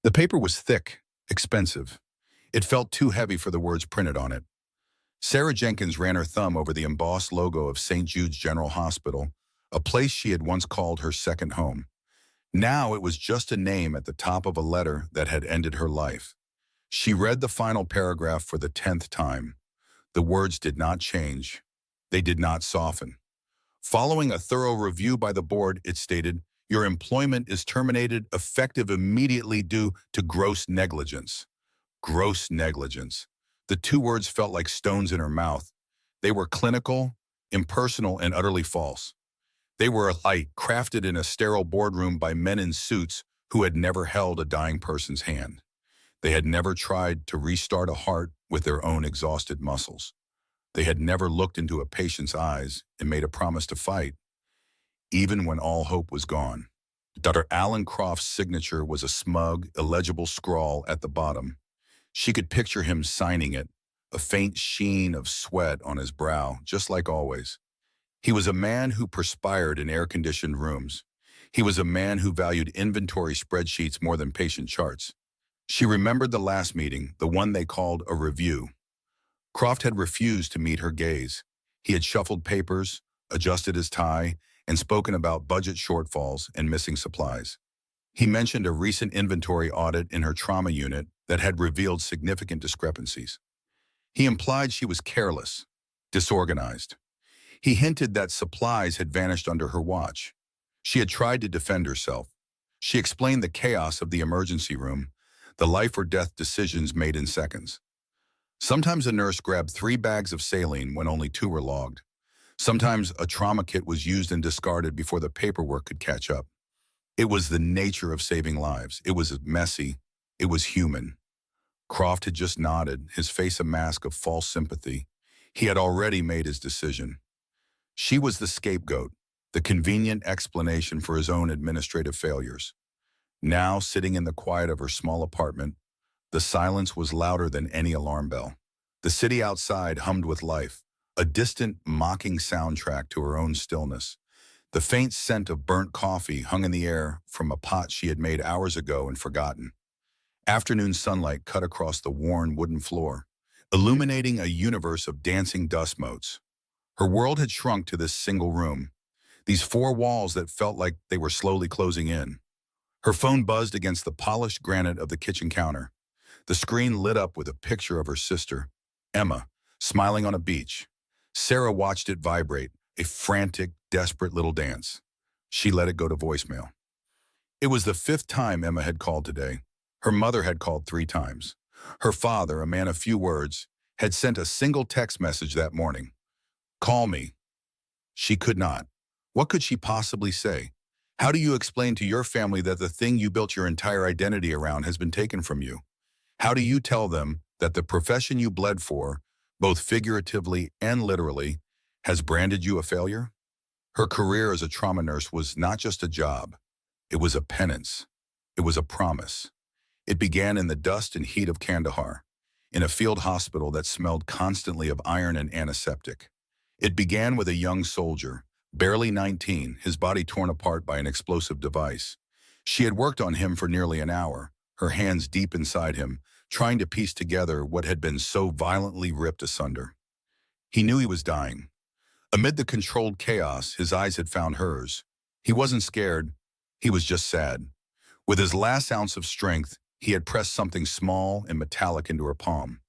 The paper was thick, expensive. It felt too heavy for the words printed on it. Sarah Jenkins ran her thumb over the embossed logo of St. Jude's General Hospital, a place she had once called her second home. Now it was just a name at the top of a letter that had ended her life. She read the final paragraph for the 10th time. The words did not change. They did not soften. Following a thorough review by the board, it stated, "Your employment is terminated effective immediately due to gross negligence." Gross negligence. The two words felt like stones in her mouth. They were clinical, impersonal, and utterly false. They were a lie crafted in a sterile boardroom by men in suits who had never held a dying person's hand. They had never tried to restart a heart with their own exhausted muscles. They had never looked into a patient's eyes and made a promise to fight, even when all hope was gone. Dr. Alan Croft's signature was a smug, illegible scrawl at the bottom. She could picture him signing it, a faint sheen of sweat on his brow, just like always. He was a man who perspired in air-conditioned rooms. He was a man who valued inventory spreadsheets more than patient charts. She remembered the last meeting, the one they called a review. Croft had refused to meet her gaze. He had shuffled papers, adjusted his tie, and spoken about budget shortfalls and missing supplies. He mentioned a recent inventory audit in her trauma unit that had revealed significant discrepancies. He implied she was careless, disorganized. He hinted that supplies had vanished under her watch. She had tried to defend herself. She explained the chaos of the emergency room, the life or death decisions made in seconds. Sometimes a nurse grabbed 3 bags of saline when only 2 were logged. Sometimes a trauma kit was used and discarded before the paperwork could catch up. It was the nature of saving lives. It was messy. It was human. Croft had just nodded, his face a mask of false sympathy. He had already made his decision. She was the scapegoat, the convenient explanation for his own administrative failures. Now, sitting in the quiet of her small apartment, the silence was louder than any alarm bell. The city outside hummed with life, a distant, mocking soundtrack to her own stillness. The faint scent of burnt coffee hung in the air from a pot she had made hours ago and forgotten. Afternoon sunlight cut across the worn wooden floor, illuminating a universe of dancing dust motes. Her world had shrunk to this single room, these 4 walls that felt like they were slowly closing in. Her phone buzzed against the polished granite of the kitchen counter. The screen lit up with a picture of her sister, Emma, smiling on a beach. Sarah watched it vibrate, a frantic, desperate little dance. She let it go to voicemail. It was the 5th time Emma had called today. Her mother had called 3 times. Her father, a man of few words, had sent a single text message that morning. "Call me." She could not. What could she possibly say? How do you explain to your family that the thing you built your entire identity around has been taken from you? How do you tell them that the profession you bled for, both figuratively and literally, has branded you a failure? Her career as a trauma nurse was not just a job. It was a penance. It was a promise. It began in the dust and heat of Kandahar, in a field hospital that smelled constantly of iron and antiseptic. It began with a young soldier, barely 19, his body torn apart by an explosive device. She had worked on him for nearly an hour, her hands deep inside him, trying to piece together what had been so violently ripped asunder. He knew he was dying. Amid the controlled chaos, his eyes had found hers. He wasn't scared. He was just sad. With his last ounce of strength, he had pressed something small and metallic into her palm.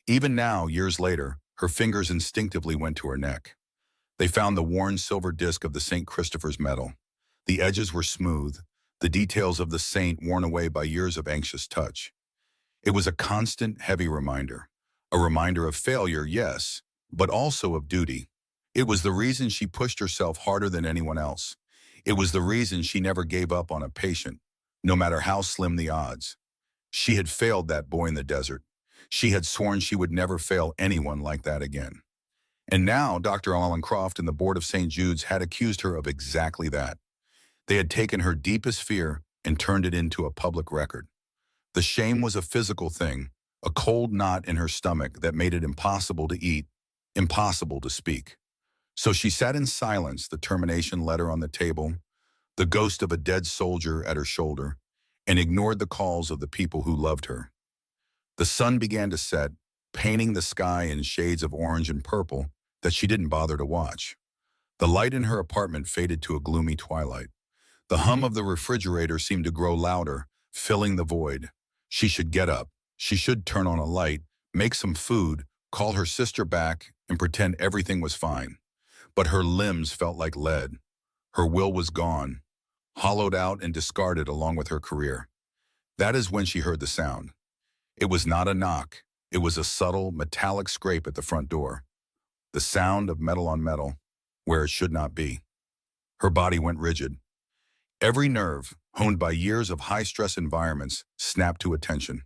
Even now, years later, her fingers instinctively went to her neck. They found the worn silver disc of the St. Christopher's medal. The edges were smooth, the details of the saint worn away by years of anxious touch. It was a constant, heavy reminder. A reminder of failure, yes, but also of duty. It was the reason she pushed herself harder than anyone else. It was the reason she never gave up on a patient, no matter how slim the odds. She had failed that boy in the desert. She had sworn she would never fail anyone like that again. And now Dr. Alan Croft and the board of St. Jude's had accused her of exactly that. They had taken her deepest fear and turned it into a public record. The shame was a physical thing, a cold knot in her stomach that made it impossible to eat, impossible to speak. So she sat in silence, the termination letter on the table, the ghost of a dead soldier at her shoulder, and ignored the calls of the people who loved her. The sun began to set, painting the sky in shades of orange and purple that she didn't bother to watch. The light in her apartment faded to a gloomy twilight. The hum of the refrigerator seemed to grow louder, filling the void. She should get up. She should turn on a light, make some food, call her sister back, and pretend everything was fine. But her limbs felt like lead. Her will was gone, hollowed out and discarded along with her career. That is when she heard the sound. It was not a knock. It was a subtle, metallic scrape at the front door. The sound of metal on metal, where it should not be. Her body went rigid. Every nerve, honed by years of high-stress environments, snapped to attention.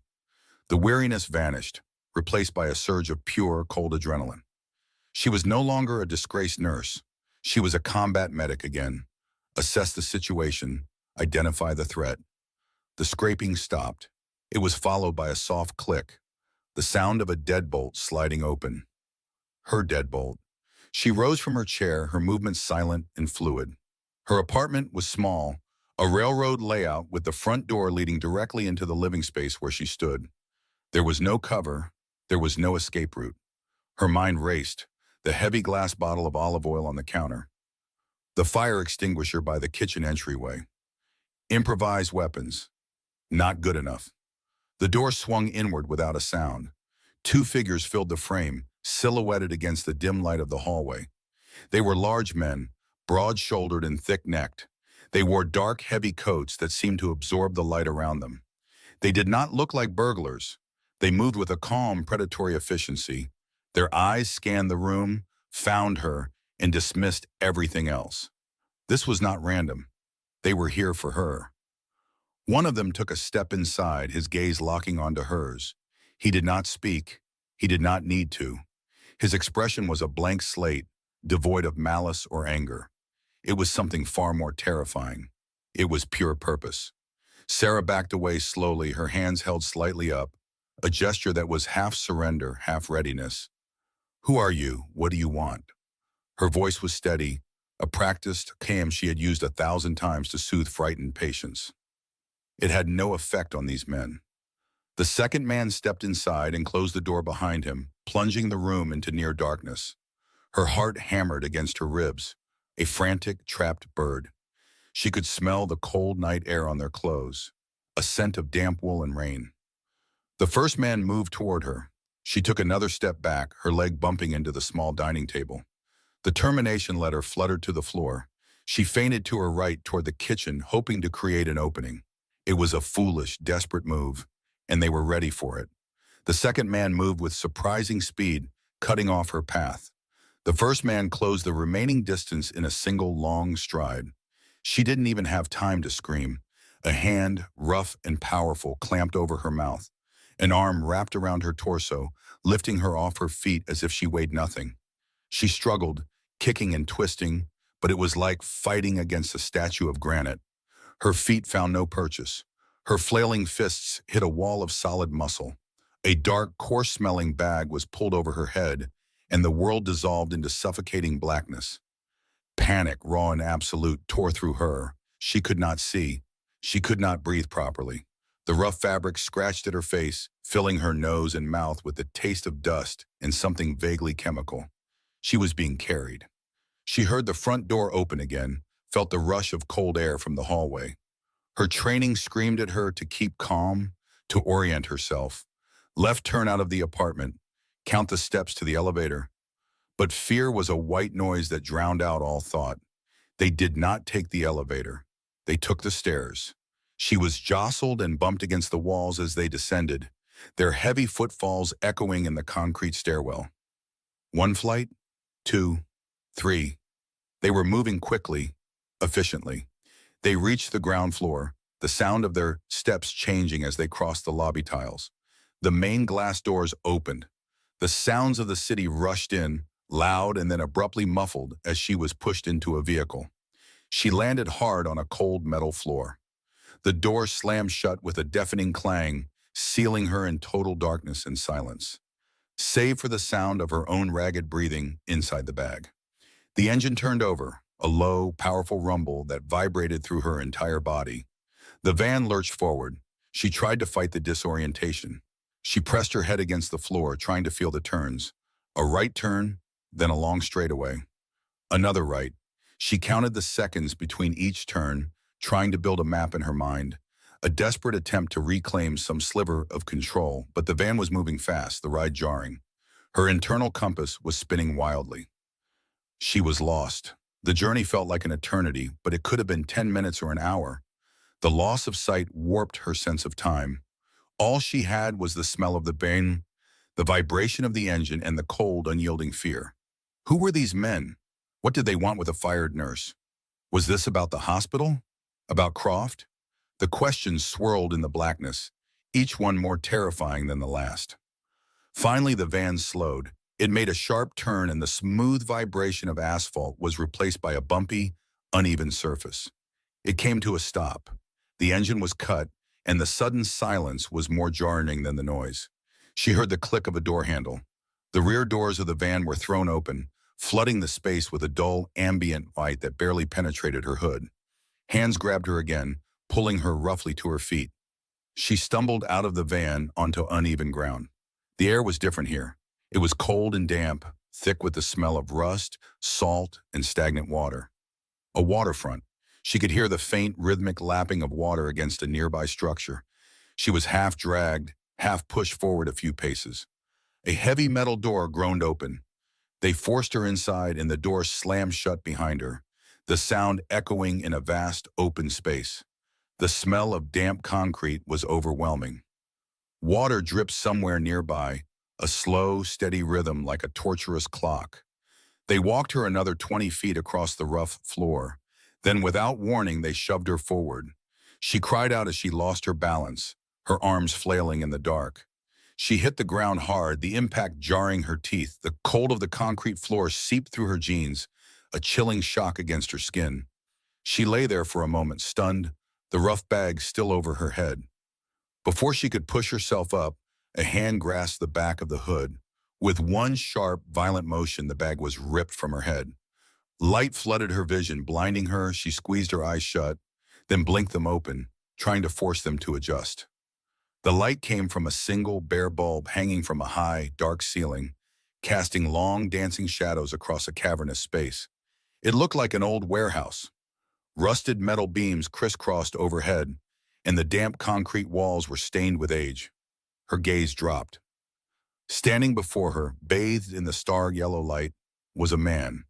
The weariness vanished, replaced by a surge of pure, cold adrenaline. She was no longer a disgraced nurse. She was a combat medic again. Assess the situation, identify the threat. The scraping stopped. It was followed by a soft click, the sound of a deadbolt sliding open. Her deadbolt. She rose from her chair, her movements silent and fluid. Her apartment was small, a railroad layout with the front door leading directly into the living space where she stood. There was no cover, there was no escape route. Her mind raced, the heavy glass bottle of olive oil on the counter, the fire extinguisher by the kitchen entryway. Improvised weapons. Not good enough. The door swung inward without a sound. Two figures filled the frame, silhouetted against the dim light of the hallway. They were large men, broad-shouldered and thick-necked. They wore dark, heavy coats that seemed to absorb the light around them. They did not look like burglars. They moved with a calm, predatory efficiency. Their eyes scanned the room, found her, and dismissed everything else. This was not random. They were here for her. One of them took a step inside, his gaze locking onto hers. He did not speak. He did not need to. His expression was a blank slate, devoid of malice or anger. It was something far more terrifying. It was pure purpose. Sarah backed away slowly, her hands held slightly up, a gesture that was half surrender, half readiness. "Who are you? What do you want?" Her voice was steady, a practiced cam she had used 1,000 times to soothe frightened patients. It had no effect on these men. The second man stepped inside and closed the door behind him, plunging the room into near darkness. Her heart hammered against her ribs, a frantic, trapped bird. She could smell the cold night air on their clothes, a scent of damp wool and rain. The first man moved toward her. She took another step back, her leg bumping into the small dining table. The termination letter fluttered to the floor. She feinted to her right toward the kitchen, hoping to create an opening. It was a foolish, desperate move, and they were ready for it. The second man moved with surprising speed, cutting off her path. The first man closed the remaining distance in a single long stride. She didn't even have time to scream. A hand, rough and powerful, clamped over her mouth. An arm wrapped around her torso, lifting her off her feet as if she weighed nothing. She struggled, kicking and twisting, but it was like fighting against a statue of granite. Her feet found no purchase. Her flailing fists hit a wall of solid muscle. A dark, coarse-smelling bag was pulled over her head, and the world dissolved into suffocating blackness. Panic, raw and absolute, tore through her. She could not see. She could not breathe properly. The rough fabric scratched at her face, filling her nose and mouth with the taste of dust and something vaguely chemical. She was being carried. She heard the front door open again, felt the rush of cold air from the hallway. Her training screamed at her to keep calm, to orient herself. Left turn out of the apartment, count the steps to the elevator. But fear was a white noise that drowned out all thought. They did not take the elevator. They took the stairs. She was jostled and bumped against the walls as they descended, their heavy footfalls echoing in the concrete stairwell. One flight, two, three. They were moving quickly, efficiently. They reached the ground floor, the sound of their steps changing as they crossed the lobby tiles. The main glass doors opened. The sounds of the city rushed in, loud and then abruptly muffled as she was pushed into a vehicle. She landed hard on a cold metal floor. The door slammed shut with a deafening clang, sealing her in total darkness and silence, save for the sound of her own ragged breathing inside the bag. The engine turned over, a low, powerful rumble that vibrated through her entire body. The van lurched forward. She tried to fight the disorientation. She pressed her head against the floor, trying to feel the turns. A right turn, then a long straightaway. Another right. She counted the seconds between each turn, trying to build a map in her mind. A desperate attempt to reclaim some sliver of control, but the van was moving fast, the ride jarring. Her internal compass was spinning wildly. She was lost. The journey felt like an eternity, but it could have been 10 minutes or an hour. The loss of sight warped her sense of time. All she had was the smell of the van, the vibration of the engine, and the cold, unyielding fear. Who were these men? What did they want with a fired nurse? Was this about the hospital? About Croft? The questions swirled in the blackness, each one more terrifying than the last. Finally, the van slowed. It made a sharp turn, and the smooth vibration of asphalt was replaced by a bumpy, uneven surface. It came to a stop. The engine was cut, and the sudden silence was more jarring than the noise. She heard the click of a door handle. The rear doors of the van were thrown open, flooding the space with a dull, ambient light that barely penetrated her hood. Hands grabbed her again, pulling her roughly to her feet. She stumbled out of the van onto uneven ground. The air was different here. It was cold and damp, thick with the smell of rust, salt, and stagnant water. A waterfront. She could hear the faint, rhythmic lapping of water against a nearby structure. She was half dragged, half pushed forward a few paces. A heavy metal door groaned open. They forced her inside, and the door slammed shut behind her, the sound echoing in a vast, open space. The smell of damp concrete was overwhelming. Water dripped somewhere nearby, a slow, steady rhythm like a torturous clock. They walked her another 20 feet across the rough floor. Then, without warning, they shoved her forward. She cried out as she lost her balance, her arms flailing in the dark. She hit the ground hard, the impact jarring her teeth. The cold of the concrete floor seeped through her jeans, a chilling shock against her skin. She lay there for a moment, stunned, the rough bag still over her head. Before she could push herself up, a hand grasped the back of the hood. With one sharp, violent motion, the bag was ripped from her head. Light flooded her vision, blinding her. She squeezed her eyes shut, then blinked them open, trying to force them to adjust. The light came from a single, bare bulb hanging from a high, dark ceiling, casting long, dancing shadows across a cavernous space. It looked like an old warehouse. Rusted metal beams crisscrossed overhead, and the damp concrete walls were stained with age. Her gaze dropped. Standing before her, bathed in the star-yellow light, was a man.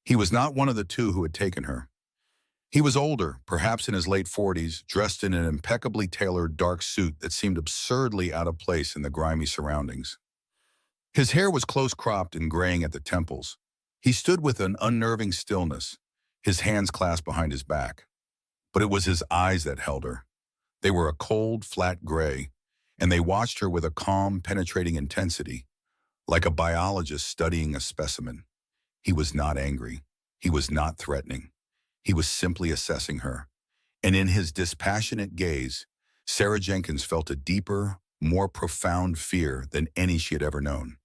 He was not one of the two who had taken her. He was older, perhaps in his late 40s, dressed in an impeccably tailored dark suit that seemed absurdly out of place in the grimy surroundings. His hair was close-cropped and graying at the temples. He stood with an unnerving stillness, his hands clasped behind his back. But it was his eyes that held her. They were a cold, flat gray, and they watched her with a calm, penetrating intensity, like a biologist studying a specimen. He was not angry. He was not threatening. He was simply assessing her. And in his dispassionate gaze, Sarah Jenkins felt a deeper, more profound fear than any she had ever known.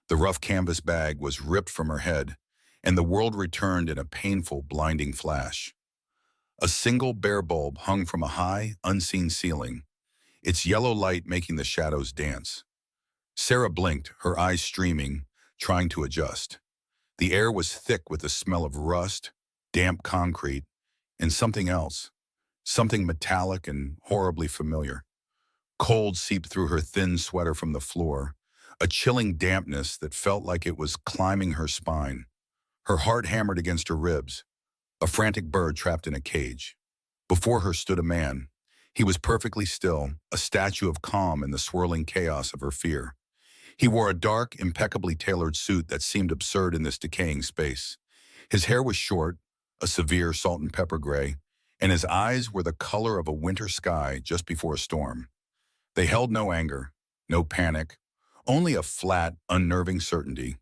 The rough canvas bag was ripped from her head, and the world returned in a painful, blinding flash. A single bare bulb hung from a high, unseen ceiling, its yellow light making the shadows dance. Sarah blinked, her eyes streaming, trying to adjust. The air was thick with the smell of rust, damp concrete, and something else, something metallic and horribly familiar. Cold seeped through her thin sweater from the floor, a chilling dampness that felt like it was climbing her spine. Her heart hammered against her ribs, a frantic bird trapped in a cage. Before her stood a man. He was perfectly still, a statue of calm in the swirling chaos of her fear. He wore a dark, impeccably tailored suit that seemed absurd in this decaying space. His hair was short, a severe salt and pepper gray, and his eyes were the color of a winter sky just before a storm. They held no anger, no panic, only a flat, unnerving certainty.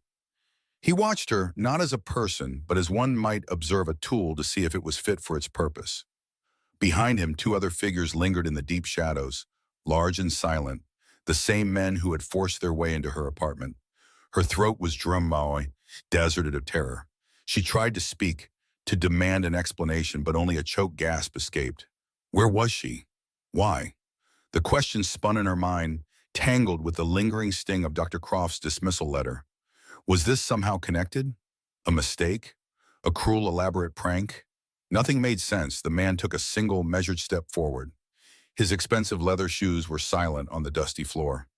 He watched her not as a person, but as one might observe a tool to see if it was fit for its purpose. Behind him, two other figures lingered in the deep shadows, large and silent, the same men who had forced their way into her apartment. Her throat was drum-mowing, deserted of terror. She tried to speak, to demand an explanation, but only a choked gasp escaped. Where was she? Why? The question spun in her mind, tangled with the lingering sting of Dr. Croft's dismissal letter. Was this somehow connected? A mistake? A cruel, elaborate prank? Nothing made sense. The man took a single, measured step forward. His expensive leather shoes were silent on the dusty floor.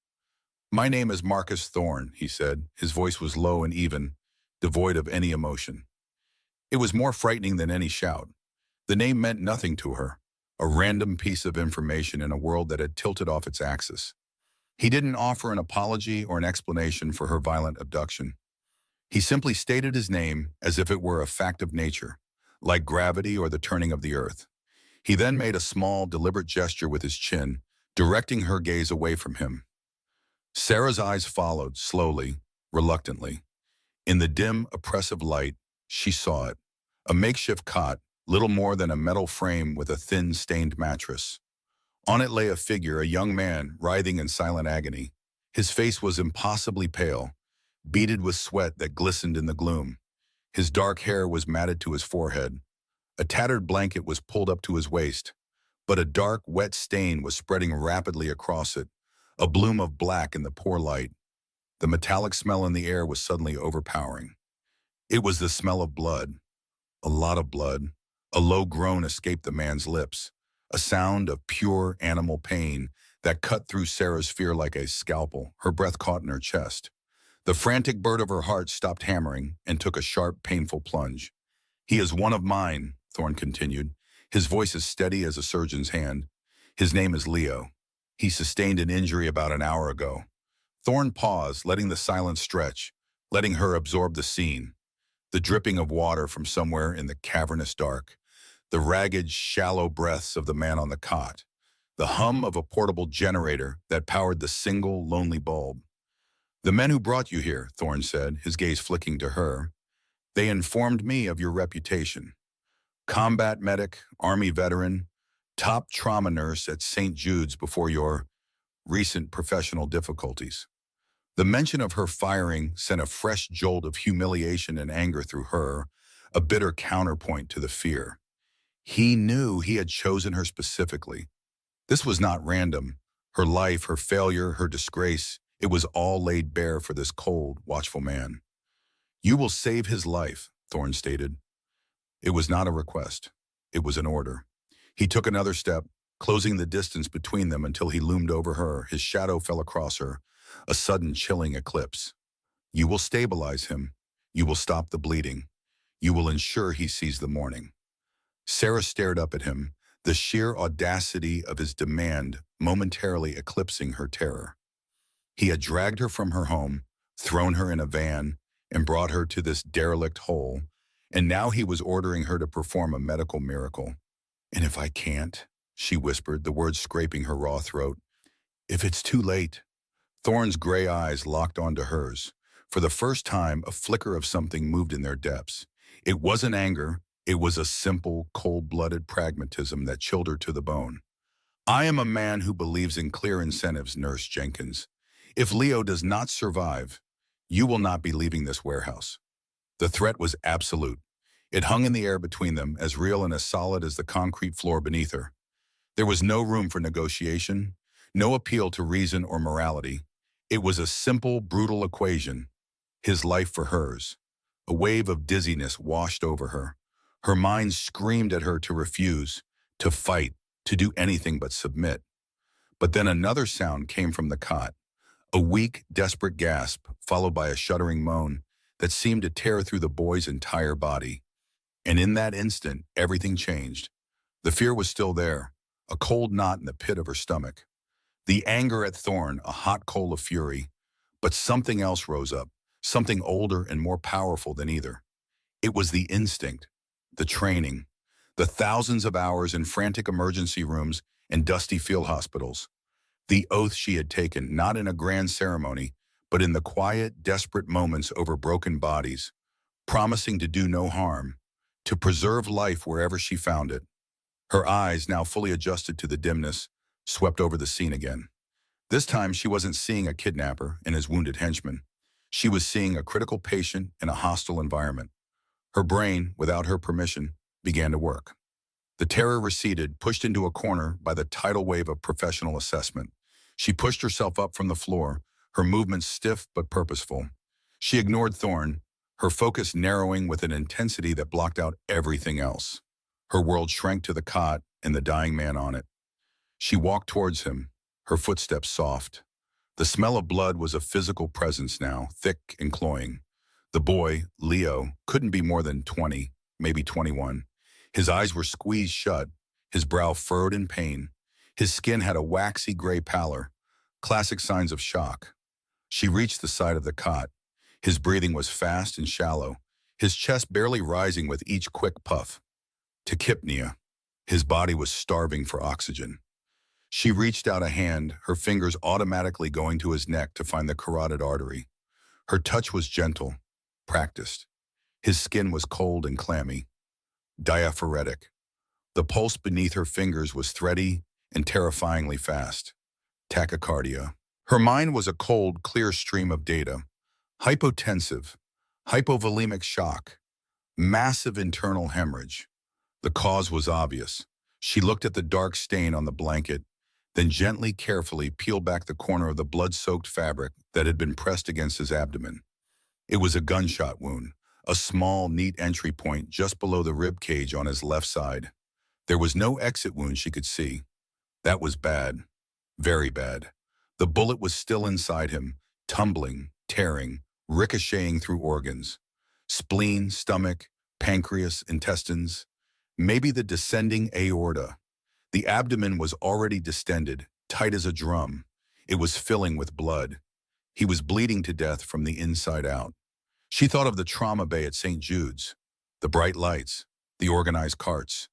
"My name is Marcus Thorne," he said. His voice was low and even, devoid of any emotion. It was more frightening than any shout. The name meant nothing to her, a random piece of information in a world that had tilted off its axis. He didn't offer an apology or an explanation for her violent abduction. He simply stated his name as if it were a fact of nature, like gravity or the turning of the earth. He then made a small, deliberate gesture with his chin, directing her gaze away from him. Sarah's eyes followed, slowly, reluctantly. In the dim, oppressive light, she saw it. A makeshift cot, little more than a metal frame with a thin, stained mattress. On it lay a figure, a young man, writhing in silent agony. His face was impossibly pale, beaded with sweat that glistened in the gloom. His dark hair was matted to his forehead. A tattered blanket was pulled up to his waist, but a dark, wet stain was spreading rapidly across it, a bloom of black in the poor light. The metallic smell in the air was suddenly overpowering. It was the smell of blood. A lot of blood. A low groan escaped the man's lips, a sound of pure animal pain that cut through Sarah's fear like a scalpel. Her breath caught in her chest. The frantic bird of her heart stopped hammering and took a sharp, painful plunge. "He is one of mine," Thorne continued, his voice as steady as a surgeon's hand. "His name is Leo. He sustained an injury about an hour ago." Thorne paused, letting the silence stretch, letting her absorb the scene. The dripping of water from somewhere in the cavernous dark, the ragged, shallow breaths of the man on the cot, the hum of a portable generator that powered the single, lonely bulb. "The men who brought you here," Thorne said, his gaze flicking to her, "they informed me of your reputation. Combat medic, Army veteran, top trauma nurse at St. Jude's before your recent professional difficulties." The mention of her firing sent a fresh jolt of humiliation and anger through her, a bitter counterpoint to the fear. He knew he had chosen her specifically. This was not random. Her life, her failure, her disgrace, it was all laid bare for this cold, watchful man. "You will save his life," Thorne stated. It was not a request. It was an order. He took another step, closing the distance between them until he loomed over her. His shadow fell across her, a sudden chilling eclipse. "You will stabilize him. You will stop the bleeding. You will ensure he sees the morning." Sarah stared up at him, the sheer audacity of his demand momentarily eclipsing her terror. He had dragged her from her home, thrown her in a van, and brought her to this derelict hole, and now he was ordering her to perform a medical miracle. "And if I can't," she whispered, the words scraping her raw throat. "If it's too late." Thorne's gray eyes locked onto hers. For the first time, a flicker of something moved in their depths. It wasn't anger. It was a simple, cold-blooded pragmatism that chilled her to the bone. "I am a man who believes in clear incentives, Nurse Jenkins. If Leo does not survive, you will not be leaving this warehouse." The threat was absolute. It hung in the air between them, as real and as solid as the concrete floor beneath her. There was no room for negotiation, no appeal to reason or morality. It was a simple, brutal equation. His life for hers. A wave of dizziness washed over her. Her mind screamed at her to refuse, to fight, to do anything but submit. But then another sound came from the cot, a weak, desperate gasp, followed by a shuddering moan that seemed to tear through the boy's entire body. And in that instant, everything changed. The fear was still there, a cold knot in the pit of her stomach. The anger at Thorne, a hot coal of fury. But something else rose up, something older and more powerful than either. It was the instinct, the training, the thousands of hours in frantic emergency rooms and dusty field hospitals. The oath she had taken, not in a grand ceremony, but in the quiet, desperate moments over broken bodies, promising to do no harm, to preserve life wherever she found it. Her eyes, now fully adjusted to the dimness, swept over the scene again. This time she wasn't seeing a kidnapper and his wounded henchman. She was seeing a critical patient in a hostile environment. Her brain, without her permission, began to work. The terror receded, pushed into a corner by the tidal wave of professional assessment. She pushed herself up from the floor, her movements stiff but purposeful. She ignored Thorne, her focus narrowing with an intensity that blocked out everything else. Her world shrank to the cot and the dying man on it. She walked towards him, her footsteps soft. The smell of blood was a physical presence now, thick and cloying. The boy, Leo, couldn't be more than 20, maybe 21. His eyes were squeezed shut, his brow furrowed in pain. His skin had a waxy gray pallor, classic signs of shock. She reached the side of the cot. His breathing was fast and shallow, his chest barely rising with each quick puff. Tachypnea. His body was starving for oxygen. She reached out a hand, her fingers automatically going to his neck to find the carotid artery. Her touch was gentle, practiced. His skin was cold and clammy, diaphoretic. The pulse beneath her fingers was thready and terrifyingly fast. Tachycardia. Her mind was a cold, clear stream of data. Hypotensive, hypovolemic shock, massive internal hemorrhage. The cause was obvious. She looked at the dark stain on the blanket, then gently, carefully peeled back the corner of the blood-soaked fabric that had been pressed against his abdomen. It was a gunshot wound, a small, neat entry point just below the rib cage on his left side. There was no exit wound she could see. That was bad, very bad. The bullet was still inside him, tumbling, tearing, ricocheting through organs. Spleen, stomach, pancreas, intestines, maybe the descending aorta. The abdomen was already distended, tight as a drum. It was filling with blood. He was bleeding to death from the inside out. She thought of the trauma bay at St. Jude's, the bright lights, the organized carts,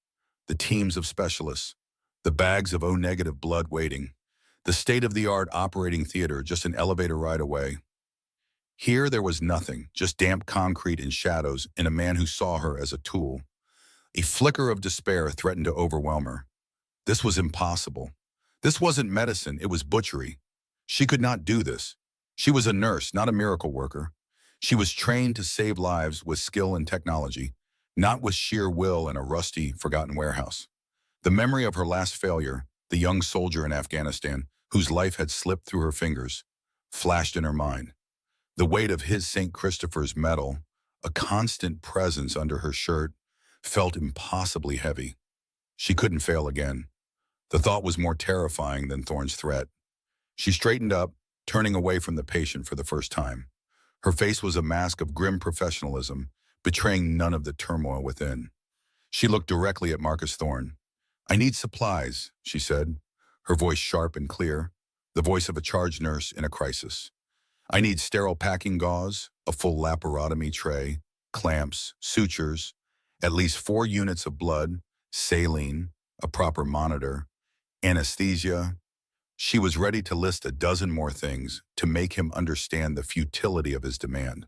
the teams of specialists, the bags of O-negative blood waiting, the state-of-the-art operating theater just an elevator ride away. Here there was nothing, just damp concrete and shadows and a man who saw her as a tool. A flicker of despair threatened to overwhelm her. This was impossible. This wasn't medicine, it was butchery. She could not do this. She was a nurse, not a miracle worker. She was trained to save lives with skill and technology, not with sheer will in a rusty, forgotten warehouse. The memory of her last failure, the young soldier in Afghanistan, whose life had slipped through her fingers, flashed in her mind. The weight of his St. Christopher's medal, a constant presence under her shirt, felt impossibly heavy. She couldn't fail again. The thought was more terrifying than Thorne's threat. She straightened up, turning away from the patient for the first time. Her face was a mask of grim professionalism, betraying none of the turmoil within. She looked directly at Marcus Thorne. "I need supplies," she said, her voice sharp and clear, the voice of a charge nurse in a crisis. "I need sterile packing gauze, a full laparotomy tray, clamps, sutures, at least 4 units of blood, saline, a proper monitor, anesthesia." She was ready to list a dozen more things to make him understand the futility of his demand.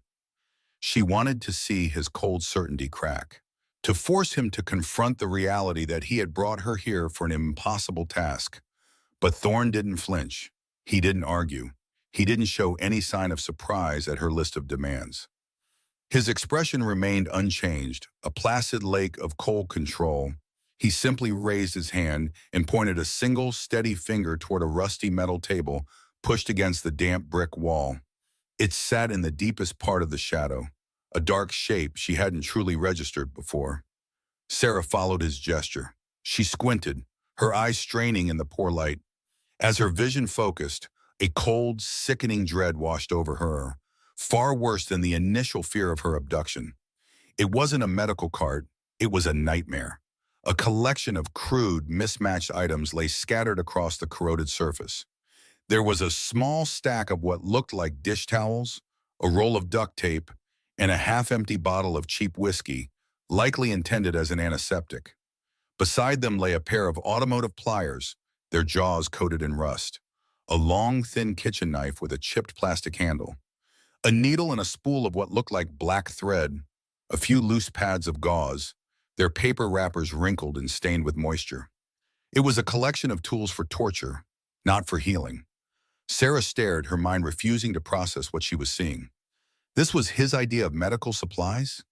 She wanted to see his cold certainty crack, to force him to confront the reality that he had brought her here for an impossible task. But Thorne didn't flinch. He didn't argue. He didn't show any sign of surprise at her list of demands. His expression remained unchanged, a placid lake of cold control. He simply raised his hand and pointed a single, steady finger toward a rusty metal table pushed against the damp brick wall. It sat in the deepest part of the shadow, a dark shape she hadn't truly registered before. Sarah followed his gesture. She squinted, her eyes straining in the poor light. As her vision focused, a cold, sickening dread washed over her, far worse than the initial fear of her abduction. It wasn't a medical cart, it was a nightmare. A collection of crude, mismatched items lay scattered across the corroded surface. There was a small stack of what looked like dish towels, a roll of duct tape, and a half-empty bottle of cheap whiskey, likely intended as an antiseptic. Beside them lay a pair of automotive pliers, their jaws coated in rust, a long, thin kitchen knife with a chipped plastic handle, a needle and a spool of what looked like black thread, a few loose pads of gauze, their paper wrappers wrinkled and stained with moisture. It was a collection of tools for torture, not for healing. Sarah stared, her mind refusing to process what she was seeing. This was his idea of medical supplies?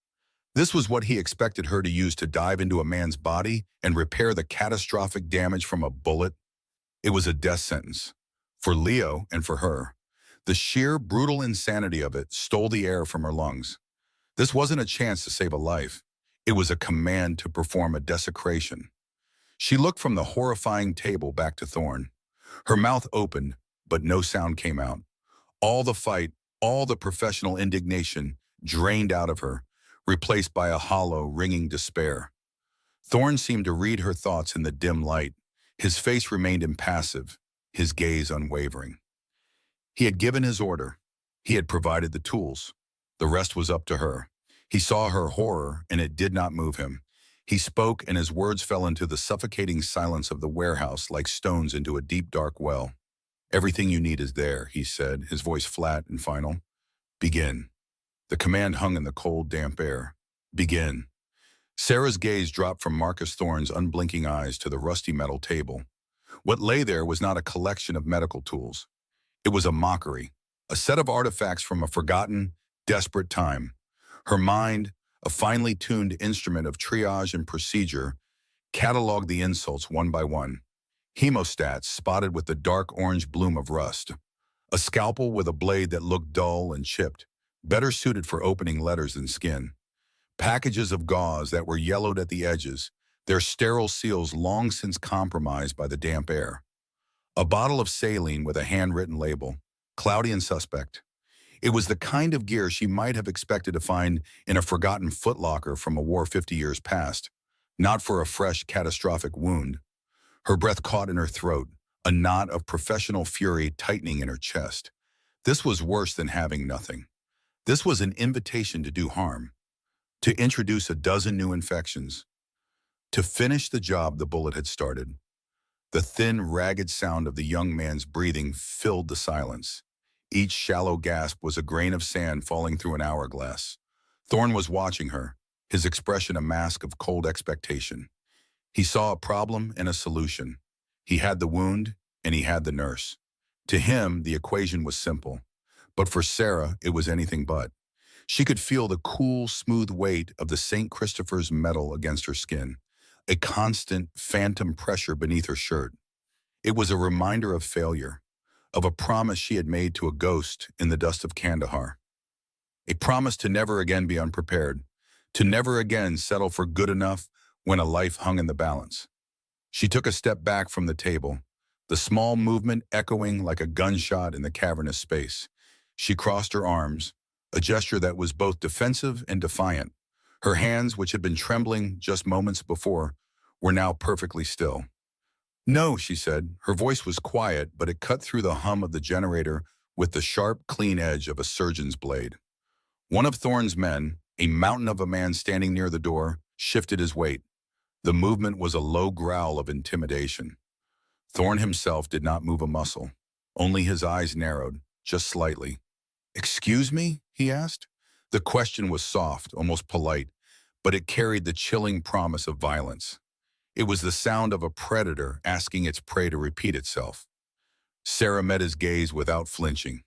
This was what he expected her to use to dive into a man's body and repair the catastrophic damage from a bullet. It was a death sentence. For Leo and for her. The sheer, brutal insanity of it stole the air from her lungs. This wasn't a chance to save a life. It was a command to perform a desecration. She looked from the horrifying table back to Thorne. Her mouth opened, but no sound came out. All the fight, all the professional indignation drained out of her, replaced by a hollow, ringing despair. Thorne seemed to read her thoughts in the dim light. His face remained impassive, his gaze unwavering. He had given his order. He had provided the tools. The rest was up to her. He saw her horror, and it did not move him. He spoke, and his words fell into the suffocating silence of the warehouse like stones into a deep, dark well. "Everything you need is there," he said, his voice flat and final. "Begin." The command hung in the cold, damp air. "Begin." Sarah's gaze dropped from Marcus Thorne's unblinking eyes to the rusty metal table. What lay there was not a collection of medical tools. It was a mockery, a set of artifacts from a forgotten, desperate time. Her mind, a finely tuned instrument of triage and procedure, cataloged the insults one by one. Hemostats spotted with the dark orange bloom of rust. A scalpel with a blade that looked dull and chipped, better suited for opening letters than skin. Packages of gauze that were yellowed at the edges, their sterile seals long since compromised by the damp air. A bottle of saline with a handwritten label, cloudy and suspect. It was the kind of gear she might have expected to find in a forgotten footlocker from a war 50 years past, not for a fresh, catastrophic wound. Her breath caught in her throat, a knot of professional fury tightening in her chest. This was worse than having nothing. This was an invitation to do harm, to introduce a dozen new infections, to finish the job the bullet had started. The thin, ragged sound of the young man's breathing filled the silence. Each shallow gasp was a grain of sand falling through an hourglass. Thorne was watching her, his expression a mask of cold expectation. He saw a problem and a solution. He had the wound, and he had the nurse. To him, the equation was simple. But for Sarah, it was anything but. She could feel the cool, smooth weight of the St. Christopher's metal against her skin, a constant, phantom pressure beneath her shirt. It was a reminder of failure, of a promise she had made to a ghost in the dust of Kandahar. A promise to never again be unprepared, to never again settle for good enough when a life hung in the balance. She took a step back from the table, the small movement echoing like a gunshot in the cavernous space. She crossed her arms, a gesture that was both defensive and defiant. Her hands, which had been trembling just moments before, were now perfectly still. "No," she said. Her voice was quiet, but it cut through the hum of the generator with the sharp, clean edge of a surgeon's blade. One of Thorne's men, a mountain of a man standing near the door, shifted his weight. The movement was a low growl of intimidation. Thorne himself did not move a muscle. Only his eyes narrowed, just slightly. "Excuse me?" he asked. The question was soft, almost polite, but it carried the chilling promise of violence. It was the sound of a predator asking its prey to repeat itself. Sarah met his gaze without flinching.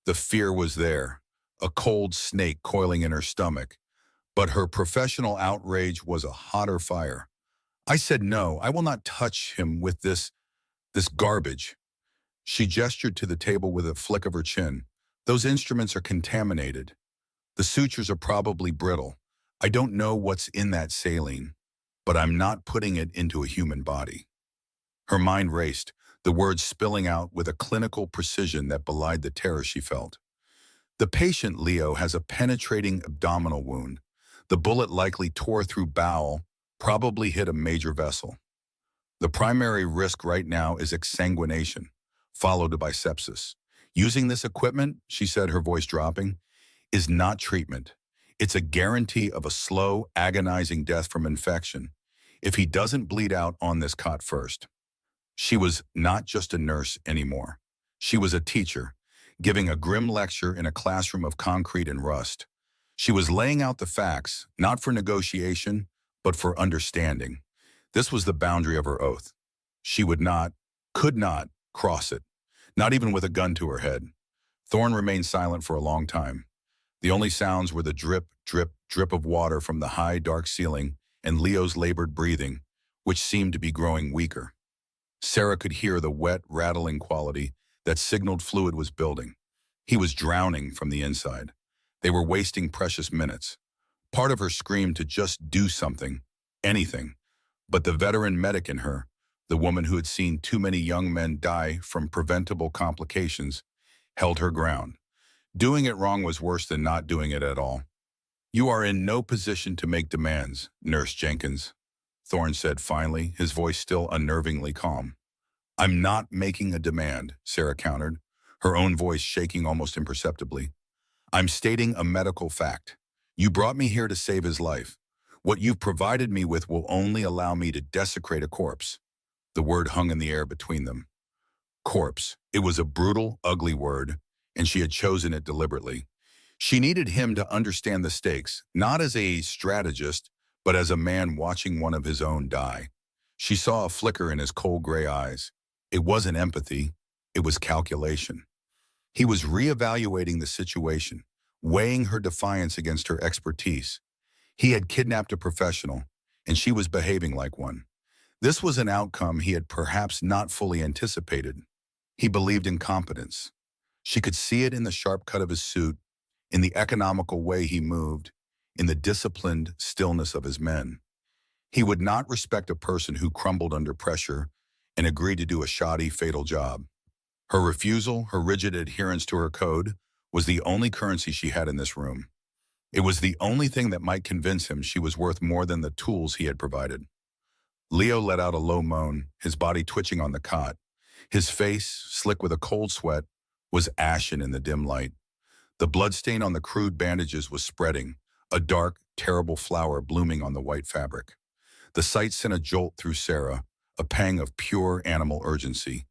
The fear was there, a cold snake coiling in her stomach, but her professional outrage was a hotter fire. "I said no, I will not touch him with this garbage." She gestured to the table with a flick of her chin. "Those instruments are contaminated. The sutures are probably brittle. I don't know what's in that saline, but I'm not putting it into a human body." Her mind raced, the words spilling out with a clinical precision that belied the terror she felt. "The patient, Leo, has a penetrating abdominal wound. The bullet likely tore through bowel, probably hit a major vessel. The primary risk right now is exsanguination, followed by sepsis. Using this equipment," she said, her voice dropping, "is not treatment. It's a guarantee of a slow, agonizing death from infection if he doesn't bleed out on this cot first." She was not just a nurse anymore. She was a teacher, giving a grim lecture in a classroom of concrete and rust. She was laying out the facts, not for negotiation, but for understanding. This was the boundary of her oath. She would not, could not, cross it, not even with a gun to her head. Thorne remained silent for a long time. The only sounds were the drip, drip, drip of water from the high, dark ceiling and Leo's labored breathing, which seemed to be growing weaker. Sarah could hear the wet, rattling quality that signaled fluid was building. He was drowning from the inside. They were wasting precious minutes. Part of her screamed to just do something, anything. But the veteran medic in her, the woman who had seen too many young men die from preventable complications, held her ground. Doing it wrong was worse than not doing it at all. "You are in no position to make demands, Nurse Jenkins," Thorne said finally, his voice still unnervingly calm. "I'm not making a demand," Sarah countered, her own voice shaking almost imperceptibly. "I'm stating a medical fact. You brought me here to save his life. What you've provided me with will only allow me to desecrate a corpse." The word hung in the air between them. Corpse. It was a brutal, ugly word, and she had chosen it deliberately. She needed him to understand the stakes, not as a strategist, but as a man watching one of his own die. She saw a flicker in his cold gray eyes. It wasn't empathy, it was calculation. He was reevaluating the situation, weighing her defiance against her expertise. He had kidnapped a professional, and she was behaving like one. This was an outcome he had perhaps not fully anticipated. He believed in competence. She could see it in the sharp cut of his suit, in the economical way he moved, in the disciplined stillness of his men. He would not respect a person who crumbled under pressure and agreed to do a shoddy, fatal job. Her refusal, her rigid adherence to her code, was the only currency she had in this room. It was the only thing that might convince him she was worth more than the tools he had provided. Leo let out a low moan, his body twitching on the cot. His face, slick with a cold sweat, was ashen in the dim light. The bloodstain on the crude bandages was spreading, a dark, terrible flower blooming on the white fabric. The sight sent a jolt through Sarah, a pang of pure animal urgency.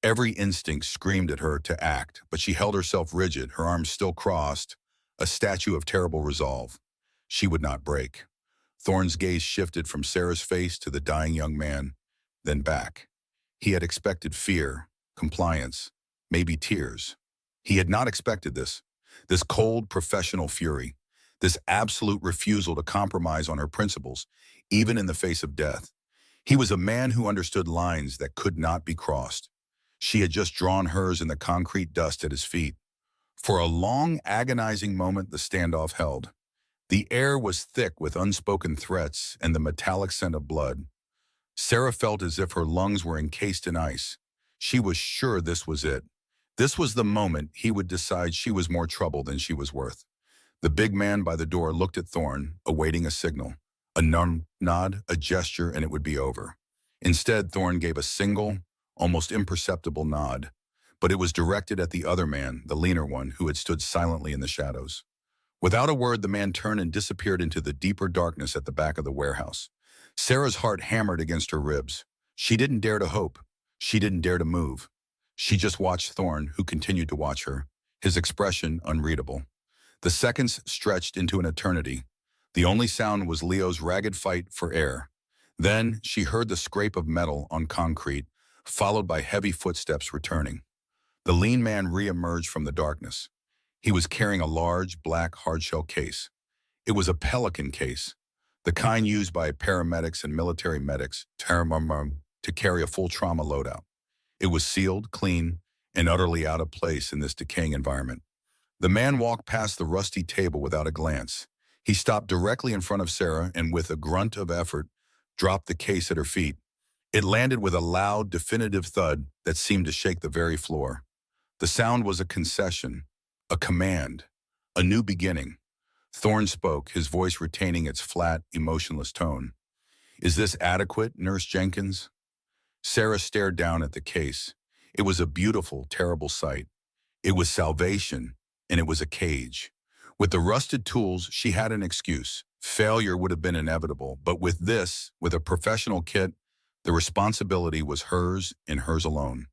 Every instinct screamed at her to act, but she held herself rigid, her arms still crossed, a statue of terrible resolve. She would not break. Thorne's gaze shifted from Sarah's face to the dying young man, then back. He had expected fear, compliance, maybe tears. He had not expected this cold professional fury, this absolute refusal to compromise on her principles, even in the face of death. He was a man who understood lines that could not be crossed. She had just drawn hers in the concrete dust at his feet. For a long, agonizing moment, the standoff held. The air was thick with unspoken threats and the metallic scent of blood. Sarah felt as if her lungs were encased in ice. She was sure this was it. This was the moment he would decide she was more trouble than she was worth. The big man by the door looked at Thorne, awaiting a signal. A numb nod, a gesture, and it would be over. Instead, Thorne gave a single, almost imperceptible nod, but it was directed at the other man, the leaner one, who had stood silently in the shadows. Without a word, the man turned and disappeared into the deeper darkness at the back of the warehouse. Sarah's heart hammered against her ribs. She didn't dare to hope. She didn't dare to move. She just watched Thorne, who continued to watch her, his expression unreadable. The seconds stretched into an eternity. The only sound was Leo's ragged fight for air. Then she heard the scrape of metal on concrete, followed by heavy footsteps returning. The lean man re-emerged from the darkness. He was carrying a large, black, hardshell case. It was a Pelican case, the kind used by paramedics and military medics to carry a full trauma loadout. It was sealed, clean, and utterly out of place in this decaying environment. The man walked past the rusty table without a glance. He stopped directly in front of Sarah and, with a grunt of effort, dropped the case at her feet. It landed with a loud, definitive thud that seemed to shake the very floor. The sound was a concession, a command, a new beginning. Thorne spoke, his voice retaining its flat, emotionless tone. "Is this adequate, Nurse Jenkins?" Sarah stared down at the case. It was a beautiful, terrible sight. It was salvation, and it was a cage. With the rusted tools, she had an excuse. Failure would have been inevitable, but with this, with a professional kit, the responsibility was hers and hers alone.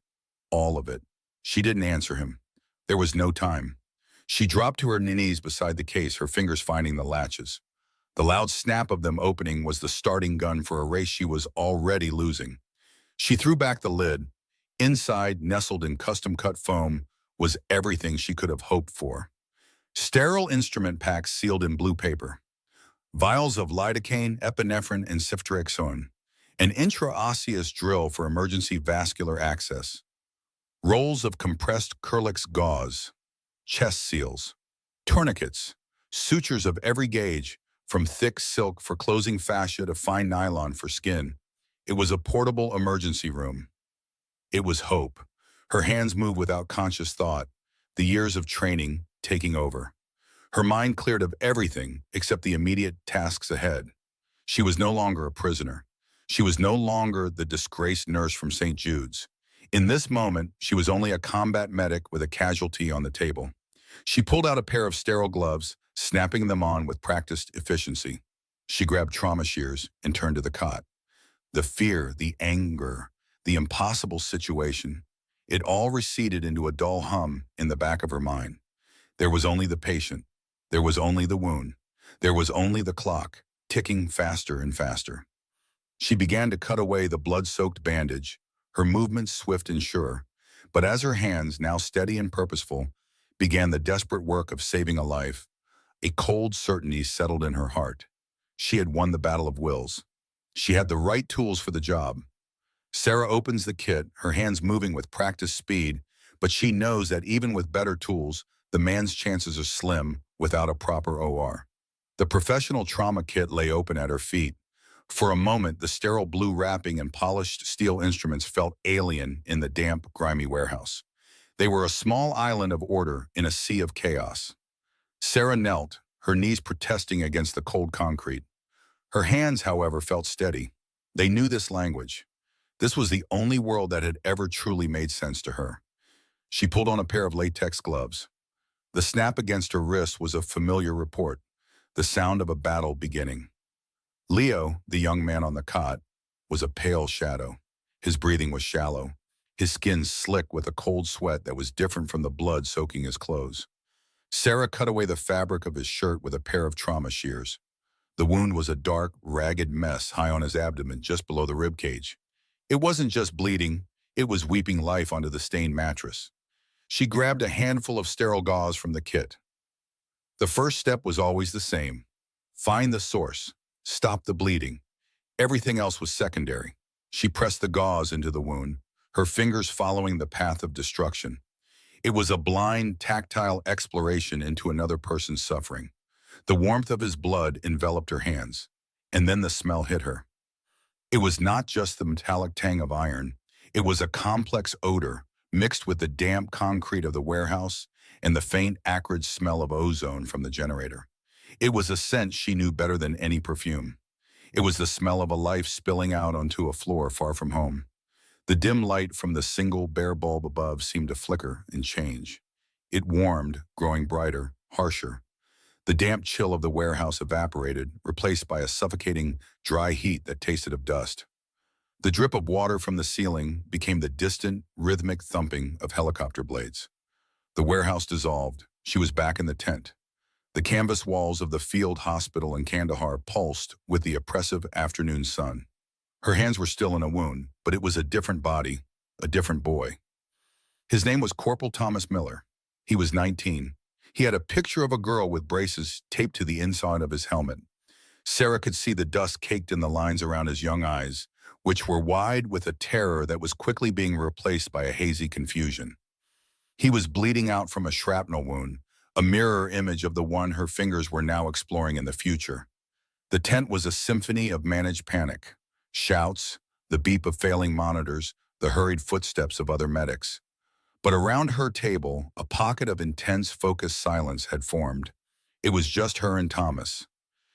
All of it. She didn't answer him. There was no time. She dropped to her knees beside the case, her fingers finding the latches. The loud snap of them opening was the starting gun for a race she was already losing. She threw back the lid. Inside, nestled in custom-cut foam, was everything she could have hoped for. Sterile instrument packs sealed in blue paper. Vials of lidocaine, epinephrine, and ceftriaxone. An intraosseous drill for emergency vascular access. Rolls of compressed Kerlix gauze. Chest seals. Tourniquets. Sutures of every gauge, from thick silk for closing fascia to fine nylon for skin. It was a portable emergency room. It was hope. Her hands moved without conscious thought, the years of training taking over. Her mind cleared of everything except the immediate tasks ahead. She was no longer a prisoner. She was no longer the disgraced nurse from St. Jude's. In this moment, she was only a combat medic with a casualty on the table. She pulled out a pair of sterile gloves, snapping them on with practiced efficiency. She grabbed trauma shears and turned to the cot. The fear, the anger, the impossible situation, it all receded into a dull hum in the back of her mind. There was only the patient. There was only the wound. There was only the clock, ticking faster and faster. She began to cut away the blood-soaked bandage, her movements swift and sure. But as her hands, now steady and purposeful, began the desperate work of saving a life, a cold certainty settled in her heart. She had won the battle of wills. She had the right tools for the job. Sarah opens the kit, her hands moving with practiced speed, but she knows that even with better tools, the man's chances are slim without a proper OR. The professional trauma kit lay open at her feet. For a moment, the sterile blue wrapping and polished steel instruments felt alien in the damp, grimy warehouse. They were a small island of order in a sea of chaos. Sarah knelt, her knees protesting against the cold concrete. Her hands, however, felt steady. They knew this language. This was the only world that had ever truly made sense to her. She pulled on a pair of latex gloves. The snap against her wrist was a familiar report, the sound of a battle beginning. Leo, the young man on the cot, was a pale shadow. His breathing was shallow, his skin slick with a cold sweat that was different from the blood soaking his clothes. Sarah cut away the fabric of his shirt with a pair of trauma shears. The wound was a dark, ragged mess high on his abdomen just below the rib cage. It wasn't just bleeding, it was weeping life onto the stained mattress. She grabbed a handful of sterile gauze from the kit. The first step was always the same. Find the source. Stop the bleeding. Everything else was secondary. She pressed the gauze into the wound, her fingers following the path of destruction. It was a blind, tactile exploration into another person's suffering. The warmth of his blood enveloped her hands, and then the smell hit her. It was not just the metallic tang of iron. It was a complex odor mixed with the damp concrete of the warehouse and the faint, acrid smell of ozone from the generator. It was a scent she knew better than any perfume. It was the smell of a life spilling out onto a floor far from home. The dim light from the single bare bulb above seemed to flicker and change. It warmed, growing brighter, harsher. The damp chill of the warehouse evaporated, replaced by a suffocating, dry heat that tasted of dust. The drip of water from the ceiling became the distant, rhythmic thumping of helicopter blades. The warehouse dissolved. She was back in the tent. The canvas walls of the field hospital in Kandahar pulsed with the oppressive afternoon sun. Her hands were still in a wound, but it was a different body, a different boy. His name was Corporal Thomas Miller. He was 19. He had a picture of a girl with braces taped to the inside of his helmet. Sarah could see the dust caked in the lines around his young eyes, which were wide with a terror that was quickly being replaced by a hazy confusion. He was bleeding out from a shrapnel wound, a mirror image of the one her fingers were now exploring in the future. The tent was a symphony of managed panic. Shouts, the beep of failing monitors, the hurried footsteps of other medics. But around her table, a pocket of intense, focused silence had formed. It was just her and Thomas.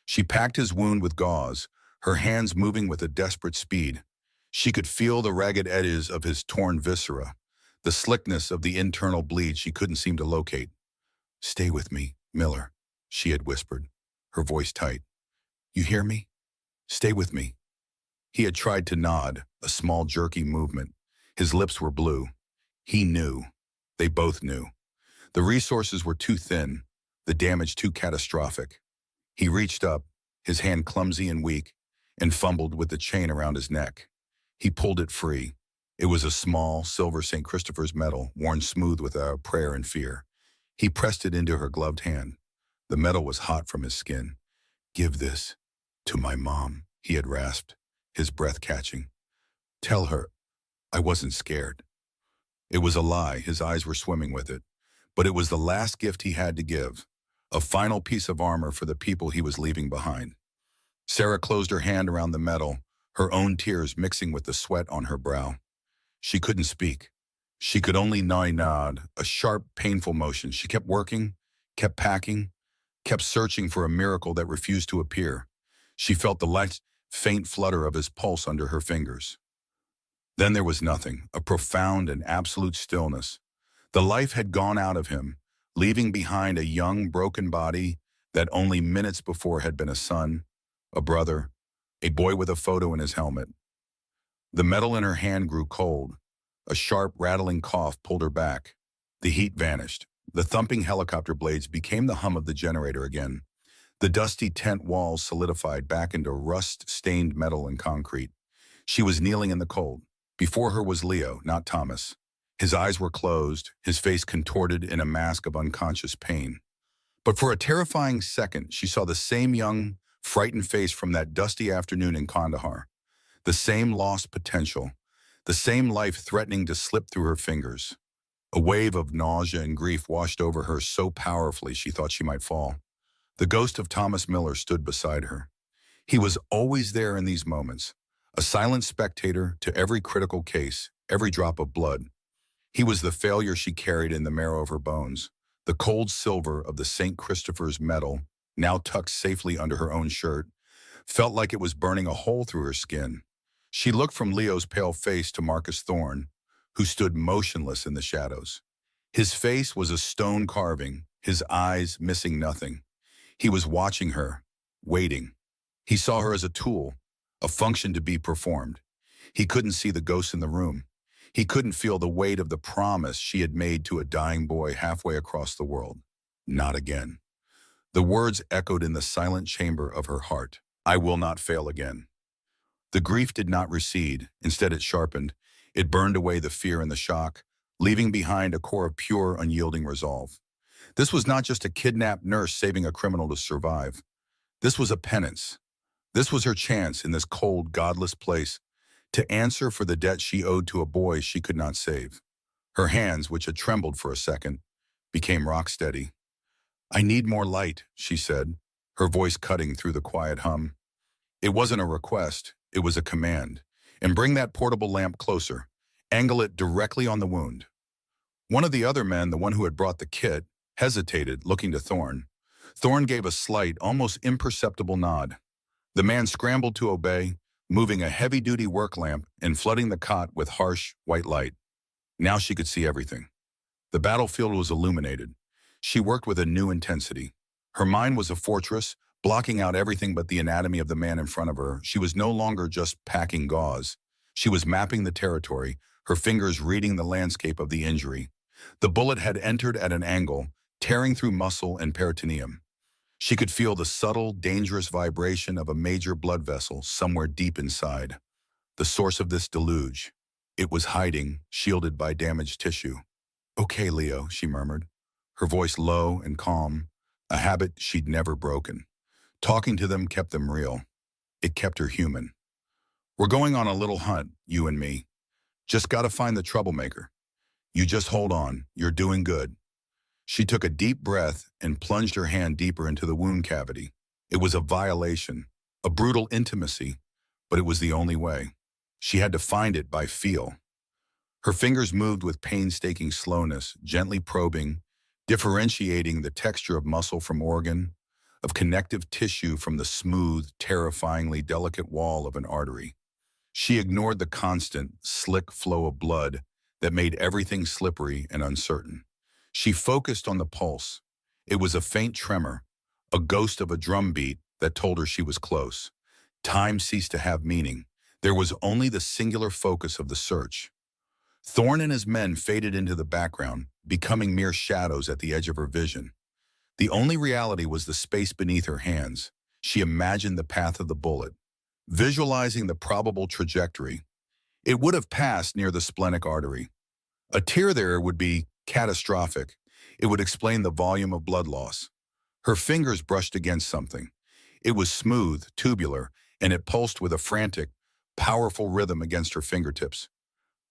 She packed his wound with gauze, her hands moving with a desperate speed. She could feel the ragged edges of his torn viscera, the slickness of the internal bleed she couldn't seem to locate. "Stay with me, Miller," she had whispered, her voice tight. "You hear me? Stay with me." He had tried to nod, a small jerky movement. His lips were blue. He knew. They both knew. The resources were too thin, the damage too catastrophic. He reached up, his hand clumsy and weak, and fumbled with the chain around his neck. He pulled it free. It was a small, silver St. Christopher's medal, worn smooth without prayer and fear. He pressed it into her gloved hand. The metal was hot from his skin. "Give this to my mom," he had rasped, his breath catching. "Tell her I wasn't scared." It was a lie, his eyes were swimming with it. But it was the last gift he had to give, a final piece of armor for the people he was leaving behind. Sarah closed her hand around the metal, her own tears mixing with the sweat on her brow. She couldn't speak. She could only nod, a sharp, painful motion. She kept working, kept packing, kept searching for a miracle that refused to appear. She felt the light, faint flutter of his pulse under her fingers. Then there was nothing, a profound and absolute stillness. The life had gone out of him, leaving behind a young, broken body that only minutes before had been a son, a brother, a boy with a photo in his helmet. The metal in her hand grew cold. A sharp, rattling cough pulled her back. The heat vanished. The thumping helicopter blades became the hum of the generator again. The dusty tent walls solidified back into rust-stained metal and concrete. She was kneeling in the cold. Before her was Leo, not Thomas. His eyes were closed, his face contorted in a mask of unconscious pain. But for a terrifying second, she saw the same young, frightened face from that dusty afternoon in Kandahar. The same lost potential, the same life threatening to slip through her fingers. A wave of nausea and grief washed over her so powerfully she thought she might fall. The ghost of Thomas Miller stood beside her. He was always there in these moments, a silent spectator to every critical case, every drop of blood. He was the failure she carried in the marrow of her bones, the cold silver of the St. Christopher's medal, now tucked safely under her own shirt, felt like it was burning a hole through her skin. She looked from Leo's pale face to Marcus Thorne, who stood motionless in the shadows. His face was a stone carving, his eyes missing nothing. He was watching her, waiting. He saw her as a tool, a function to be performed. He couldn't see the ghost in the room. He couldn't feel the weight of the promise she had made to a dying boy halfway across the world. Not again. The words echoed in the silent chamber of her heart. "I will not fail again." The grief did not recede. Instead, it sharpened. It burned away the fear and the shock, leaving behind a core of pure, unyielding resolve. This was not just a kidnapped nurse saving a criminal to survive. This was a penance. This was her chance in this cold, godless place to answer for the debt she owed to a boy she could not save. Her hands, which had trembled for a second, became rock steady. "I need more light," she said, her voice cutting through the quiet hum. It wasn't a request, it was a command. "And bring that portable lamp closer. Angle it directly on the wound." One of the other men, the one who had brought the kit, hesitated, looking to Thorne. Thorne gave a slight, almost imperceptible nod. The man scrambled to obey, moving a heavy-duty work lamp and flooding the cot with harsh, white light. Now she could see everything. The battlefield was illuminated. She worked with a new intensity. Her mind was a fortress, blocking out everything but the anatomy of the man in front of her. She was no longer just packing gauze. She was mapping the territory, her fingers reading the landscape of the injury. The bullet had entered at an angle, tearing through muscle and peritoneum. She could feel the subtle, dangerous vibration of a major blood vessel somewhere deep inside. The source of this deluge. It was hiding, shielded by damaged tissue. "Okay, Leo," she murmured, her voice low and calm, a habit she'd never broken. Talking to them kept them real. It kept her human. "We're going on a little hunt, you and me. Just gotta find the troublemaker. You just hold on, you're doing good." She took a deep breath and plunged her hand deeper into the wound cavity. It was a violation, a brutal intimacy, but it was the only way. She had to find it by feel. Her fingers moved with painstaking slowness, gently probing, differentiating the texture of muscle from organ, of connective tissue from the smooth, terrifyingly delicate wall of an artery. She ignored the constant, slick flow of blood that made everything slippery and uncertain. She focused on the pulse. It was a faint tremor, a ghost of a drumbeat that told her she was close. Time ceased to have meaning. There was only the singular focus of the search. Thorne and his men faded into the background, becoming mere shadows at the edge of her vision. The only reality was the space beneath her hands. She imagined the path of the bullet, visualizing the probable trajectory. It would have passed near the splenic artery. A tear there would be catastrophic. It would explain the volume of blood loss. Her fingers brushed against something. It was smooth, tubular, and it pulsed with a frantic, powerful rhythm against her fingertips.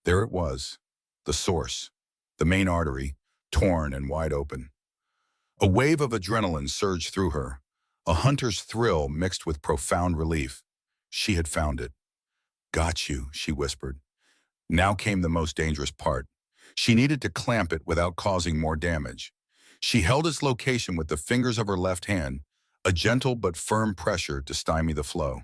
There it was, the source, the main artery, torn and wide open. A wave of adrenaline surged through her, a hunter's thrill mixed with profound relief. She had found it. "Got you," she whispered. Now came the most dangerous part. She needed to clamp it without causing more damage. She held its location with the fingers of her left hand, a gentle but firm pressure to stymie the flow.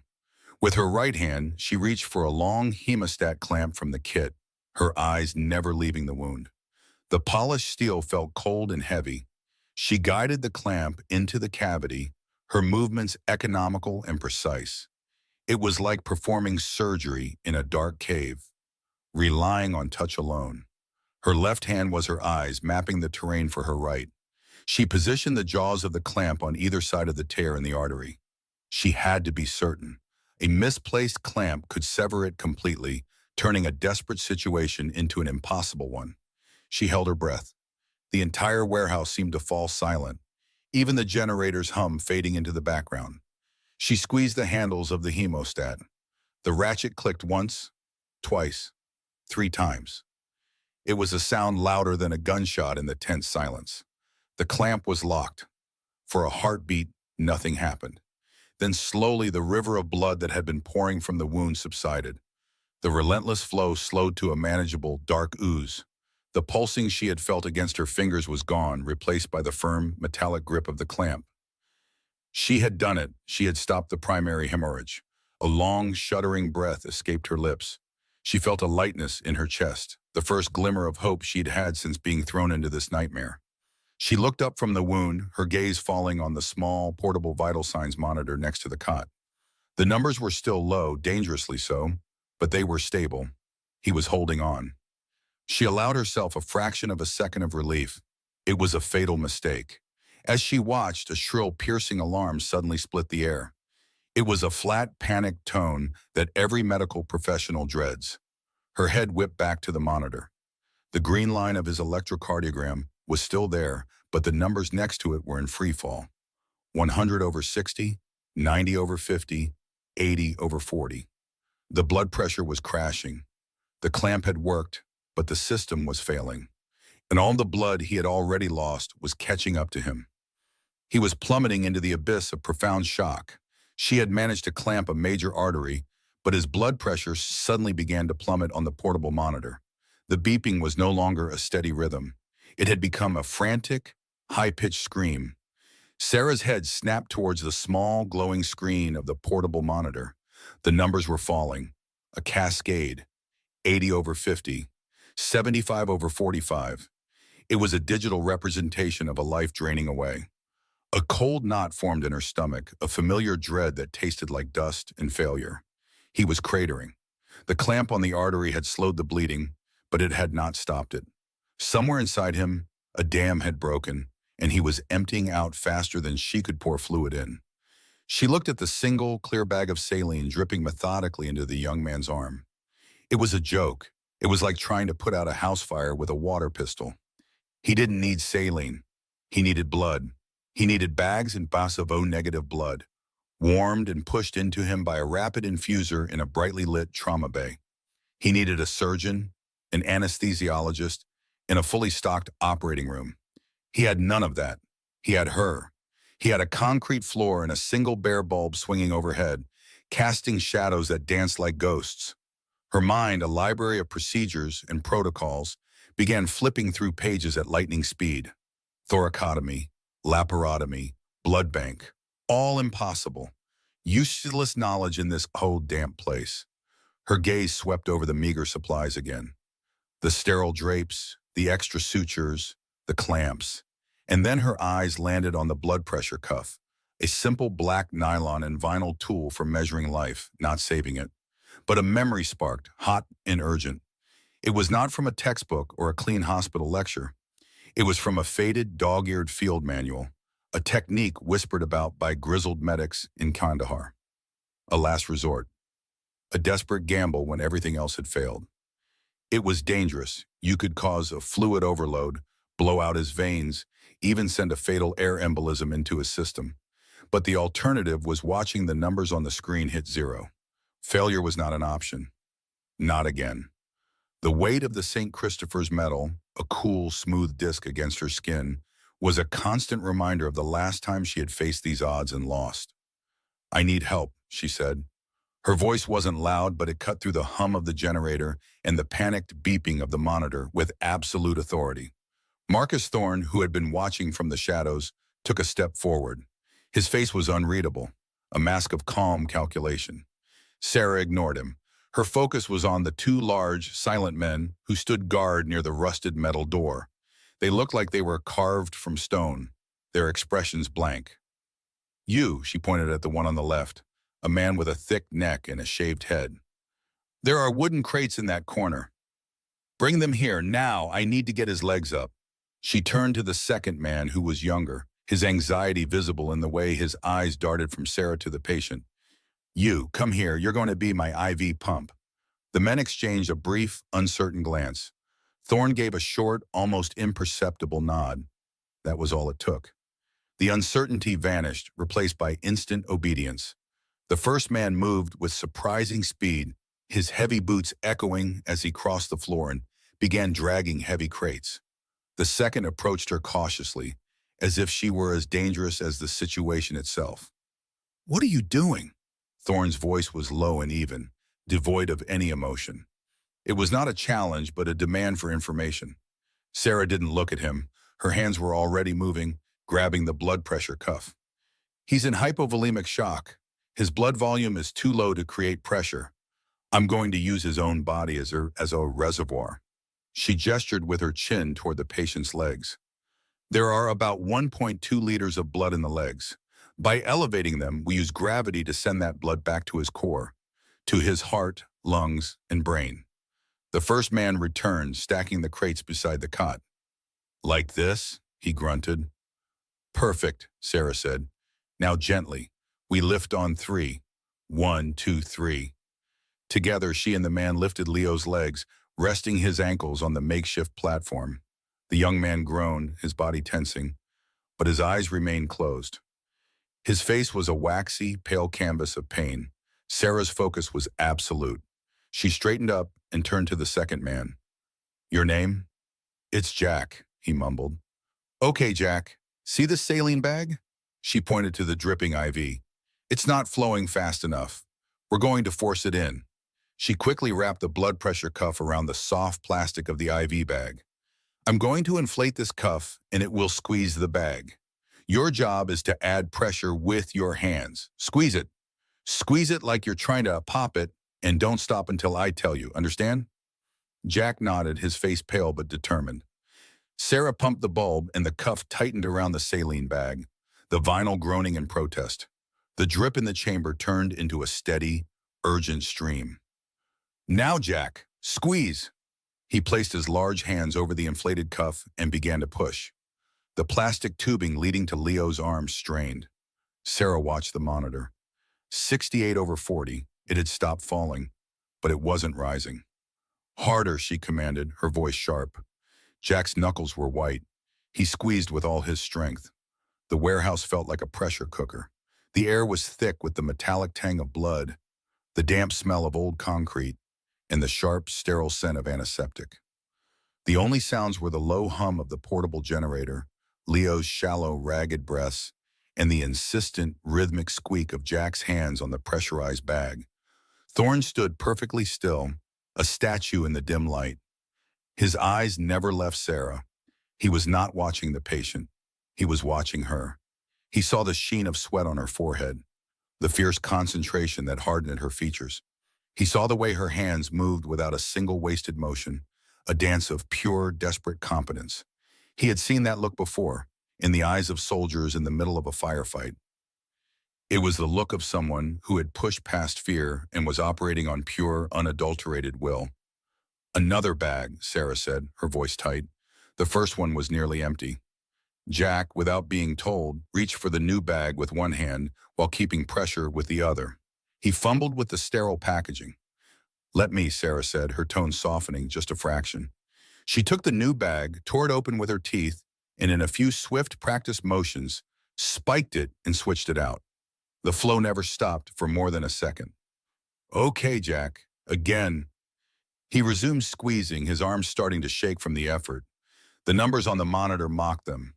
With her right hand, she reached for a long hemostat clamp from the kit, her eyes never leaving the wound. The polished steel felt cold and heavy. She guided the clamp into the cavity, her movements economical and precise. It was like performing surgery in a dark cave, relying on touch alone. Her left hand was her eyes, mapping the terrain for her right. She positioned the jaws of the clamp on either side of the tear in the artery. She had to be certain. A misplaced clamp could sever it completely, turning a desperate situation into an impossible one. She held her breath. The entire warehouse seemed to fall silent, even the generator's hum fading into the background. She squeezed the handles of the hemostat. The ratchet clicked once, twice, 3 times. It was a sound louder than a gunshot in the tense silence. The clamp was locked. For a heartbeat, nothing happened. Then slowly the river of blood that had been pouring from the wound subsided. The relentless flow slowed to a manageable, dark ooze. The pulsing she had felt against her fingers was gone, replaced by the firm, metallic grip of the clamp. She had done it. She had stopped the primary hemorrhage. A long, shuddering breath escaped her lips. She felt a lightness in her chest, the first glimmer of hope she'd had since being thrown into this nightmare. She looked up from the wound, her gaze falling on the small, portable vital signs monitor next to the cot. The numbers were still low, dangerously so, but they were stable. He was holding on. She allowed herself a fraction of a second of relief. It was a fatal mistake. As she watched, a shrill, piercing alarm suddenly split the air. It was a flat, panicked tone that every medical professional dreads. Her head whipped back to the monitor. The green line of his electrocardiogram was still there, but the numbers next to it were in free fall. 100 over 60, 90 over 50, 80 over 40. The blood pressure was crashing. The clamp had worked, but the system was failing. And all the blood he had already lost was catching up to him. He was plummeting into the abyss of profound shock. She had managed to clamp a major artery, but his blood pressure suddenly began to plummet on the portable monitor. The beeping was no longer a steady rhythm. It had become a frantic, high-pitched scream. Sarah's head snapped towards the small, glowing screen of the portable monitor. The numbers were falling. A cascade. 80 over 50. 75 over 45. It was a digital representation of a life draining away. A cold knot formed in her stomach, a familiar dread that tasted like dust and failure. He was cratering. The clamp on the artery had slowed the bleeding, but it had not stopped it. Somewhere inside him, a dam had broken, and he was emptying out faster than she could pour fluid in. She looked at the single, clear bag of saline dripping methodically into the young man's arm. It was a joke. It was like trying to put out a house fire with a water pistol. He didn't need saline. He needed blood. He needed bags and baths of O-negative blood, warmed and pushed into him by a rapid infuser in a brightly lit trauma bay. He needed a surgeon, an anesthesiologist, and a fully stocked operating room. He had none of that. He had her. He had a concrete floor and a single bare bulb swinging overhead, casting shadows that danced like ghosts. Her mind, a library of procedures and protocols, began flipping through pages at lightning speed. Thoracotomy, laparotomy, blood bank, all impossible. Useless knowledge in this cold, damp place. Her gaze swept over the meager supplies again. The sterile drapes, the extra sutures, the clamps. And then her eyes landed on the blood pressure cuff, a simple black nylon and vinyl tool for measuring life, not saving it. But a memory sparked, hot and urgent. It was not from a textbook or a clean hospital lecture. It was from a faded, dog-eared field manual, a technique whispered about by grizzled medics in Kandahar. A last resort. A desperate gamble when everything else had failed. It was dangerous. You could cause a fluid overload, blow out his veins, even send a fatal air embolism into his system. But the alternative was watching the numbers on the screen hit zero. Failure was not an option. Not again. The weight of the St. Christopher's medal, a cool, smooth disc against her skin, was a constant reminder of the last time she had faced these odds and lost. "I need help," she said. Her voice wasn't loud, but it cut through the hum of the generator and the panicked beeping of the monitor with absolute authority. Marcus Thorne, who had been watching from the shadows, took a step forward. His face was unreadable, a mask of calm calculation. Sarah ignored him. Her focus was on the two large, silent men who stood guard near the rusted metal door. They looked like they were carved from stone, their expressions blank. "You," she pointed at the one on the left, a man with a thick neck and a shaved head. "There are wooden crates in that corner. Bring them here, now, I need to get his legs up." She turned to the second man, who was younger, his anxiety visible in the way his eyes darted from Sarah to the patient. "You, come here, you're going to be my IV pump." The men exchanged a brief, uncertain glance. Thorne gave a short, almost imperceptible nod. That was all it took. The uncertainty vanished, replaced by instant obedience. The first man moved with surprising speed, his heavy boots echoing as he crossed the floor and began dragging heavy crates. The second approached her cautiously, as if she were as dangerous as the situation itself. "What are you doing?" Thorne's voice was low and even, devoid of any emotion. It was not a challenge, but a demand for information. Sarah didn't look at him. Her hands were already moving, grabbing the blood pressure cuff. "He's in hypovolemic shock. His blood volume is too low to create pressure. I'm going to use his own body as a reservoir." She gestured with her chin toward the patient's legs. "There are about 1.2 liters of blood in the legs. By elevating them, we use gravity to send that blood back to his core, to his heart, lungs, and brain." The first man returned, stacking the crates beside the cot. "Like this?" he grunted. "Perfect," Sarah said. "Now gently. We lift on 3. 1, 2, 3. Together, she and the man lifted Leo's legs, resting his ankles on the makeshift platform. The young man groaned, his body tensing, but his eyes remained closed. His face was a waxy, pale canvas of pain. Sarah's focus was absolute. She straightened up and turned to the second man. "Your name?" "It's Jack," he mumbled. "Okay, Jack. See the saline bag?" She pointed to the dripping IV. "It's not flowing fast enough. We're going to force it in." She quickly wrapped the blood pressure cuff around the soft plastic of the IV bag. "I'm going to inflate this cuff, and it will squeeze the bag. Your job is to add pressure with your hands. Squeeze it. Squeeze it like you're trying to pop it, and don't stop until I tell you. Understand?" Jack nodded, his face pale but determined. Sarah pumped the bulb, and the cuff tightened around the saline bag, the vinyl groaning in protest. The drip in the chamber turned into a steady, urgent stream. "Now, Jack, squeeze." He placed his large hands over the inflated cuff and began to push. The plastic tubing leading to Leo's arms strained. Sarah watched the monitor. 68/40, it had stopped falling, but it wasn't rising. "Harder," she commanded, her voice sharp. Jack's knuckles were white. He squeezed with all his strength. The warehouse felt like a pressure cooker. The air was thick with the metallic tang of blood, the damp smell of old concrete, and the sharp, sterile scent of antiseptic. The only sounds were the low hum of the portable generator, Leo's shallow, ragged breaths, and the insistent, rhythmic squeak of Jack's hands on the pressurized bag. Thorne stood perfectly still, a statue in the dim light. His eyes never left Sarah. He was not watching the patient. He was watching her. He saw the sheen of sweat on her forehead, the fierce concentration that hardened her features. He saw the way her hands moved without a single wasted motion, a dance of pure, desperate competence. He had seen that look before, in the eyes of soldiers in the middle of a firefight. It was the look of someone who had pushed past fear and was operating on pure, unadulterated will. "Another bag," Sarah said, her voice tight. The first one was nearly empty. Jack, without being told, reached for the new bag with one hand while keeping pressure with the other. He fumbled with the sterile packaging. "Let me," Sarah said, her tone softening just a fraction. She took the new bag, tore it open with her teeth, and in a few swift practice motions, spiked it and switched it out. The flow never stopped for more than a second. Okay, Jack. Again. He resumed squeezing, his arms starting to shake from the effort. The numbers on the monitor mocked them.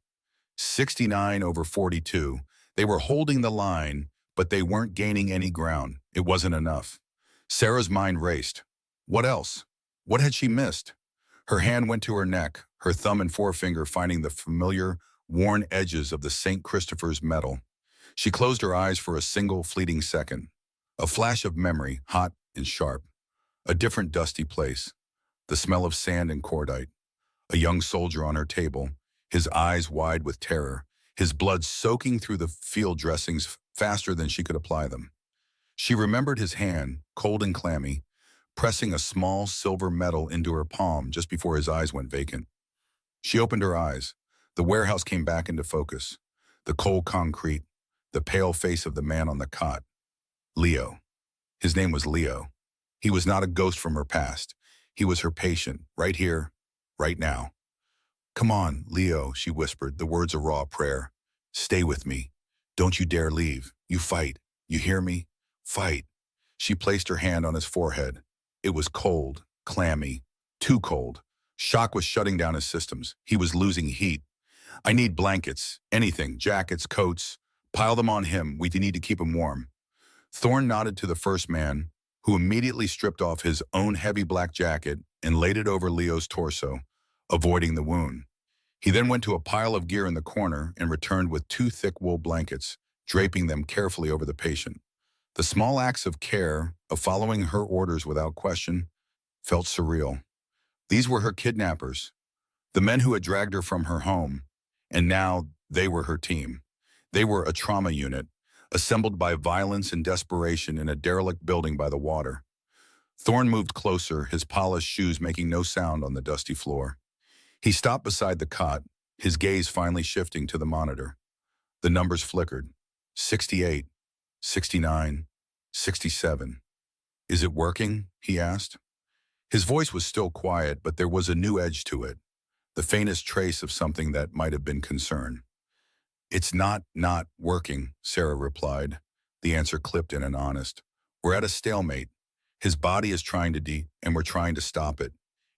69 over 42. They were holding the line, but they weren't gaining any ground. It wasn't enough. Sarah's mind raced. What else? What had she missed? Her hand went to her neck, her thumb and forefinger finding the familiar, worn edges of the St. Christopher's medal. She closed her eyes for a single fleeting second. A flash of memory, hot and sharp. A different dusty place. The smell of sand and cordite. A young soldier on her table, his eyes wide with terror, his blood soaking through the field dressings faster than she could apply them. She remembered his hand, cold and clammy, pressing a small silver medal into her palm just before his eyes went vacant. She opened her eyes. The warehouse came back into focus. The cold concrete, the pale face of the man on the cot. Leo. His name was Leo. He was not a ghost from her past. He was her patient, right here, right now. Come on, Leo, she whispered, the words a raw prayer. Stay with me. Don't you dare leave. You fight. You hear me? Fight. She placed her hand on his forehead. It was cold, clammy, too cold. Shock was shutting down his systems. He was losing heat. I need blankets, anything, jackets, coats. Pile them on him. We need to keep him warm. Thorne nodded to the first man, who immediately stripped off his own heavy black jacket and laid it over Leo's torso, avoiding the wound. He then went to a pile of gear in the corner and returned with 2 thick wool blankets, draping them carefully over the patient. The small acts of care, of following her orders without question, felt surreal. These were her kidnappers, the men who had dragged her from her home, and now they were her team. They were a trauma unit, assembled by violence and desperation in a derelict building by the water. Thorne moved closer, his polished shoes making no sound on the dusty floor. He stopped beside the cot, his gaze finally shifting to the monitor. The numbers flickered. 68, 69, 67. Is it working? He asked. His voice was still quiet, but there was a new edge to it, the faintest trace of something that might have been concern. It's not working, Sarah replied, the answer clipped in and honest. We're at a stalemate. His body is trying to and we're trying to stop it.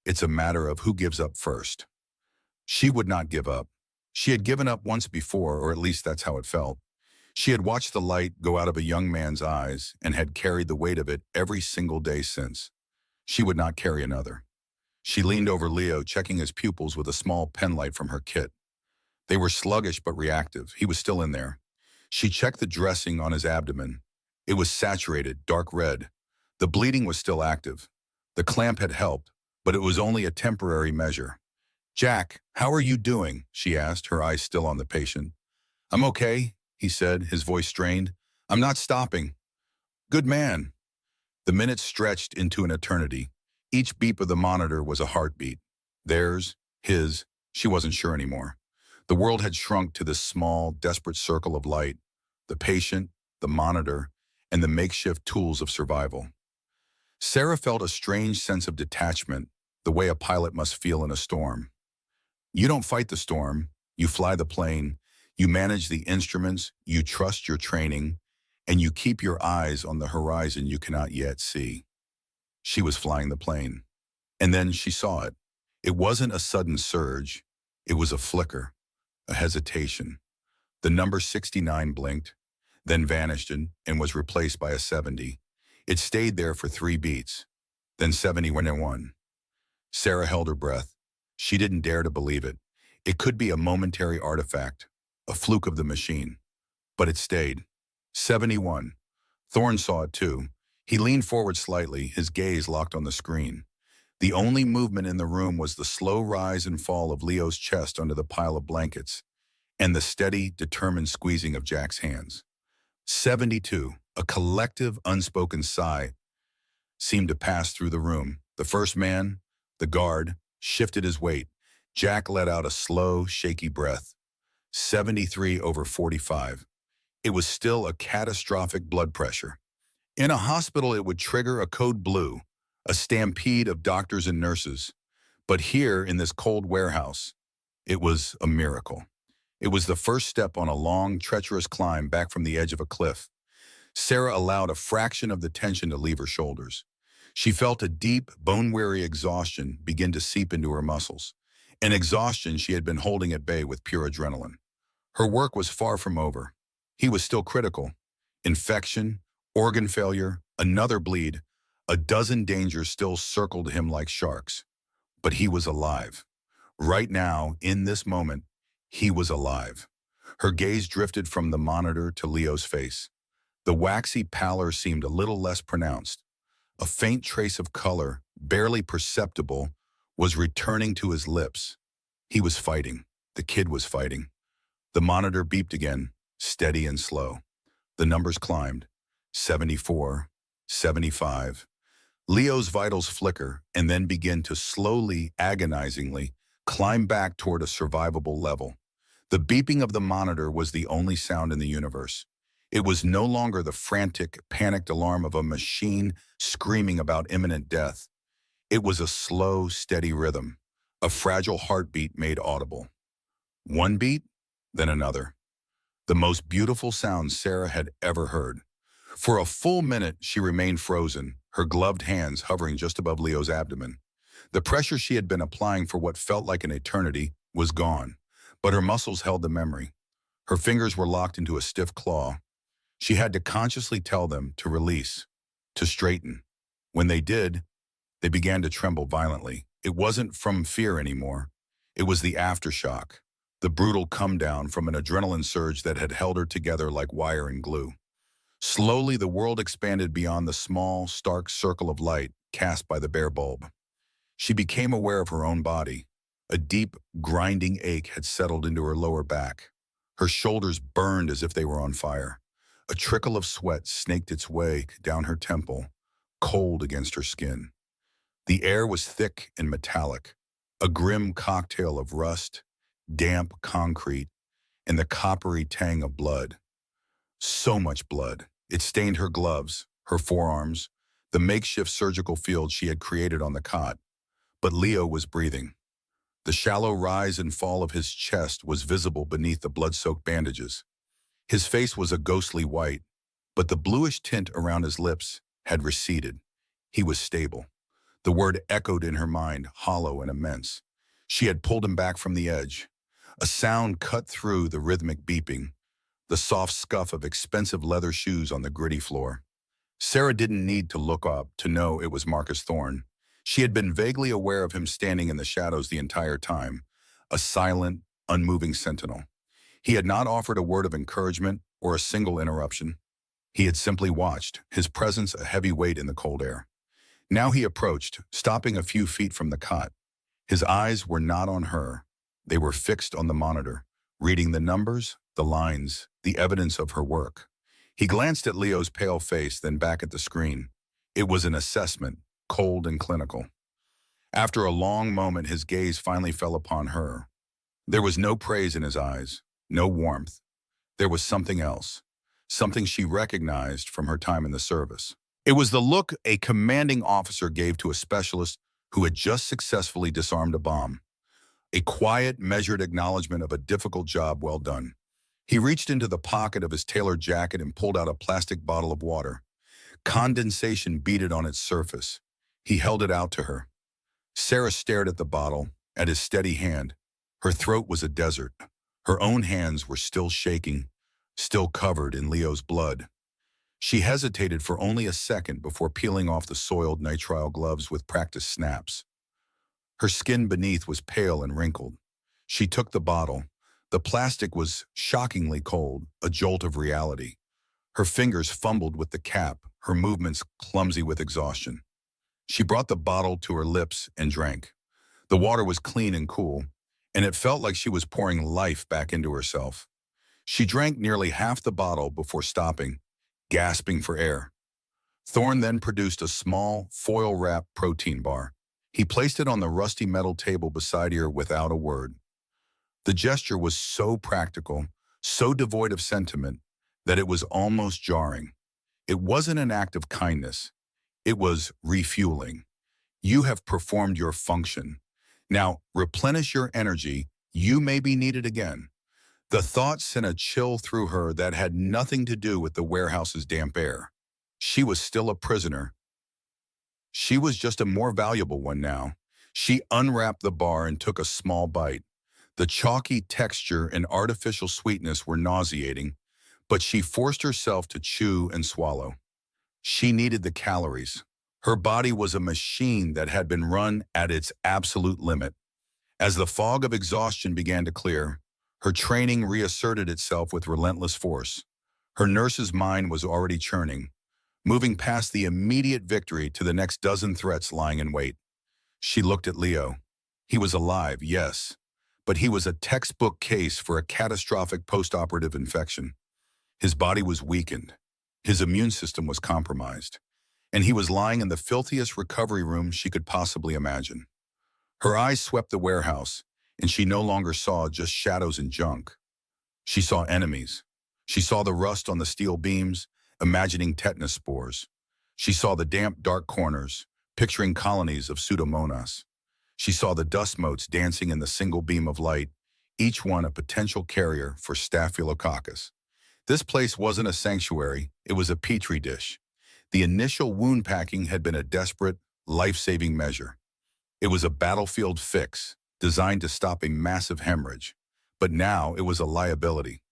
It's a matter of who gives up first. She would not give up. She had given up once before, or at least that's how it felt. She had watched the light go out of a young man's eyes and had carried the weight of it every single day since. She would not carry another. She leaned over Leo, checking his pupils with a small penlight from her kit. They were sluggish but reactive. He was still in there. She checked the dressing on his abdomen. It was saturated, dark red. The bleeding was still active. The clamp had helped, but it was only a temporary measure. Jack, how are you doing? She asked, her eyes still on the patient. I'm okay, he said, his voice strained. I'm not stopping. Good man. The minutes stretched into an eternity. Each beep of the monitor was a heartbeat. Theirs, his, she wasn't sure anymore. The world had shrunk to this small, desperate circle of light, the patient, the monitor, and the makeshift tools of survival. Sarah felt a strange sense of detachment, the way a pilot must feel in a storm. You don't fight the storm, you fly the plane, you manage the instruments, you trust your training, and you keep your eyes on the horizon you cannot yet see. She was flying the plane. And then she saw it. It wasn't a sudden surge, it was a flicker. A hesitation. The number 69 blinked, then vanished and was replaced by a 70. It stayed there for 3 beats, then 71. Sarah held her breath. She didn't dare to believe it. It could be a momentary artifact, a fluke of the machine. But it stayed. 71. Thorne saw it too. He leaned forward slightly, his gaze locked on the screen. The only movement in the room was the slow rise and fall of Leo's chest under the pile of blankets, and the steady, determined squeezing of Jack's hands. 72, a collective, unspoken sigh, seemed to pass through the room. The first man, the guard, shifted his weight. Jack let out a slow, shaky breath. 73 over 45. It was still a catastrophic blood pressure. In a hospital, it would trigger a code blue, a stampede of doctors and nurses. But here, in this cold warehouse, It was a miracle. It was the first step on a long, treacherous climb back from the edge of a cliff. Sarah allowed a fraction of the tension to leave her shoulders. She felt a deep, bone-weary exhaustion begin to seep into her muscles, an exhaustion she had been holding at bay with pure adrenaline. Her work was far from over. He was still critical. Infection, organ failure, another bleed, a dozen dangers still circled him like sharks. But he was alive. Right now, in this moment, he was alive. Her gaze drifted from the monitor to Leo's face. The waxy pallor seemed a little less pronounced. A faint trace of color, barely perceptible, was returning to his lips. He was fighting. The kid was fighting. The monitor beeped again, steady and slow. The numbers climbed. 74, 75. Leo's vitals flicker and then begin to slowly, agonizingly, climb back toward a survivable level. The beeping of the monitor was the only sound in the universe. It was no longer the frantic, panicked alarm of a machine screaming about imminent death. It was a slow, steady rhythm, a fragile heartbeat made audible. One beat, then another. The most beautiful sound Sarah had ever heard. For a full minute, she remained frozen, her gloved hands hovering just above Leo's abdomen. The pressure she had been applying for what felt like an eternity was gone, but her muscles held the memory. Her fingers were locked into a stiff claw. She had to consciously tell them to release, to straighten. When they did, they began to tremble violently. It wasn't from fear anymore. It was the aftershock, the brutal come-down from an adrenaline surge that had held her together like wire and glue. Slowly, the world expanded beyond the small, stark circle of light cast by the bare bulb. She became aware of her own body. A deep, grinding ache had settled into her lower back. Her shoulders burned as if they were on fire. A trickle of sweat snaked its way down her temple, cold against her skin. The air was thick and metallic, a grim cocktail of rust, damp concrete, and the coppery tang of blood. So much blood. It stained her gloves, her forearms, the makeshift surgical field she had created on the cot. But Leo was breathing. The shallow rise and fall of his chest was visible beneath the blood-soaked bandages. His face was a ghostly white, but the bluish tint around his lips had receded. He was stable. The word echoed in her mind, hollow and immense. She had pulled him back from the edge. A sound cut through the rhythmic beeping, the soft scuff of expensive leather shoes on the gritty floor. Sarah didn't need to look up to know it was Marcus Thorne. She had been vaguely aware of him standing in the shadows the entire time, a silent, unmoving sentinel. He had not offered a word of encouragement or a single interruption. He had simply watched, his presence a heavy weight in the cold air. Now he approached, stopping a few feet from the cot. His eyes were not on her. They were fixed on the monitor, reading the numbers, the lines, the evidence of her work. He glanced at Leo's pale face, then back at the screen. It was an assessment, cold and clinical. After a long moment, his gaze finally fell upon her. There was no praise in his eyes, no warmth. There was something else, something she recognized from her time in the service. It was the look a commanding officer gave to a specialist who had just successfully disarmed a bomb. A quiet, measured acknowledgement of a difficult job well done. He reached into the pocket of his tailored jacket and pulled out a plastic bottle of water. Condensation beaded on its surface. He held it out to her. Sarah stared at the bottle, at his steady hand. Her throat was a desert. Her own hands were still shaking, still covered in Leo's blood. She hesitated for only a second before peeling off the soiled nitrile gloves with practiced snaps. Her skin beneath was pale and wrinkled. She took the bottle. The plastic was shockingly cold, a jolt of reality. Her fingers fumbled with the cap, her movements clumsy with exhaustion. She brought the bottle to her lips and drank. The water was clean and cool, and it felt like she was pouring life back into herself. She drank nearly half the bottle before stopping, gasping for air. Thorne then produced a small, foil-wrapped protein bar. He placed it on the rusty metal table beside her without a word. The gesture was so practical, so devoid of sentiment, that it was almost jarring. It wasn't an act of kindness. It was refueling. You have performed your function. Now replenish your energy You may be needed again. The thought sent a chill through her that had nothing to do with the warehouse's damp air. She was still a prisoner. She was just a more valuable one now. She unwrapped the bar and took a small bite. The chalky texture and artificial sweetness were nauseating, but she forced herself to chew and swallow. She needed the calories. Her body was a machine that had been run at its absolute limit. As the fog of exhaustion began to clear, her training reasserted itself with relentless force. Her nurse's mind was already churning, moving past the immediate victory to the next dozen threats lying in wait. She looked at Leo. He was alive, yes, but he was a textbook case for a catastrophic post-operative infection. His body was weakened. His immune system was compromised, and he was lying in the filthiest recovery room she could possibly imagine. Her eyes swept the warehouse, and she no longer saw just shadows and junk. She saw enemies. She saw the rust on the steel beams, imagining tetanus spores. She saw the damp, dark corners, picturing colonies of Pseudomonas. She saw the dust motes dancing in the single beam of light, each one a potential carrier for Staphylococcus. This place wasn't a sanctuary, it was a petri dish. The initial wound packing had been a desperate, life-saving measure. It was a battlefield fix, designed to stop a massive hemorrhage. But now it was a liability.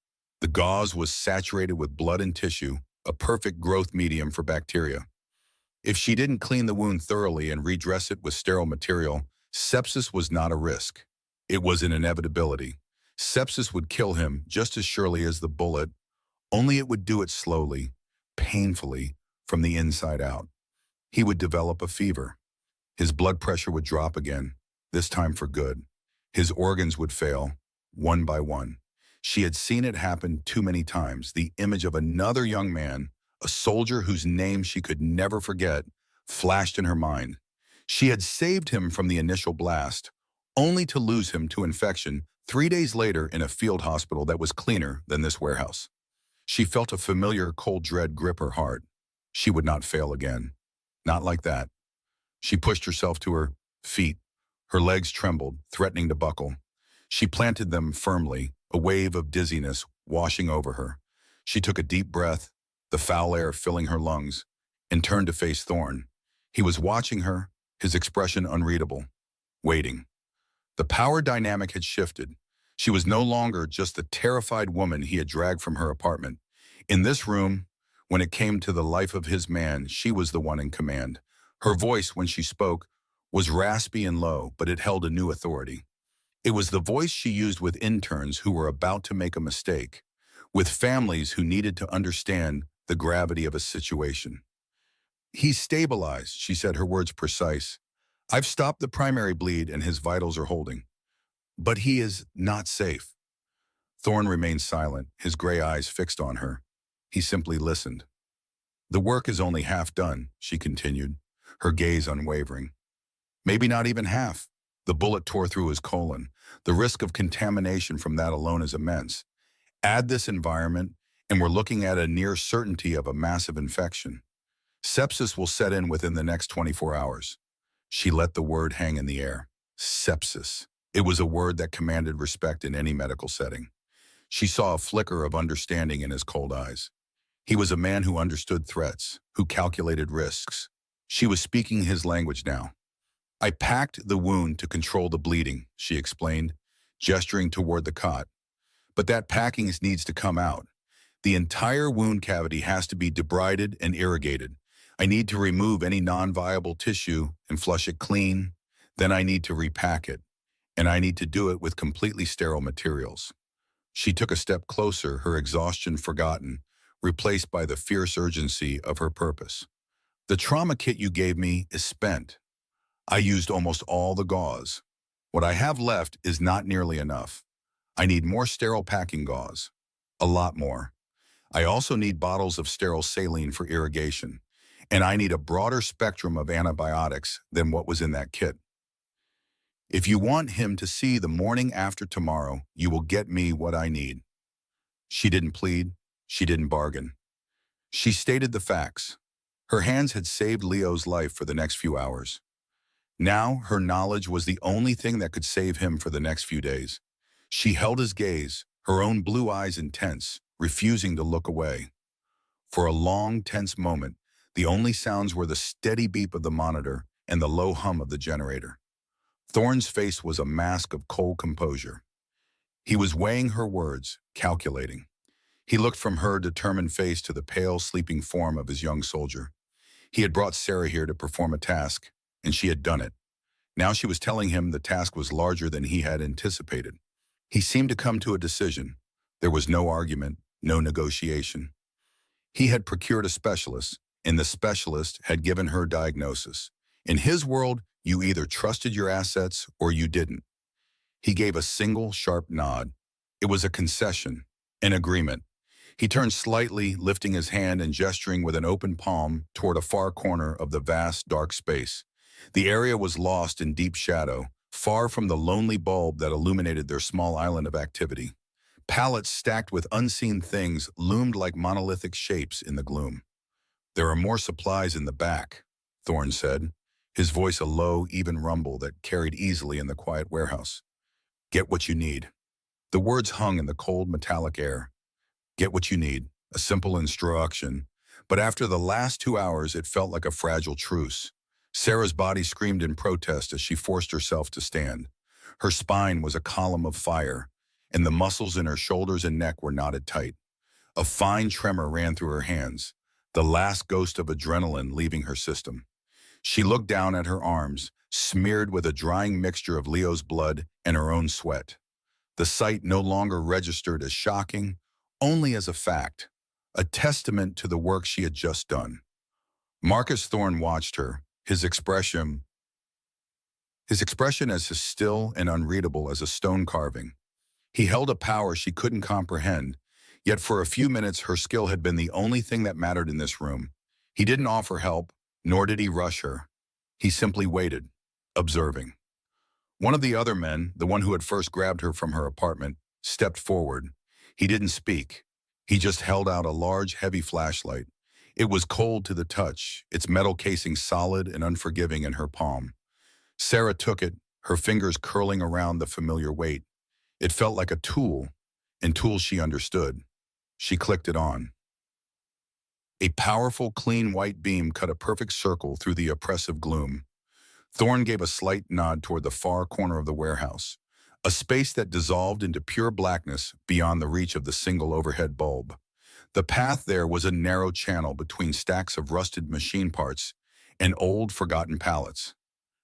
The gauze was saturated with blood and tissue, a perfect growth medium for bacteria. If she didn't clean the wound thoroughly and redress it with sterile material, sepsis was not a risk. It was an inevitability. Sepsis would kill him just as surely as the bullet, only it would do it slowly, painfully, from the inside out. He would develop a fever. His blood pressure would drop again, this time for good. His organs would fail, one by one. She had seen it happen too many times. The image of another young man, a soldier whose name she could never forget, flashed in her mind. She had saved him from the initial blast, only to lose him to infection 3 days later in a field hospital that was cleaner than this warehouse. She felt a familiar cold dread grip her heart. She would not fail again. Not like that. She pushed herself to her feet. Her legs trembled, threatening to buckle. She planted them firmly, a wave of dizziness washing over her. She took a deep breath, the foul air filling her lungs, and turned to face Thorne. He was watching her, his expression unreadable, waiting. The power dynamic had shifted. She was no longer just the terrified woman he had dragged from her apartment. In this room, when it came to the life of his man, she was the one in command. Her voice, when she spoke, was raspy and low, but it held a new authority. It was the voice she used with interns who were about to make a mistake, with families who needed to understand the gravity of a situation. "He's stabilized," she said, her words precise. "I've stopped the primary bleed and his vitals are holding. But he is not safe." Thorne remained silent, his gray eyes fixed on her. He simply listened. "The work is only half done," she continued, her gaze unwavering. "Maybe not even half." The bullet tore through his colon. The risk of contamination from that alone is immense. Add this environment, and we're looking at a near certainty of a massive infection. Sepsis will set in within the next 24 hours. She let the word hang in the air. Sepsis. It was a word that commanded respect in any medical setting. She saw a flicker of understanding in his cold eyes. He was a man who understood threats, who calculated risks. She was speaking his language now. "I packed the wound to control the bleeding," she explained, gesturing toward the cot. "But that packing needs to come out. The entire wound cavity has to be debrided and irrigated. I need to remove any non-viable tissue and flush it clean. Then I need to repack it, and I need to do it with completely sterile materials." She took a step closer, her exhaustion forgotten, replaced by the fierce urgency of her purpose. "The trauma kit you gave me is spent. I used almost all the gauze. What I have left is not nearly enough. I need more sterile packing gauze. A lot more. I also need bottles of sterile saline for irrigation. And I need a broader spectrum of antibiotics than what was in that kit. If you want him to see the morning after tomorrow, you will get me what I need." She didn't plead. She didn't bargain. She stated the facts. Her hands had saved Leo's life for the next few hours. Now, her knowledge was the only thing that could save him for the next few days. She held his gaze, her own blue eyes intense, refusing to look away. For a long, tense moment, the only sounds were the steady beep of the monitor and the low hum of the generator. Thorne's face was a mask of cold composure. He was weighing her words, calculating. He looked from her determined face to the pale, sleeping form of his young soldier. He had brought Sarah here to perform a task, and she had done it. Now she was telling him the task was larger than he had anticipated. He seemed to come to a decision. There was no argument, no negotiation. He had procured a specialist, and the specialist had given her diagnosis. In his world, you either trusted your assets or you didn't. He gave a single, sharp nod. It was a concession, an agreement. He turned slightly, lifting his hand and gesturing with an open palm toward a far corner of the vast, dark space. The area was lost in deep shadow, far from the lonely bulb that illuminated their small island of activity. Pallets stacked with unseen things loomed like monolithic shapes in the gloom. "There are more supplies in the back," Thorne said, his voice a low, even rumble that carried easily in the quiet warehouse. "Get what you need." The words hung in the cold, metallic air. Get what you need, a simple instruction, but after the last 2 hours it felt like a fragile truce. Sarah's body screamed in protest as she forced herself to stand. Her spine was a column of fire, and the muscles in her shoulders and neck were knotted tight. A fine tremor ran through her hands, the last ghost of adrenaline leaving her system. She looked down at her arms, smeared with a drying mixture of Leo's blood and her own sweat. The sight no longer registered as shocking, only as a fact, a testament to the work she had just done. Marcus Thorne watched her, his expression as still and unreadable as a stone carving. He held a power she couldn't comprehend, yet for a few minutes her skill had been the only thing that mattered in this room. He didn't offer help, nor did he rush her. He simply waited, observing. One of the other men, the one who had first grabbed her from her apartment, stepped forward. He didn't speak. He just held out a large, heavy flashlight. It was cold to the touch, its metal casing solid and unforgiving in her palm. Sarah took it, her fingers curling around the familiar weight. It felt like a tool, and tools she understood. She clicked it on. A powerful, clean white beam cut a perfect circle through the oppressive gloom. Thorne gave a slight nod toward the far corner of the warehouse, a space that dissolved into pure blackness beyond the reach of the single overhead bulb. The path there was a narrow channel between stacks of rusted machine parts and old, forgotten pallets.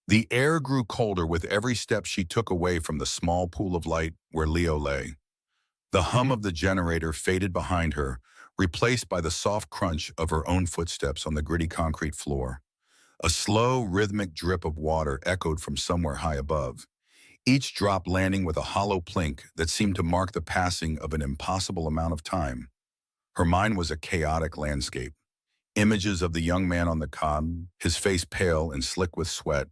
The air grew colder with every step she took away from the small pool of light where Leo lay. The hum of the generator faded behind her, replaced by the soft crunch of her own footsteps on the gritty concrete floor. A slow, rhythmic drip of water echoed from somewhere high above, each drop landing with a hollow plink that seemed to mark the passing of an impossible amount of time. Her mind was a chaotic landscape. Images of the young man on the cob, his face pale and slick with sweat,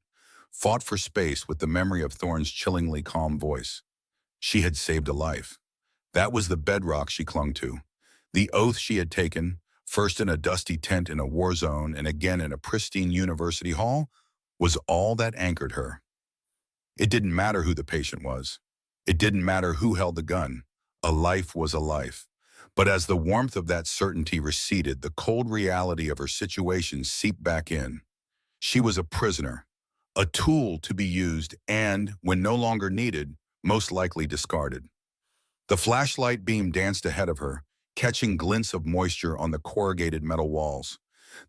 fought for space with the memory of Thorne's chillingly calm voice. She had saved a life. That was the bedrock she clung to. The oath she had taken, first in a dusty tent in a war zone and again in a pristine university hall, was all that anchored her. It didn't matter who the patient was. It didn't matter who held the gun. A life was a life. But as the warmth of that certainty receded, the cold reality of her situation seeped back in. She was a prisoner, a tool to be used and, when no longer needed, most likely discarded. The flashlight beam danced ahead of her, catching glints of moisture on the corrugated metal walls.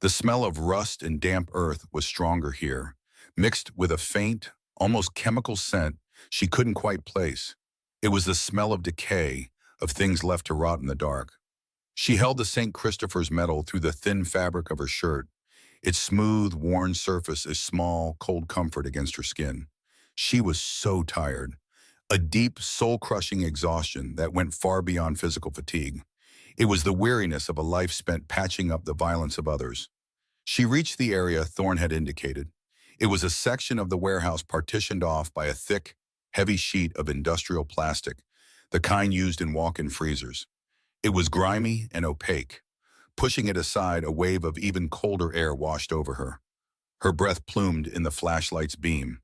The smell of rust and damp earth was stronger here, mixed with a faint, almost chemical scent she couldn't quite place. It was the smell of decay, of things left to rot in the dark. She held the St. Christopher's medal through the thin fabric of her shirt, its smooth, worn surface a small, cold comfort against her skin. She was so tired, a deep, soul-crushing exhaustion that went far beyond physical fatigue. It was the weariness of a life spent patching up the violence of others. She reached the area Thorne had indicated. It was a section of the warehouse partitioned off by a thick, heavy sheet of industrial plastic, the kind used in walk-in freezers. It was grimy and opaque. Pushing it aside, a wave of even colder air washed over her. Her breath plumed in the flashlight's beam.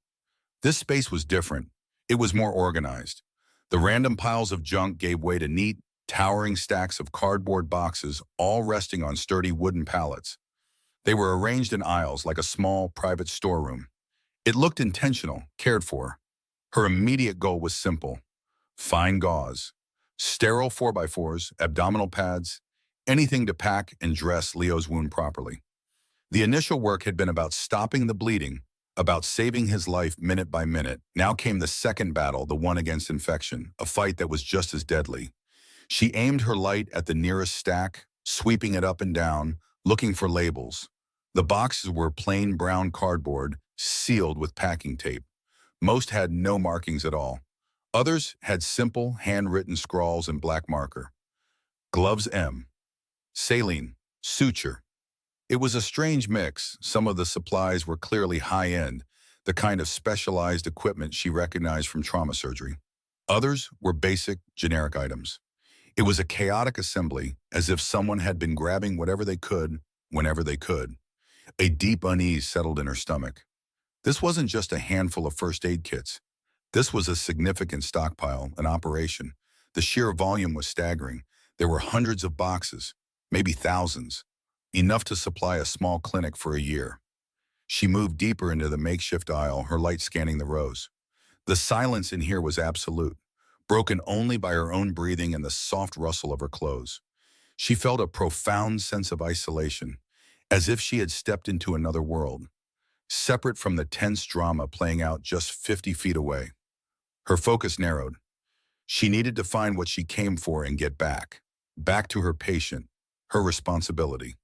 This space was different. It was more organized. The random piles of junk gave way to neat, towering stacks of cardboard boxes, all resting on sturdy wooden pallets. They were arranged in aisles like a small, private storeroom. It looked intentional, cared for. Her immediate goal was simple: fine gauze, sterile 4x4s, abdominal pads, anything to pack and dress Leo's wound properly. The initial work had been about stopping the bleeding, about saving his life minute by minute. Now came the second battle, the one against infection, a fight that was just as deadly. She aimed her light at the nearest stack, sweeping it up and down, looking for labels. The boxes were plain brown cardboard, sealed with packing tape. Most had no markings at all. Others had simple, handwritten scrawls in black marker. Gloves M. Saline. Suture. It was a strange mix. Some of the supplies were clearly high-end, the kind of specialized equipment she recognized from trauma surgery. Others were basic, generic items. It was a chaotic assembly, as if someone had been grabbing whatever they could, whenever they could. A deep unease settled in her stomach. This wasn't just a handful of first aid kits. This was a significant stockpile, an operation. The sheer volume was staggering. There were hundreds of boxes, maybe thousands, enough to supply a small clinic for a year. She moved deeper into the makeshift aisle, her light scanning the rows. The silence in here was absolute, broken only by her own breathing and the soft rustle of her clothes. She felt a profound sense of isolation, as if she had stepped into another world, separate from the tense drama playing out just 50 feet away. Her focus narrowed. She needed to find what she came for and get back to her patient, her responsibility.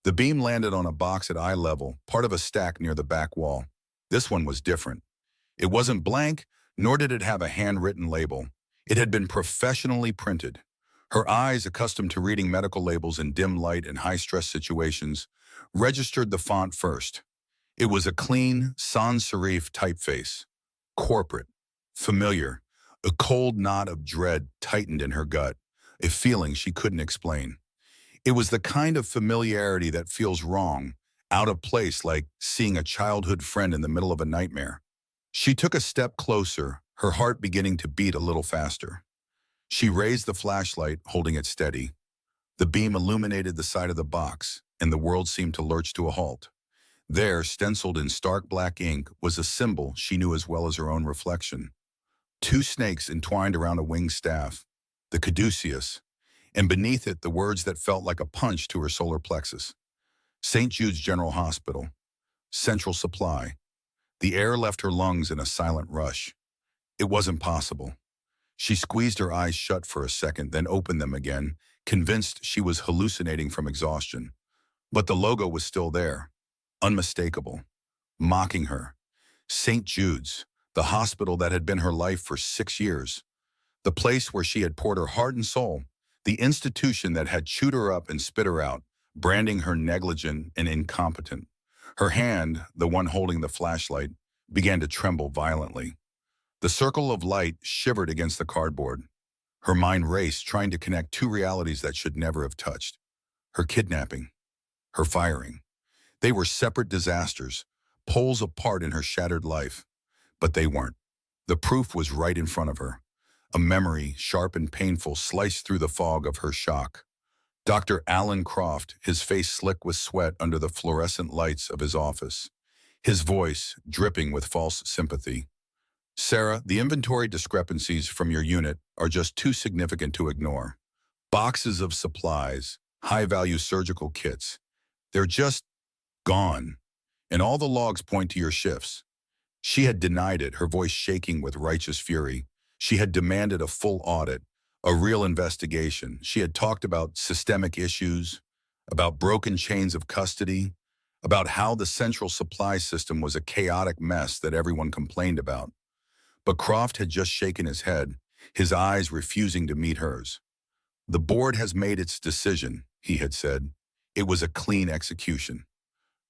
The beam landed on a box at eye level, part of a stack near the back wall. This one was different. It wasn't blank, nor did it have a handwritten label. It had been professionally printed. Her eyes, accustomed to reading medical labels in dim light and high-stress situations, registered the font first. It was a clean, sans serif typeface. Corporate. Familiar. A cold knot of dread tightened in her gut, a feeling she couldn't explain. It was the kind of familiarity that feels wrong, out of place, like seeing a childhood friend in the middle of a nightmare. She took a step closer, her heart beginning to beat a little faster. She raised the flashlight, holding it steady. The beam illuminated the side of the box, and the world seemed to lurch to a halt. There, stenciled in stark black ink, was a symbol she knew as well as her own reflection. Two snakes entwined around a winged staff, the caduceus, and beneath it the words that felt like a punch to her solar plexus. St. Jude's General Hospital. Central Supply. The air left her lungs in a silent rush. It wasn't possible. She squeezed her eyes shut for a second, then opened them again, convinced she was hallucinating from exhaustion. But the logo was still there, unmistakable, mocking her. St. Jude's, the hospital that had been her life for 6 years. The place where she had poured her heart and soul. The institution that had chewed her up and spit her out, branding her negligent and incompetent. Her hand, the one holding the flashlight, began to tremble violently. The circle of light shivered against the cardboard. Her mind raced, trying to connect two realities that should never have touched. Her kidnapping, her firing. They were separate disasters, poles apart in her shattered life. But they weren't. The proof was right in front of her. A memory, sharp and painful, sliced through the fog of her shock. Dr. Alan Croft, his face slick with sweat under the fluorescent lights of his office. His voice dripping with false sympathy. "Sarah, the inventory discrepancies from your unit are just too significant to ignore. Boxes of supplies, high-value surgical kits. They're just gone. And all the logs point to your shifts." She had denied it, her voice shaking with righteous fury. She had demanded a full audit, a real investigation. She had talked about systemic issues, about broken chains of custody, about how the central supply system was a chaotic mess that everyone complained about. But Croft had just shaken his head, his eyes refusing to meet hers. "The board has made its decision," he had said. It was a clean execution.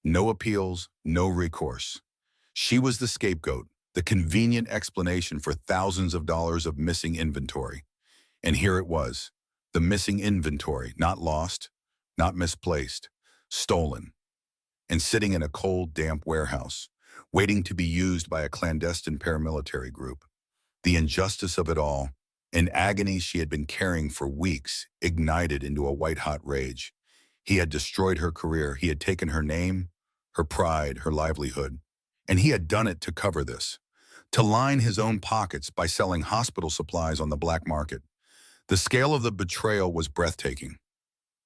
No appeals, no recourse. She was the scapegoat, the convenient explanation for thousands of dollars of missing inventory. And here it was, the missing inventory, not lost, not misplaced, stolen, and sitting in a cold, damp warehouse, waiting to be used by a clandestine paramilitary group. The injustice of it all, An agony she had been carrying for weeks ignited into a white-hot rage. He had destroyed her career. He had taken her name, her pride, her livelihood. And he had done it to cover this, to line his own pockets by selling hospital supplies on the black market. The scale of the betrayal was breathtaking.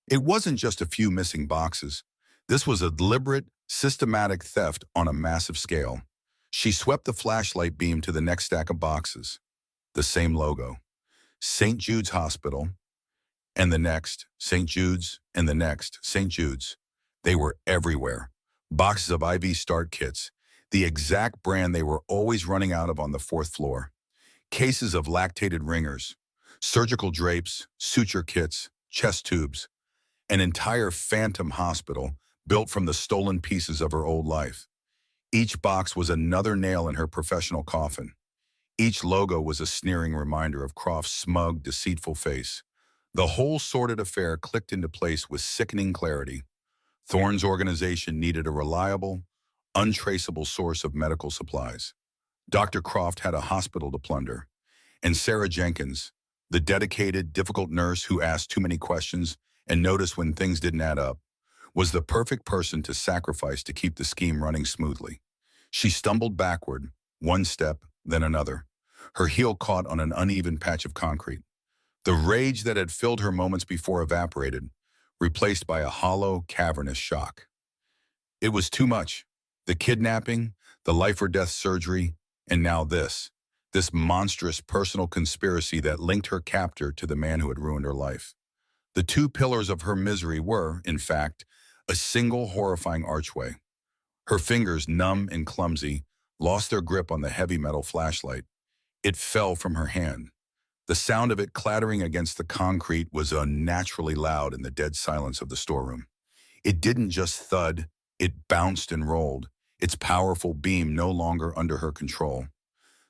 It wasn't just a few missing boxes. This was a deliberate, systematic theft on a massive scale. She swept the flashlight beam to the next stack of boxes. The same logo. St. Jude's Hospital, and the next, St. Jude's, and the next, St. Jude's. They were everywhere. Boxes of IV start kits, the exact brand they were always running out of on the fourth floor. Cases of lactated ringers, surgical drapes, suture kits, chest tubes. An entire phantom hospital built from the stolen pieces of her old life. Each box was another nail in her professional coffin. Each logo was a sneering reminder of Croft's smug, deceitful face. The whole sordid affair clicked into place with sickening clarity. Thorne's organization needed a reliable, untraceable source of medical supplies. Dr. Croft had a hospital to plunder. And Sarah Jenkins, the dedicated, difficult nurse who asked too many questions and noticed when things didn't add up, was the perfect person to sacrifice to keep the scheme running smoothly. She stumbled backward, one step, then another. Her heel caught on an uneven patch of concrete. The rage that had filled her moments before evaporated, replaced by a hollow, cavernous shock. It was too much. The kidnapping, the life-or-death surgery, and now this monstrous personal conspiracy that linked her captor to the man who had ruined her life. The two pillars of her misery were, in fact, a single horrifying archway. Her fingers, numb and clumsy, lost their grip on the heavy metal flashlight. It fell from her hand. The sound of it clattering against the concrete was unnaturally loud in the dead silence of the storeroom. It didn't just thud, it bounced and rolled, its powerful beam no longer under her control.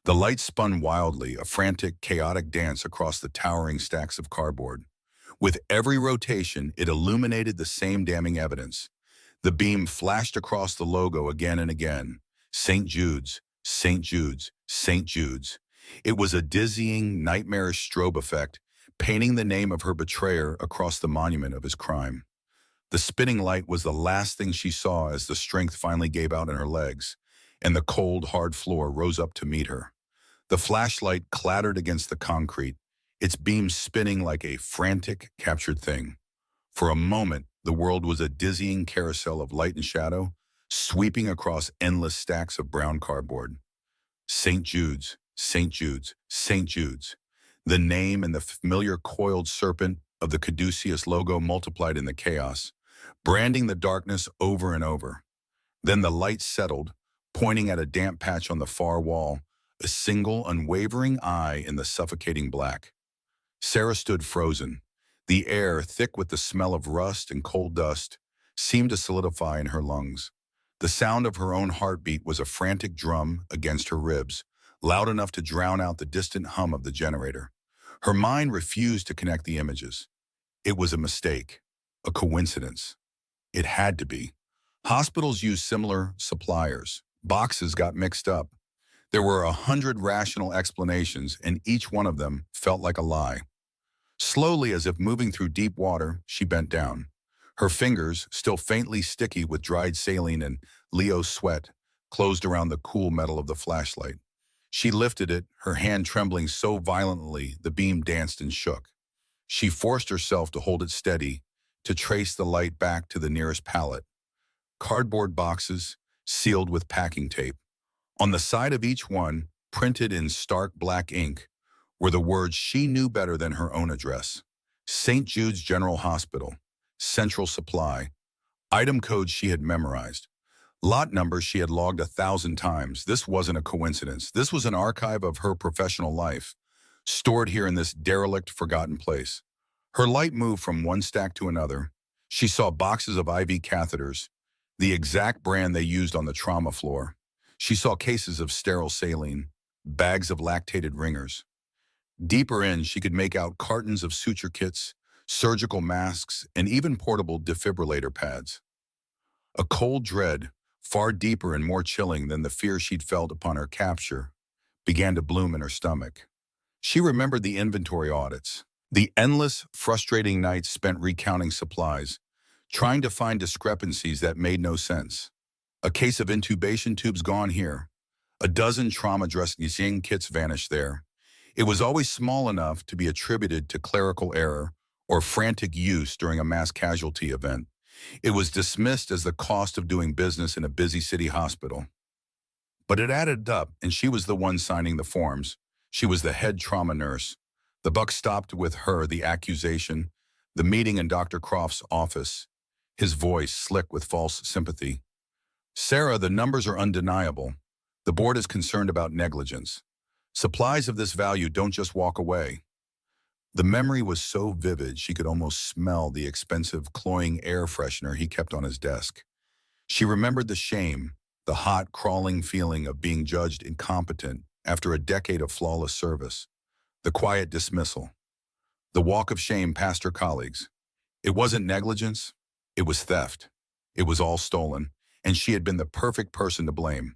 The light spun wildly, a frantic, chaotic dance across the towering stacks of cardboard. With every rotation, it illuminated the same damning evidence. The beam flashed across the logo again and again. St. Jude's, St. Jude's, St. Jude's. It was a dizzying, nightmarish strobe effect, painting the name of her betrayer across the monument of his crime. The spinning light was the last thing she saw as the strength finally gave out in her legs, and the cold, hard floor rose up to meet her. The flashlight clattered against the concrete, its beam spinning like a frantic, captured thing. For a moment, the world was a dizzying carousel of light and shadow, sweeping across endless stacks of brown cardboard. St. Jude's, St. Jude's, St. Jude's. The name and the familiar coiled serpent of the caduceus logo multiplied in the chaos, branding the darkness over and over. Then the light settled, pointing at a damp patch on the far wall, a single, unwavering eye in the suffocating black. Sarah stood frozen. The air, thick with the smell of rust and coal dust, seemed to solidify in her lungs. The sound of her own heartbeat was a frantic drum against her ribs, loud enough to drown out the distant hum of the generator. Her mind refused to connect the images. It was a mistake, a coincidence. It had to be. Hospitals use similar suppliers. Boxes got mixed up. There were 100 rational explanations, and each one of them felt like a lie. Slowly, as if moving through deep water, she bent down. Her fingers, still faintly sticky with dried saline and Leo's sweat, closed around the cool metal of the flashlight. She lifted it, her hand trembling so violently the beam danced and shook. She forced herself to hold it steady, to trace the light back to the nearest pallet. Cardboard boxes, sealed with packing tape. On the side of each one, printed in stark black ink, were the words she knew better than her own address. St. Jude's General Hospital, Central Supply, item codes she had memorized. Lot numbers she had logged 1,000 times. This wasn't a coincidence. This was an archive of her professional life, stored here in this derelict, forgotten place. Her light moved from one stack to another. She saw boxes of IV catheters, the exact brand they used on the trauma floor. She saw cases of sterile saline, bags of lactated ringers. Deeper in, she could make out cartons of suture kits, surgical masks, and even portable defibrillator pads. A cold dread, far deeper and more chilling than the fear she'd felt upon her capture, began to bloom in her stomach. She remembered the inventory audits, the endless, frustrating nights spent recounting supplies, trying to find discrepancies that made no sense. A case of intubation tubes gone here. A dozen trauma dressing kits vanished there. It was always small enough to be attributed to clerical error or frantic use during a mass casualty event. It was dismissed as the cost of doing business in a busy city hospital. But it added up, and she was the one signing the forms. She was the head trauma nurse. The buck stopped with her, the accusation, the meeting in Dr. Croft's office, his voice slick with false sympathy. Sarah, the numbers are undeniable. The board is concerned about negligence. Supplies of this value don't just walk away. The memory was so vivid she could almost smell the expensive, cloying air freshener he kept on his desk. She remembered the shame, the hot, crawling feeling of being judged incompetent after a decade of flawless service, the quiet dismissal, the walk of shame past her colleagues. It wasn't negligence, it was theft. It was all stolen, and she had been the perfect person to blame.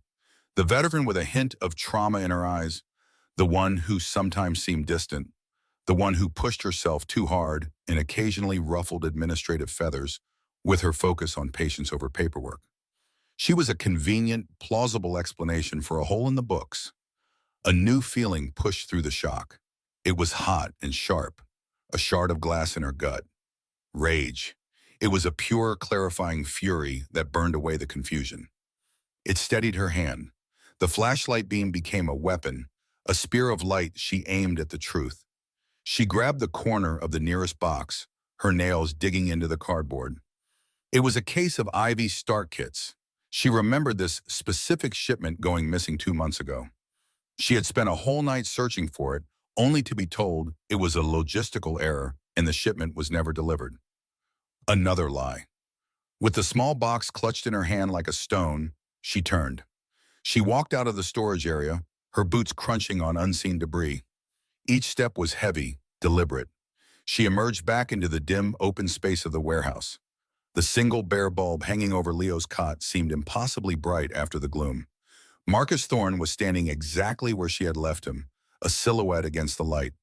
The veteran with a hint of trauma in her eyes, the one who sometimes seemed distant, the one who pushed herself too hard and occasionally ruffled administrative feathers with her focus on patience over paperwork. She was a convenient, plausible explanation for a hole in the books. A new feeling pushed through the shock. It was hot and sharp, a shard of glass in her gut. Rage. It was a pure, clarifying fury that burned away the confusion. It steadied her hand. The flashlight beam became a weapon, a spear of light she aimed at the truth. She grabbed the corner of the nearest box, her nails digging into the cardboard. It was a case of IV start kits. She remembered this specific shipment going missing 2 months ago. She had spent a whole night searching for it, only to be told it was a logistical error and the shipment was never delivered. Another lie. With the small box clutched in her hand like a stone, she turned. She walked out of the storage area, her boots crunching on unseen debris. Each step was heavy, deliberate. She emerged back into the dim, open space of the warehouse. The single bare bulb hanging over Leo's cot seemed impossibly bright after the gloom. Marcus Thorne was standing exactly where she had left him, a silhouette against the light.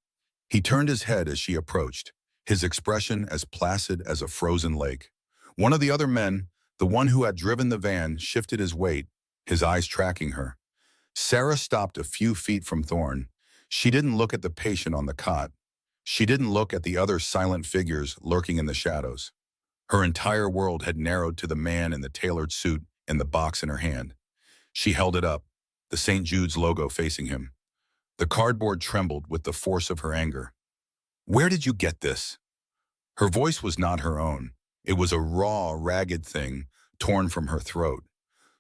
He turned his head as she approached, his expression as placid as a frozen lake. One of the other men, the one who had driven the van, shifted his weight, his eyes tracking her. Sarah stopped a few feet from Thorne. She didn't look at the patient on the cot. She didn't look at the other silent figures lurking in the shadows. Her entire world had narrowed to the man in the tailored suit and the box in her hand. She held it up, the St. Jude's logo facing him. The cardboard trembled with the force of her anger. "Where did you get this?" Her voice was not her own. It was a raw, ragged thing torn from her throat.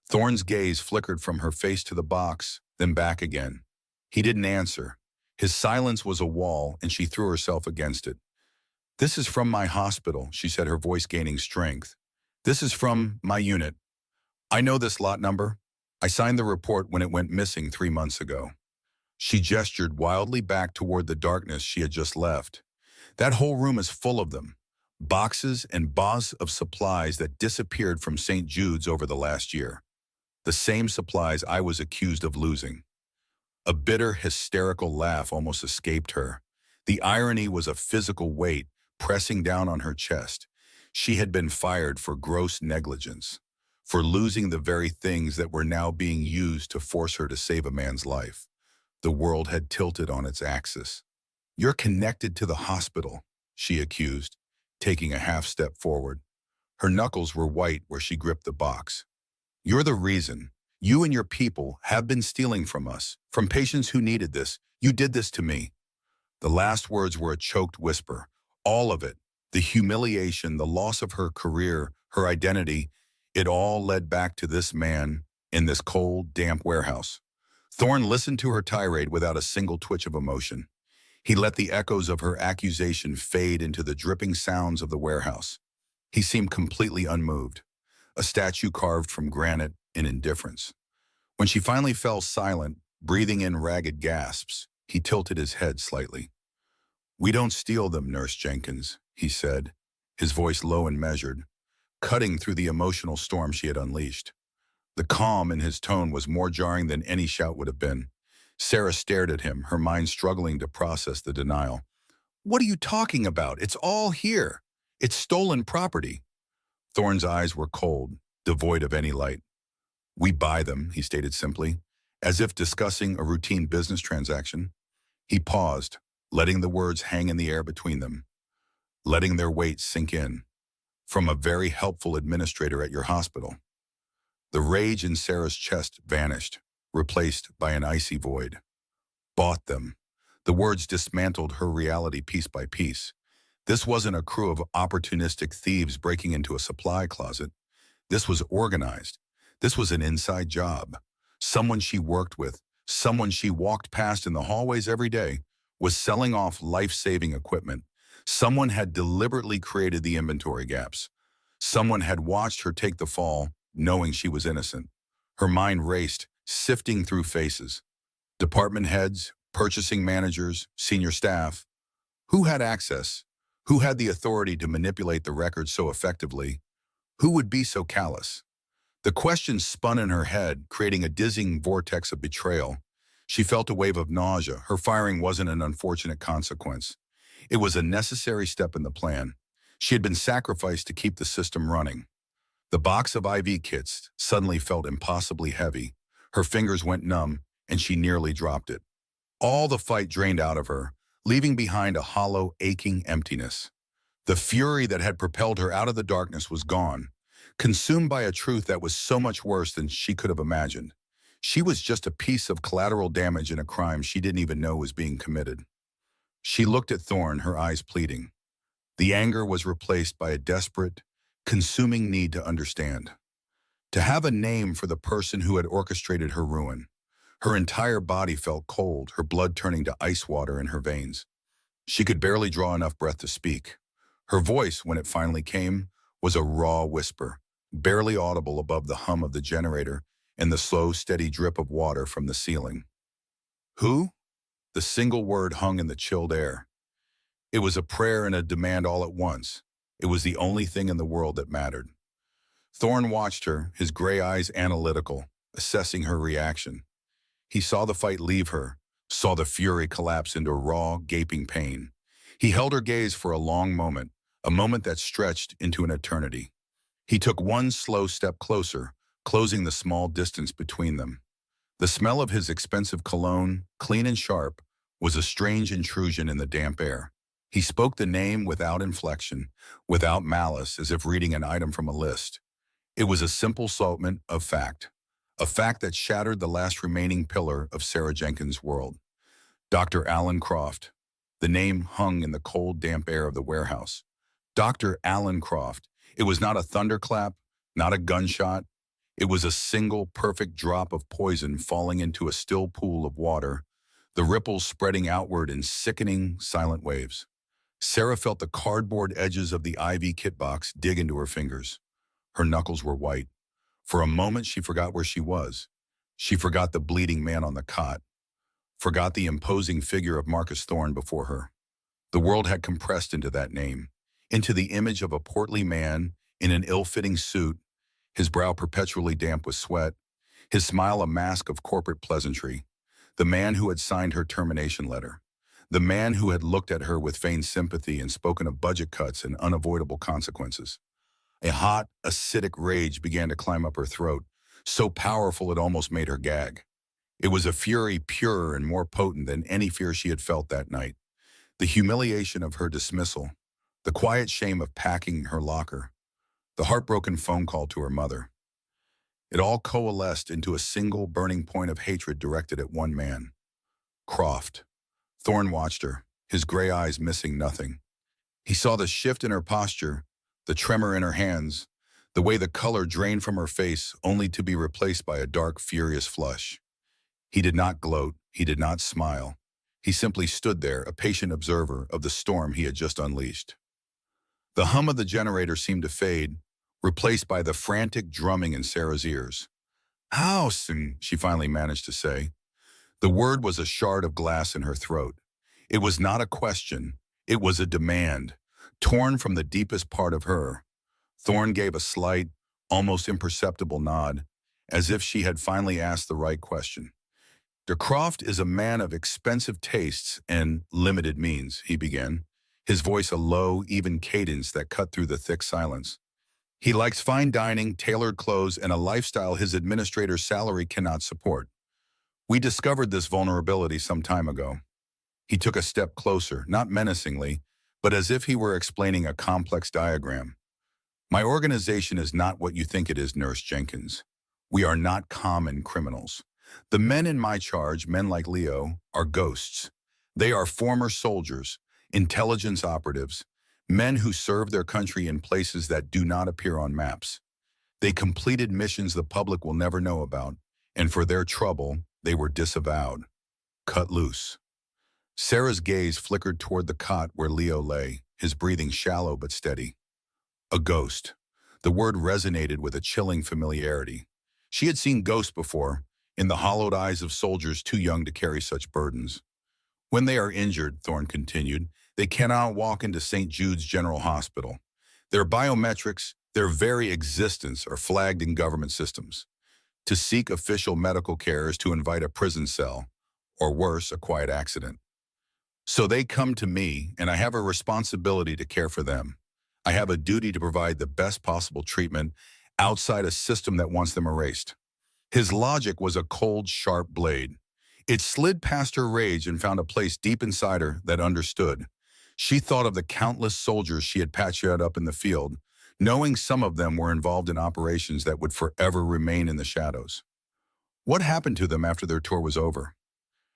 Thorne's gaze flickered from her face to the box, then back again. He didn't answer. His silence was a wall, and she threw herself against it. "This is from my hospital," she said, her voice gaining strength. "This is from my unit. I know this lot number. I signed the report when it went missing 3 months ago." She gestured wildly back toward the darkness she had just left. "That whole room is full of them. Boxes and boxes of supplies that disappeared from St. Jude's over the last year. The same supplies I was accused of losing." A bitter, hysterical laugh almost escaped her. The irony was a physical weight pressing down on her chest. She had been fired for gross negligence, for losing the very things that were now being used to force her to save a man's life. The world had tilted on its axis. "You're connected to the hospital," she accused, taking a half step forward. Her knuckles were white where she gripped the box. "You're the reason. You and your people have been stealing from us, from patients who needed this. You did this to me." The last words were a choked whisper. All of it, the humiliation, the loss of her career, her identity, it all led back to this man in this cold, damp warehouse. Thorne listened to her tirade without a single twitch of emotion. He let the echoes of her accusation fade into the dripping sounds of the warehouse. He seemed completely unmoved, a statue carved from granite in indifference. When she finally fell silent, breathing in ragged gasps, he tilted his head slightly. "We don't steal them, Nurse Jenkins," he said, his voice low and measured, cutting through the emotional storm she had unleashed. The calm in his tone was more jarring than any shout would have been. Sarah stared at him, her mind struggling to process the denial. What are you talking about? It's all here. It's stolen property. Thorne's eyes were cold, devoid of any light. We buy them, he stated simply, as if discussing a routine business transaction. He paused, letting the words hang in the air between them, letting their weight sink in. From a very helpful administrator at your hospital. The rage in Sarah's chest vanished, replaced by an icy void. Bought them. The words dismantled her reality piece by piece. This wasn't a crew of opportunistic thieves breaking into a supply closet. This was organized. This was an inside job. Someone she worked with, someone she walked past in the hallways every day, was selling off life-saving equipment. Someone had deliberately created the inventory gaps. Someone had watched her take the fall, knowing she was innocent. Her mind raced, sifting through faces. Department heads, purchasing managers, senior staff. Who had access? Who had the authority to manipulate the records so effectively? Who would be so callous? The questions spun in her head, creating a dizzying vortex of betrayal. She felt a wave of nausea. Her firing wasn't an unfortunate consequence. It was a necessary step in the plan. She had been sacrificed to keep the system running. The box of IV kits suddenly felt impossibly heavy. Her fingers went numb, and she nearly dropped it. All the fight drained out of her, leaving behind a hollow, aching emptiness. The fury that had propelled her out of the darkness was gone, consumed by a truth that was so much worse than she could have imagined. She was just a piece of collateral damage in a crime she didn't even know was being committed. She looked at Thorne, her eyes pleading. The anger was replaced by a desperate, consuming need to understand. To have a name for the person who had orchestrated her ruin. Her entire body felt cold, her blood turning to ice water in her veins. She could barely draw enough breath to speak. Her voice, when it finally came, was a raw whisper, barely audible above the hum of the generator and the slow, steady drip of water from the ceiling. Who? The single word hung in the chilled air. It was a prayer and a demand all at once. It was the only thing in the world that mattered. Thorne watched her, his gray eyes analytical, assessing her reaction. He saw the fight leave her, saw the fury collapse into raw, gaping pain. He held her gaze for a long moment, a moment that stretched into an eternity. He took one slow step closer, closing the small distance between them. The smell of his expensive cologne, clean and sharp, was a strange intrusion in the damp air. He spoke the name without inflection, without malice, as if reading an item from a list. It was a simple statement of fact, a fact that shattered the last remaining pillar of Sarah Jenkins' world. Dr. Alan Croft. The name hung in the cold, damp air of the warehouse. Dr. Alan Croft. It was not a thunderclap, not a gunshot. It was a single, perfect drop of poison falling into a still pool of water, the ripples spreading outward in sickening, silent waves. Sarah felt the cardboard edges of the IV kit box dig into her fingers. Her knuckles were white. For a moment, she forgot where she was. She forgot the bleeding man on the cot, forgot the imposing figure of Marcus Thorne before her. The world had compressed into that name, into the image of a portly man in an ill-fitting suit, his brow perpetually damp with sweat, his smile a mask of corporate pleasantry, the man who had signed her termination letter, the man who had looked at her with feigned sympathy and spoken of budget cuts and unavoidable consequences. A hot, acidic rage began to climb up her throat, so powerful it almost made her gag. It was a fury purer and more potent than any fear she had felt that night. The humiliation of her dismissal, the quiet shame of packing her locker, the heartbroken phone call to her mother. It all coalesced into a single burning point of hatred directed at one man. Croft. Thorne watched her, his gray eyes missing nothing. He saw the shift in her posture, the tremor in her hands, the way the color drained from her face only to be replaced by a dark, furious flush. He did not gloat, he did not smile. He simply stood there, a patient observer of the storm he had just unleashed. The hum of the generator seemed to fade, replaced by the frantic drumming in Sarah's ears. "House," she finally managed to say. The word was a shard of glass in her throat. It was not a question, it was a demand, torn from the deepest part of her. Thorne gave a slight, almost imperceptible nod, as if she had finally asked the right question. De Croft is a man of expensive tastes and limited means, he began, his voice a low, even cadence that cut through the thick silence. He likes fine dining, tailored clothes, and a lifestyle his administrator's salary cannot support. We discovered this vulnerability some time ago. He took a step closer, not menacingly, but as if he were explaining a complex diagram. My organization is not what you think it is, Nurse Jenkins. We are not common criminals. The men in my charge, men like Leo, are ghosts. They are former soldiers, intelligence operatives, men who serve their country in places that do not appear on maps. They completed missions the public will never know about, and for their trouble, they were disavowed. Cut loose. Sarah's gaze flickered toward the cot where Leo lay, his breathing shallow but steady. A ghost. The word resonated with a chilling familiarity. She had seen ghosts before, in the hollowed eyes of soldiers too young to carry such burdens. When they are injured, Thorne continued, they cannot walk into St. Jude's General Hospital. Their biometrics, their very existence, are flagged in government systems. To seek official medical care is to invite a prison cell, or worse, a quiet accident. So they come to me, and I have a responsibility to care for them. I have a duty to provide the best possible treatment outside a system that wants them erased. His logic was a cold, sharp blade. It slid past her rage and found a place deep inside her that understood. She thought of the countless soldiers she had patched up in the field, knowing some of them were involved in operations that would forever remain in the shadows. What happened to them after their tour was over?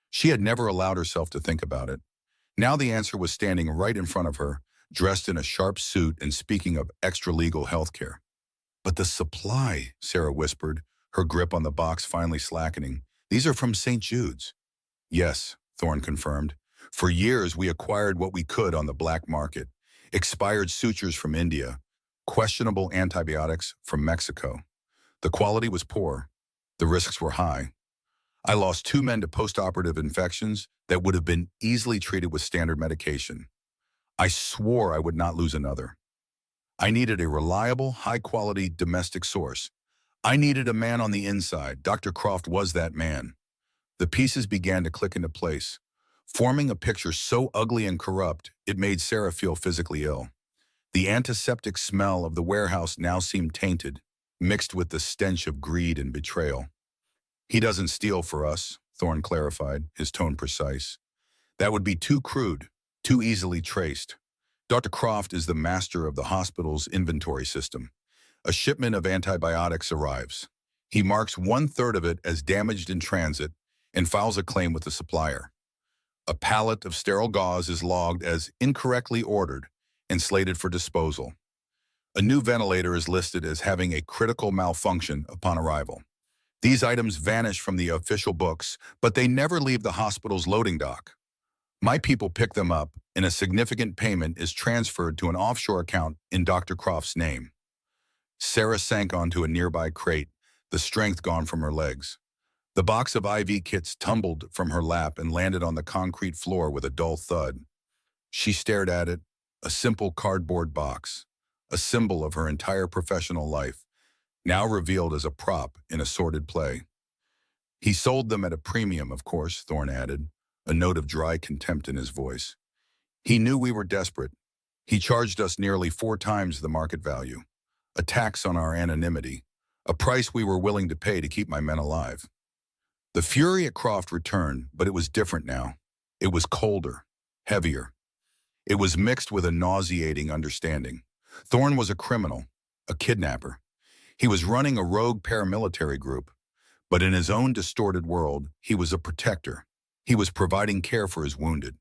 She had never allowed herself to think about it. Now the answer was standing right in front of her, dressed in a sharp suit and speaking of extra-legal health care. But the supply, Sarah whispered, her grip on the box finally slackening. These are from St. Jude's. Yes, Thorne confirmed. For years we acquired what we could on the black market. Expired sutures from India. Questionable antibiotics from Mexico. The quality was poor. The risks were high. I lost 2 men to post-operative infections that would have been easily treated with standard medication. I swore I would not lose another. I needed a reliable, high-quality domestic source. I needed a man on the inside. Dr. Croft was that man. The pieces began to click into place, forming a picture so ugly and corrupt it made Sarah feel physically ill. The antiseptic smell of the warehouse now seemed tainted, mixed with the stench of greed and betrayal. He doesn't steal for us, Thorne clarified, his tone precise. That would be too crude, too easily traced. Dr. Croft is the master of the hospital's inventory system. A shipment of antibiotics arrives. He marks 1/3 of it as damaged in transit and files a claim with the supplier. A pallet of sterile gauze is logged as incorrectly ordered and slated for disposal. A new ventilator is listed as having a critical malfunction upon arrival. These items vanish from the official books, but they never leave the hospital's loading dock. My people pick them up, and a significant payment is transferred to an offshore account in Dr. Croft's name. Sarah sank onto a nearby crate, the strength gone from her legs. The box of IV kits tumbled from her lap and landed on the concrete floor with a dull thud. She stared at it, a simple cardboard box, a symbol of her entire professional life, now revealed as a prop in a sordid play. He sold them at a premium, of course, Thorne added, a note of dry contempt in his voice. He knew we were desperate. He charged us nearly 4 times the market value, a tax on our anonymity, a price we were willing to pay to keep my men alive. The fury at Croft returned, but it was different now. It was colder, heavier. It was mixed with a nauseating understanding. Thorne was a criminal, a kidnapper. He was running a rogue paramilitary group, but in his own distorted world, he was a protector. He was providing care for his wounded.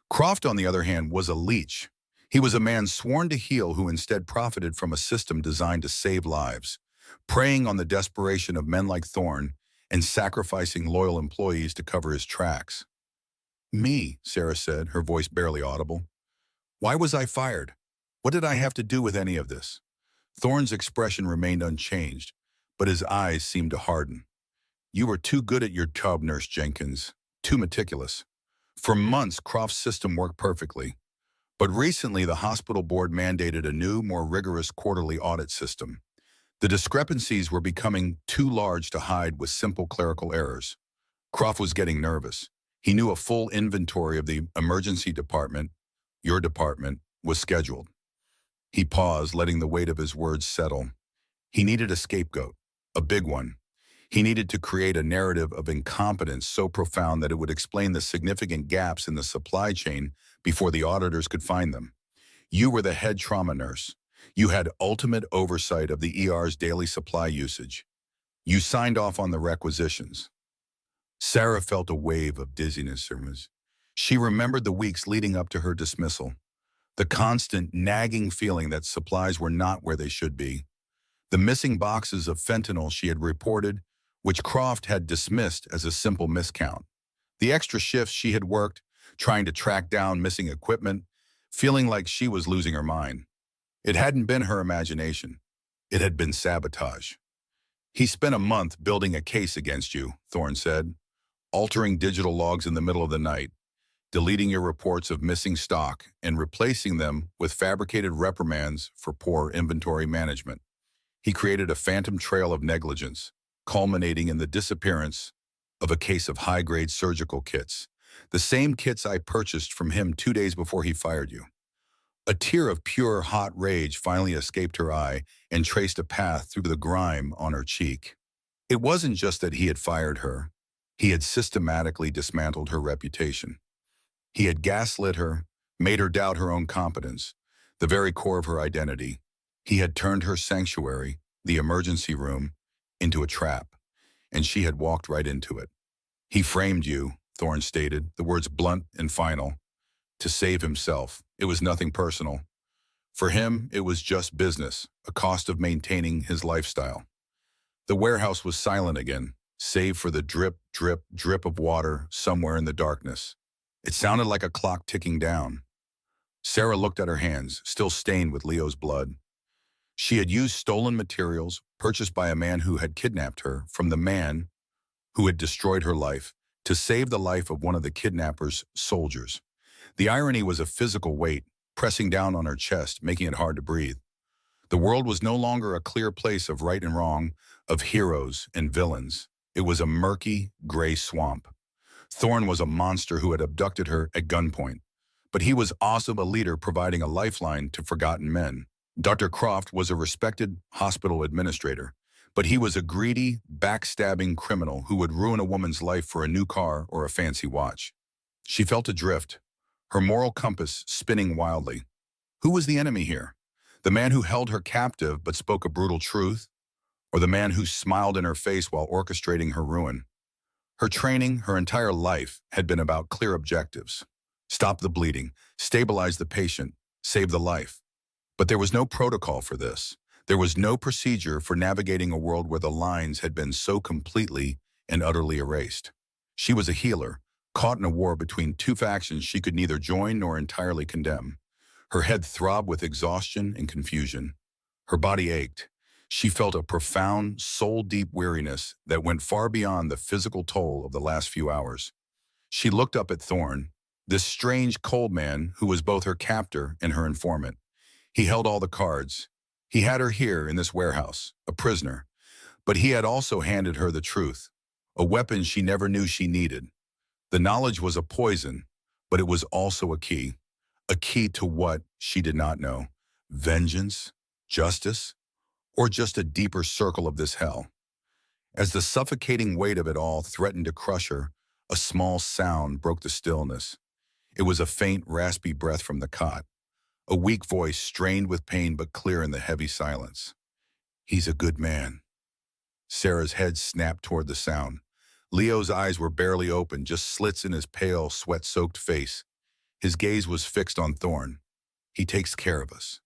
Croft, on the other hand, was a leech. He was a man sworn to heal who instead profited from a system designed to save lives, preying on the desperation of men like Thorne and sacrificing loyal employees to cover his tracks. Me, Sarah said, her voice barely audible. Why was I fired? What did I have to do with any of this? Thorne's expression remained unchanged, but his eyes seemed to harden. You were too good at your job, Nurse Jenkins, too meticulous. For months, Croft's system worked perfectly, but recently the hospital board mandated a new, more rigorous quarterly audit system. The discrepancies were becoming too large to hide with simple clerical errors. Croft was getting nervous. He knew a full inventory of the emergency department, your department, was scheduled. He paused, letting the weight of his words settle. He needed a scapegoat, a big one. He needed to create a narrative of incompetence so profound that it would explain the significant gaps in the supply chain before the auditors could find them. You were the head trauma nurse. You had ultimate oversight of the ER's daily supply usage. You signed off on the requisitions. Sarah felt a wave of dizziness. She remembered the weeks leading up to her dismissal, the constant nagging feeling that supplies were not where they should be, the missing boxes of fentanyl she had reported, which Croft had dismissed as a simple miscount, the extra shifts she had worked, trying to track down missing equipment, feeling like she was losing her mind. It hadn't been her imagination. It had been sabotage. He spent a month building a case against you, Thorne said, altering digital logs in the middle of the night, deleting your reports of missing stock and replacing them with fabricated reprimands for poor inventory management. He created a phantom trail of negligence, culminating in the disappearance of a case of high-grade surgical kits, the same kits I purchased from him 2 days before he fired you. A tear of pure, hot rage finally escaped her eye and traced a path through the grime on her cheek. It wasn't just that he had fired her. He had systematically dismantled her reputation. He had gaslit her, made her doubt her own competence, the very core of her identity. He had turned her sanctuary, the emergency room, into a trap, and she had walked right into it. He framed you, Thorne stated, the words blunt and final, to save himself. It was nothing personal. For him, it was just business, a cost of maintaining his lifestyle. The warehouse was silent again, save for the drip, drip, drip of water somewhere in the darkness. It sounded like a clock ticking down. Sarah looked at her hands, still stained with Leo's blood. She had used stolen materials purchased by a man who had kidnapped her from the man who had destroyed her life to save the life of one of the kidnapper's soldiers. The irony was a physical weight pressing down on her chest, making it hard to breathe. The world was no longer a clear place of right and wrong, of heroes and villains. It was a murky, gray swamp. Thorne was a monster who had abducted her at gunpoint, but he was also a leader providing a lifeline to forgotten men. Dr. Croft was a respected hospital administrator, but he was a greedy, backstabbing criminal who would ruin a woman's life for a new car or a fancy watch. She felt adrift, her moral compass spinning wildly. Who was the enemy here? The man who held her captive but spoke a brutal truth? Or the man who smiled in her face while orchestrating her ruin? Her training, her entire life, had been about clear objectives. Stop the bleeding, stabilize the patient, save the life. But there was no protocol for this. There was no procedure for navigating a world where the lines had been so completely and utterly erased. She was a healer, caught in a war between two factions she could neither join nor entirely condemn. Her head throbbed with exhaustion and confusion. Her body ached. She felt a profound, soul-deep weariness that went far beyond the physical toll of the last few hours. She looked up at Thorne, this strange, cold man who was both her captor and her informant. He held all the cards. He had her here in this warehouse, a prisoner. But he had also handed her the truth, a weapon she never knew she needed. The knowledge was a poison, but it was also a key to what she did not know: vengeance, justice, or just a deeper circle of this hell. As the suffocating weight of it all threatened to crush her, a small sound broke the stillness. It was a faint, raspy breath from the cot, a weak voice strained with pain but clear in the heavy silence. "He's a good man." Sarah's head snapped toward the sound. Leo's eyes were barely open, just slits in his pale, sweat-soaked face. His gaze was fixed on Thorne. "He takes care of us."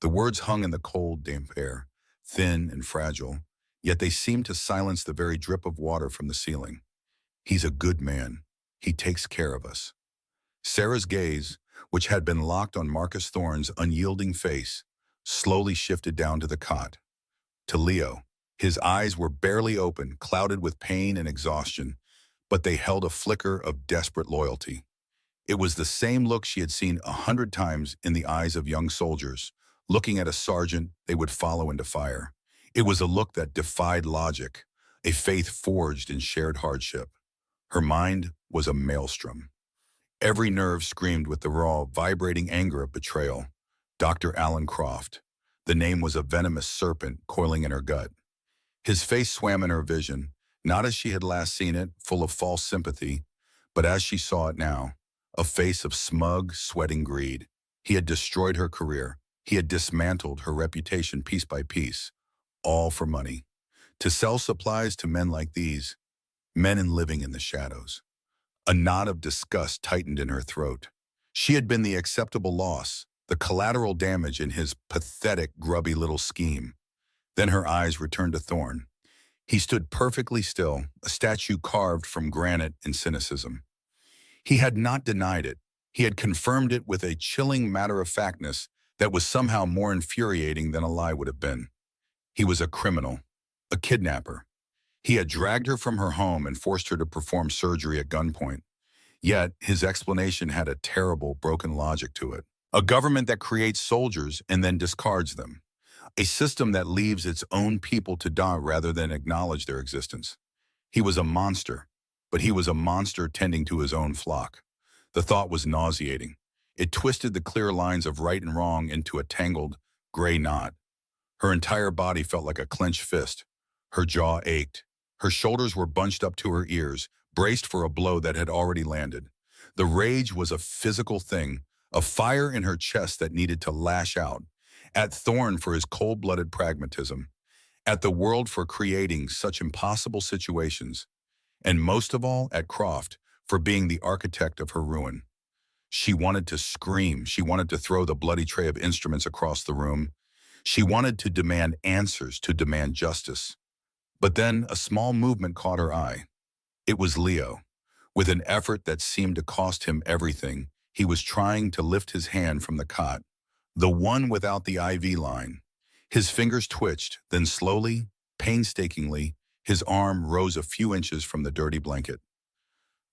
The words hung in the cold, damp air, thin and fragile, yet they seemed to silence the very drip of water from the ceiling. "He's a good man. He takes care of us." Sarah's gaze, which had been locked on Marcus Thorne's unyielding face, slowly shifted down to the cot, to Leo. His eyes were barely open, clouded with pain and exhaustion, but they held a flicker of desperate loyalty. It was the same look she had seen 100 times in the eyes of young soldiers, looking at a sergeant they would follow into fire. It was a look that defied logic, a faith forged in shared hardship. Her mind was a maelstrom. Every nerve screamed with the raw, vibrating anger of betrayal. Dr. Alan Croft. The name was a venomous serpent coiling in her gut. His face swam in her vision, not as she had last seen it, full of false sympathy, but as she saw it now, a face of smug, sweating greed. He had destroyed her career. He had dismantled her reputation piece by piece, all for money. To sell supplies to men like these, men living in the shadows. A knot of disgust tightened in her throat. She had been the acceptable loss, the collateral damage in his pathetic, grubby little scheme. Then her eyes returned to Thorne. He stood perfectly still, a statue carved from granite and cynicism. He had not denied it. He had confirmed it with a chilling matter-of-factness that was somehow more infuriating than a lie would have been. He was a criminal, a kidnapper. He had dragged her from her home and forced her to perform surgery at gunpoint. Yet, his explanation had a terrible, broken logic to it. A government that creates soldiers and then discards them. A system that leaves its own people to die rather than acknowledge their existence. He was a monster, but he was a monster tending to his own flock. The thought was nauseating. It twisted the clear lines of right and wrong into a tangled, gray knot. Her entire body felt like a clenched fist. Her jaw ached. Her shoulders were bunched up to her ears, braced for a blow that had already landed. The rage was a physical thing, a fire in her chest that needed to lash out. At Thorne for his cold-blooded pragmatism, at the world for creating such impossible situations, and most of all at Croft for being the architect of her ruin. She wanted to scream. She wanted to throw the bloody tray of instruments across the room. She wanted to demand answers, to demand justice. But then a small movement caught her eye. It was Leo. With an effort that seemed to cost him everything, he was trying to lift his hand from the cot, the one without the IV line. His fingers twitched, then slowly, painstakingly, his arm rose a few inches from the dirty blanket.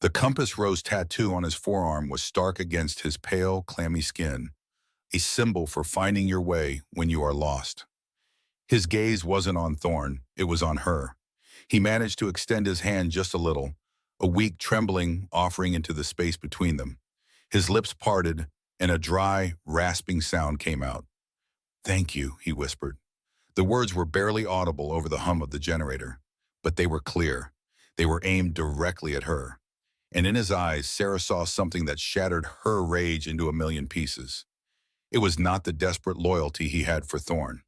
The compass rose tattoo on his forearm was stark against his pale, clammy skin, a symbol for finding your way when you are lost. His gaze wasn't on Thorne, it was on her. He managed to extend his hand just a little, a weak trembling offering into the space between them. His lips parted, and a dry, rasping sound came out. "Thank you," he whispered. The words were barely audible over the hum of the generator, but they were clear. They were aimed directly at her. And in his eyes, Sarah saw something that shattered her rage into a million pieces. It was not the desperate loyalty he had for Thorne.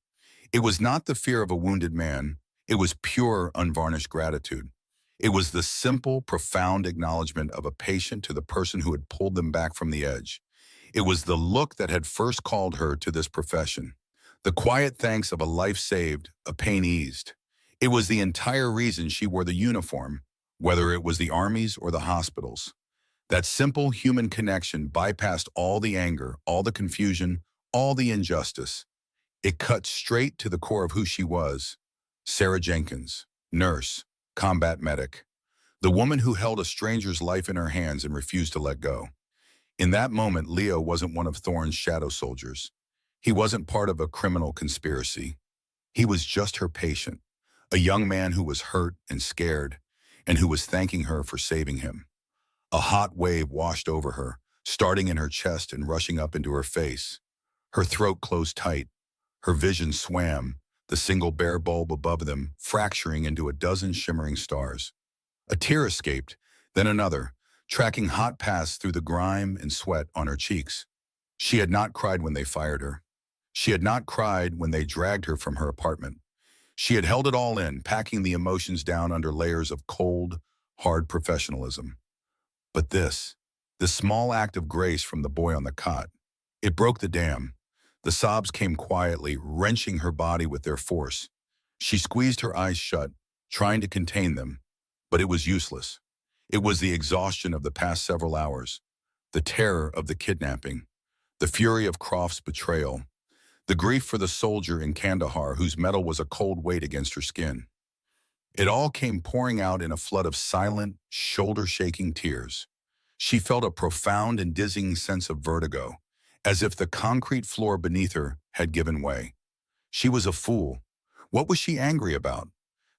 It was not the fear of a wounded man. It was pure, unvarnished gratitude. It was the simple, profound acknowledgement of a patient to the person who had pulled them back from the edge. It was the look that had first called her to this profession. The quiet thanks of a life saved, a pain eased. It was the entire reason she wore the uniform, whether it was the armies or the hospitals. That simple human connection bypassed all the anger, all the confusion, all the injustice. It cut straight to the core of who she was. Sarah Jenkins, nurse, combat medic. The woman who held a stranger's life in her hands and refused to let go. In that moment, Leo wasn't one of Thorne's shadow soldiers. He wasn't part of a criminal conspiracy. He was just her patient, a young man who was hurt and scared, and who was thanking her for saving him. A hot wave washed over her, starting in her chest and rushing up into her face. Her throat closed tight. Her vision swam, the single bare bulb above them fracturing into a dozen shimmering stars. A tear escaped, then another, tracking hot paths through the grime and sweat on her cheeks. She had not cried when they fired her. She had not cried when they dragged her from her apartment. She had held it all in, packing the emotions down under layers of cold, hard professionalism. But this small act of grace from the boy on the cot, it broke the dam. The sobs came quietly, wrenching her body with their force. She squeezed her eyes shut, trying to contain them, but it was useless. It was the exhaustion of the past several hours, the terror of the kidnapping, the fury of Croft's betrayal, the grief for the soldier in Kandahar whose metal was a cold weight against her skin. It all came pouring out in a flood of silent, shoulder-shaking tears. She felt a profound and dizzying sense of vertigo, as if the concrete floor beneath her had given way. She was a fool. What was she angry about?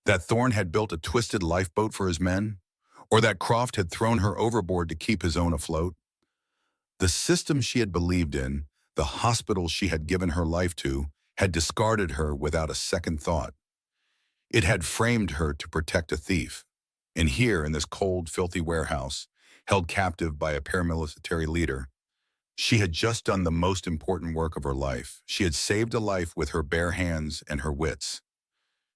That Thorne had built a twisted lifeboat for his men? or that Croft had thrown her overboard to keep his own afloat. The system she had believed in, the hospital she had given her life to, had discarded her without a second thought. It had framed her to protect a thief. And here, in this cold, filthy warehouse, held captive by a paramilitary leader, she had just done the most important work of her life. She had saved a life with her bare hands and her wits.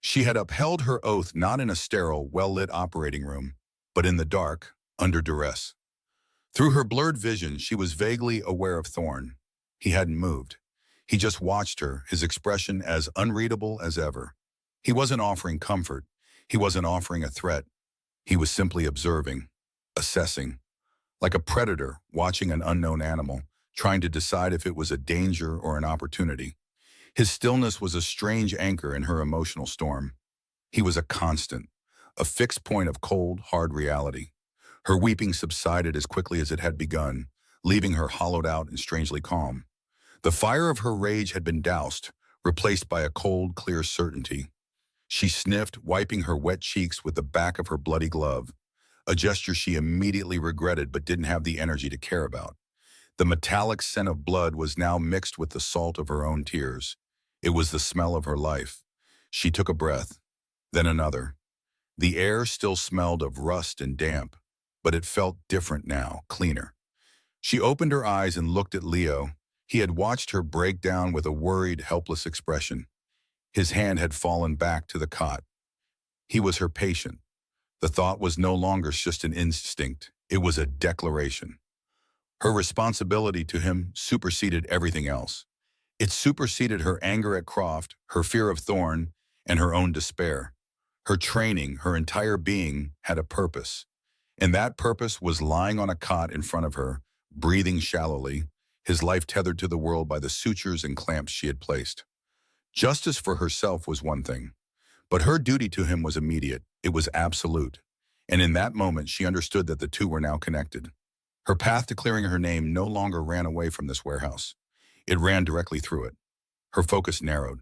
She had upheld her oath not in a sterile, well-lit operating room, but in the dark, under duress. Through her blurred vision, she was vaguely aware of Thorne. He hadn't moved. He just watched her, his expression as unreadable as ever. He wasn't offering comfort. He wasn't offering a threat. He was simply observing, assessing, like a predator watching an unknown animal, trying to decide if it was a danger or an opportunity. His stillness was a strange anchor in her emotional storm. He was a constant, a fixed point of cold, hard reality. Her weeping subsided as quickly as it had begun, leaving her hollowed out and strangely calm. The fire of her rage had been doused, replaced by a cold, clear certainty. She sniffed, wiping her wet cheeks with the back of her bloody glove, a gesture she immediately regretted but didn't have the energy to care about. The metallic scent of blood was now mixed with the salt of her own tears. It was the smell of her life. She took a breath, then another. The air still smelled of rust and damp, but it felt different now, cleaner. She opened her eyes and looked at Leo. He had watched her break down with a worried, helpless expression. His hand had fallen back to the cot. He was her patient. The thought was no longer just an instinct. It was a declaration. Her responsibility to him superseded everything else. It superseded her anger at Croft, her fear of Thorne, and her own despair. Her training, her entire being, had a purpose. And that purpose was lying on a cot in front of her, breathing shallowly, his life tethered to the world by the sutures and clamps she had placed. Justice for herself was one thing, but her duty to him was immediate. It was absolute. And in that moment, she understood that the two were now connected. Her path to clearing her name no longer ran away from this warehouse. It ran directly through it. Her focus narrowed.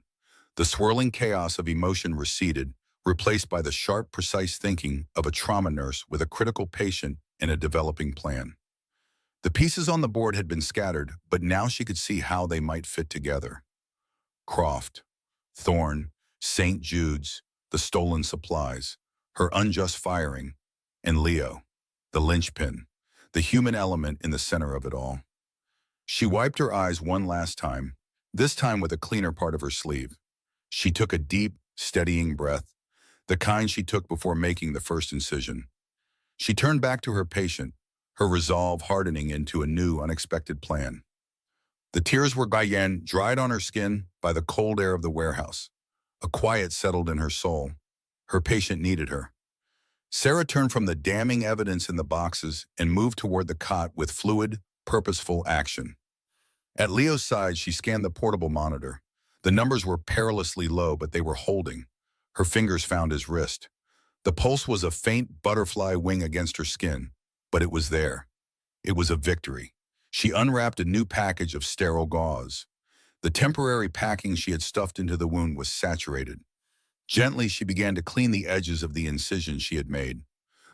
The swirling chaos of emotion receded, replaced by the sharp, precise thinking of a trauma nurse with a critical patient and a developing plan. The pieces on the board had been scattered, but now she could see how they might fit together. Croft, Thorne, St. Jude's, the stolen supplies, her unjust firing, and Leo, the linchpin, the human element in the center of it all. She wiped her eyes one last time, this time with a cleaner part of her sleeve. She took a deep, steadying breath, the kind she took before making the first incision. She turned back to her patient, her resolve hardening into a new, unexpected plan. The tears were again dried on her skin by the cold air of the warehouse. A quiet settled in her soul. Her patient needed her. Sarah turned from the damning evidence in the boxes and moved toward the cot with fluid, purposeful action. At Leo's side, she scanned the portable monitor. The numbers were perilously low, but they were holding. Her fingers found his wrist. The pulse was a faint butterfly wing against her skin, but it was there. It was a victory. She unwrapped a new package of sterile gauze. The temporary packing she had stuffed into the wound was saturated. Gently, she began to clean the edges of the incision she had made.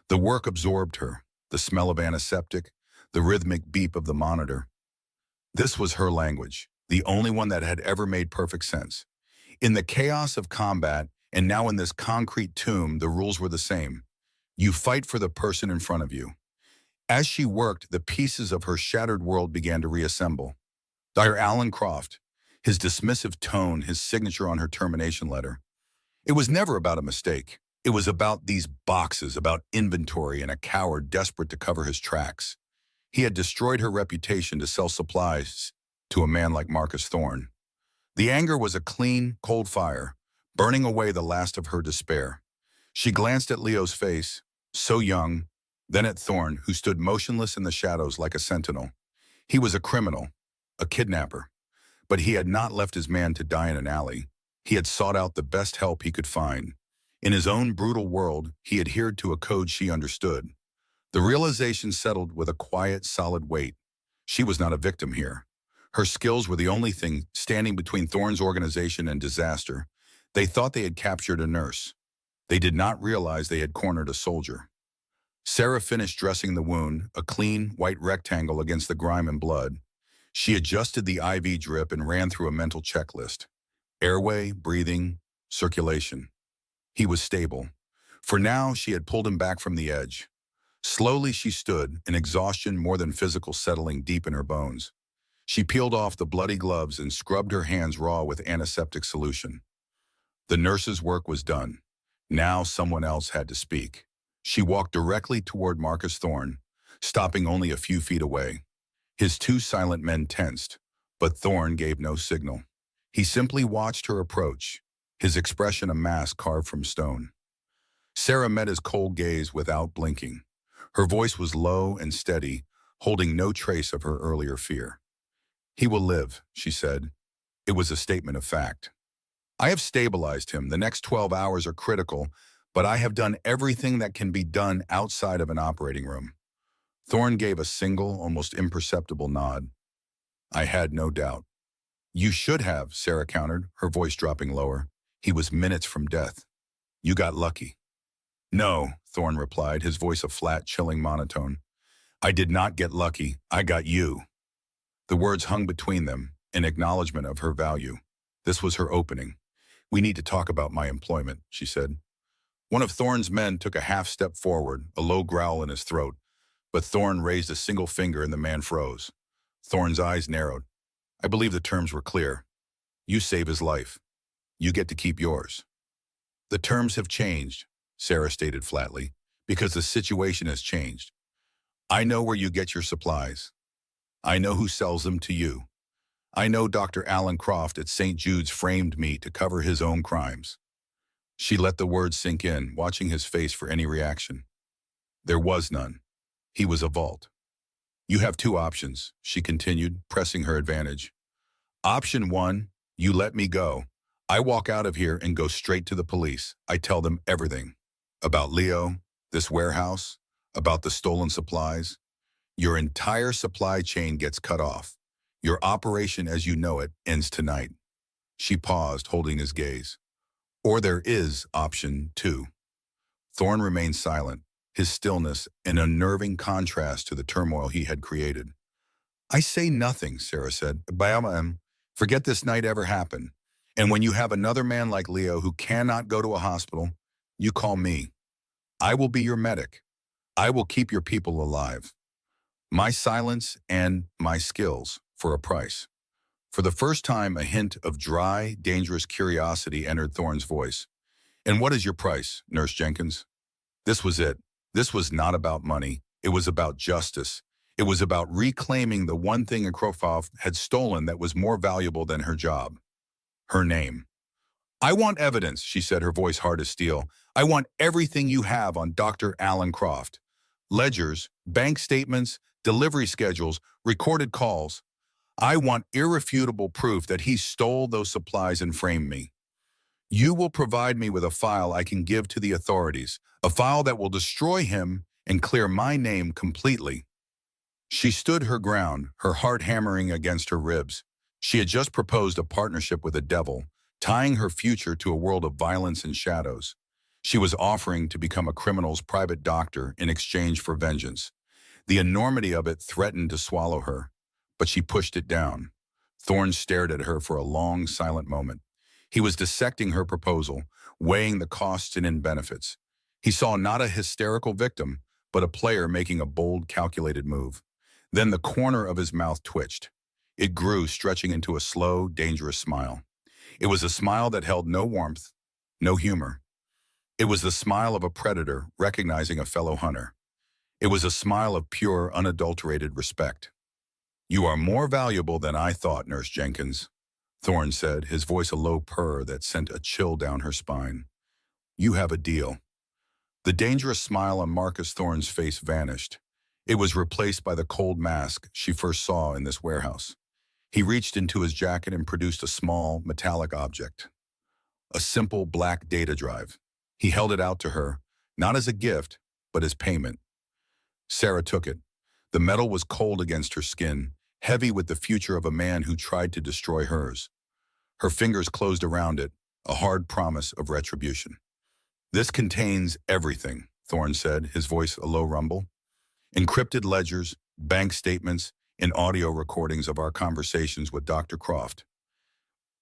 The work absorbed her, the smell of antiseptic, the rhythmic beep of the monitor. This was her language, the only one that had ever made perfect sense. In the chaos of combat, and now in this concrete tomb, the rules were the same. You fight for the person in front of you. As she worked, the pieces of her shattered world began to reassemble. Dr. Alan Croft, his dismissive tone, his signature on her termination letter. It was never about a mistake. It was about these boxes, about inventory and a coward desperate to cover his tracks. He had destroyed her reputation to sell supplies to a man like Marcus Thorne. The anger was a clean, cold fire, burning away the last of her despair. She glanced at Leo's face, so young, then at Thorne, who stood motionless in the shadows like a sentinel. He was a criminal, a kidnapper, but he had not left his man to die in an alley. He had sought out the best help he could find. In his own brutal world, he adhered to a code she understood. The realization settled with a quiet, solid weight. She was not a victim here. Her skills were the only thing standing between Thorne's organization and disaster. They thought they had captured a nurse. They did not realize they had cornered a soldier. Sarah finished dressing the wound, a clean, white rectangle against the grime and blood. She adjusted the IV drip and ran through a mental checklist. Airway, breathing, circulation. He was stable. For now, she had pulled him back from the edge. Slowly she stood, an exhaustion more than physical settling deep in her bones. She peeled off the bloody gloves and scrubbed her hands raw with antiseptic solution. The nurse's work was done. Now someone else had to speak. She walked directly toward Marcus Thorne, stopping only a few feet away. His two silent men tensed, but Thorne gave no signal. He simply watched her approach, his expression a mask carved from stone. Sarah met his cold gaze without blinking. Her voice was low and steady, holding no trace of her earlier fear. "He will live," she said. It was a statement of fact. "I have stabilized him. The next 12 hours are critical, but I have done everything that can be done outside of an operating room." Thorne gave a single, almost imperceptible nod. "I had no doubt." "You should have," Sarah countered, her voice dropping lower. "He was minutes from death. You got lucky." "No," Thorne replied, his voice a flat, chilling monotone. "I did not get lucky. I got you." The words hung between them, an acknowledgement of her value. This was her opening. "We need to talk about my employment," she said. One of Thorne's men took a half step forward, a low growl in his throat, but Thorne raised a single finger and the man froze. Thorne's eyes narrowed. "I believe the terms were clear. You save his life. You get to keep yours." "The terms have changed," Sarah stated flatly, "because the situation has changed. I know where you get your supplies. I know who sells them to you. I know Dr. Alan Croft at St. Jude's framed me to cover his own crimes." She let the words sink in, watching his face for any reaction. There was none. He was a vault. "You have two options," she continued, pressing her advantage. "Option one, you let me go. I walk out of here and go straight to the police. I tell them everything. About Leo, this warehouse, about the stolen supplies. Your entire supply chain gets cut off. Your operation as you know it ends tonight." She paused, holding his gaze. "Or there is option two." Thorne remained silent, his stillness an unnerving contrast to the turmoil he had created. "I say nothing," Sarah said. "Forget this night ever happened. And when you have another man like Leo who cannot go to a hospital, you call me. I will be your medic. I will keep your people alive. My silence and my skills for a price." For the first time, a hint of dry, dangerous curiosity entered Thorne's voice. "And what is your price, Nurse Jenkins?" This was it. This was not about money. It was about justice. It was about reclaiming the one thing Akrofov had stolen that was more valuable than her job. Her name. "I want evidence," she said, her voice hard as steel. "I want everything you have on Dr. Alan Croft. Ledgers, bank statements, delivery schedules, recorded calls. I want irrefutable proof that he stole those supplies and framed me. You will provide me with a file I can give to the authorities, a file that will destroy him and clear my name completely." She stood her ground, her heart hammering against her ribs. She had just proposed a partnership with the devil, tying her future to a world of violence and shadows. She was offering to become a criminal's private doctor in exchange for vengeance. The enormity of it threatened to swallow her, but she pushed it down. Thorne stared at her for a long, silent moment. He was dissecting her proposal, weighing the costs and benefits. He saw not a hysterical victim, but a player making a bold, calculated move. Then the corner of his mouth twitched. It grew, stretching into a slow, dangerous smile. It was a smile that held no warmth, no humor. It was the smile of a predator recognizing a fellow hunter. It was a smile of pure, unadulterated respect. "You are more valuable than I thought, Nurse Jenkins," Thorne said, his voice a low purr that sent a chill down her spine. "You have a deal." The dangerous smile on Marcus Thorne's face vanished. It was replaced by the cold mask she first saw in this warehouse. He reached into his jacket and produced a small, metallic object. A simple black data drive. He held it out to her, not as a gift, but as payment. Sarah took it. The metal was cold against her skin, heavy with the future of a man who tried to destroy hers. Her fingers closed around it, a hard promise of retribution. "This contains everything," Thorne said, his voice a low rumble. Encrypted ledgers, bank statements, and audio recordings of our conversations with Dr. Croft.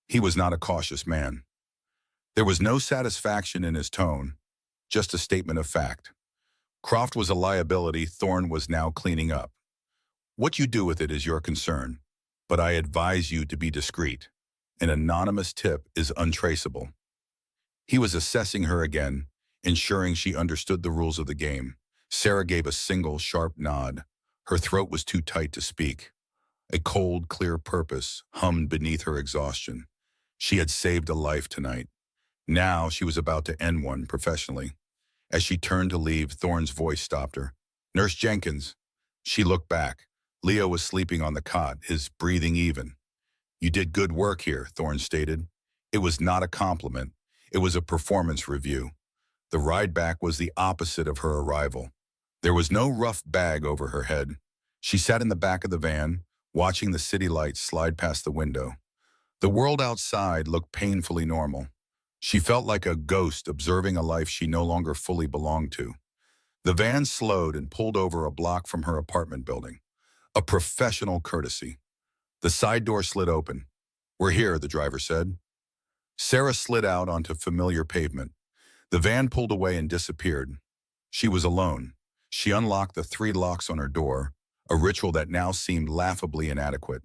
He was not a cautious man. There was no satisfaction in his tone, just a statement of fact. Croft was a liability Thorne was now cleaning up. What you do with it is your concern, but I advise you to be discreet. An anonymous tip is untraceable. He was assessing her again, ensuring she understood the rules of the game. Sarah gave a single, sharp nod. Her throat was too tight to speak. A cold, clear purpose hummed beneath her exhaustion. She had saved a life tonight. Now she was about to end one professionally. As she turned to leave, Thorne's voice stopped her. "Nurse Jenkins." She looked back. Leo was sleeping on the cot, his breathing even. "You did good work here," Thorne stated. It was not a compliment. It was a performance review. The ride back was the opposite of her arrival. There was no rough bag over her head. She sat in the back of the van, watching the city lights slide past the window. The world outside looked painfully normal. She felt like a ghost observing a life she no longer fully belonged to. The van slowed and pulled over a block from her apartment building. A professional courtesy. The side door slid open. "We're here," the driver said. Sarah slid out onto familiar pavement. The van pulled away and disappeared. She was alone. She unlocked the 3 locks on her door, a ritual that now seemed laughably inadequate.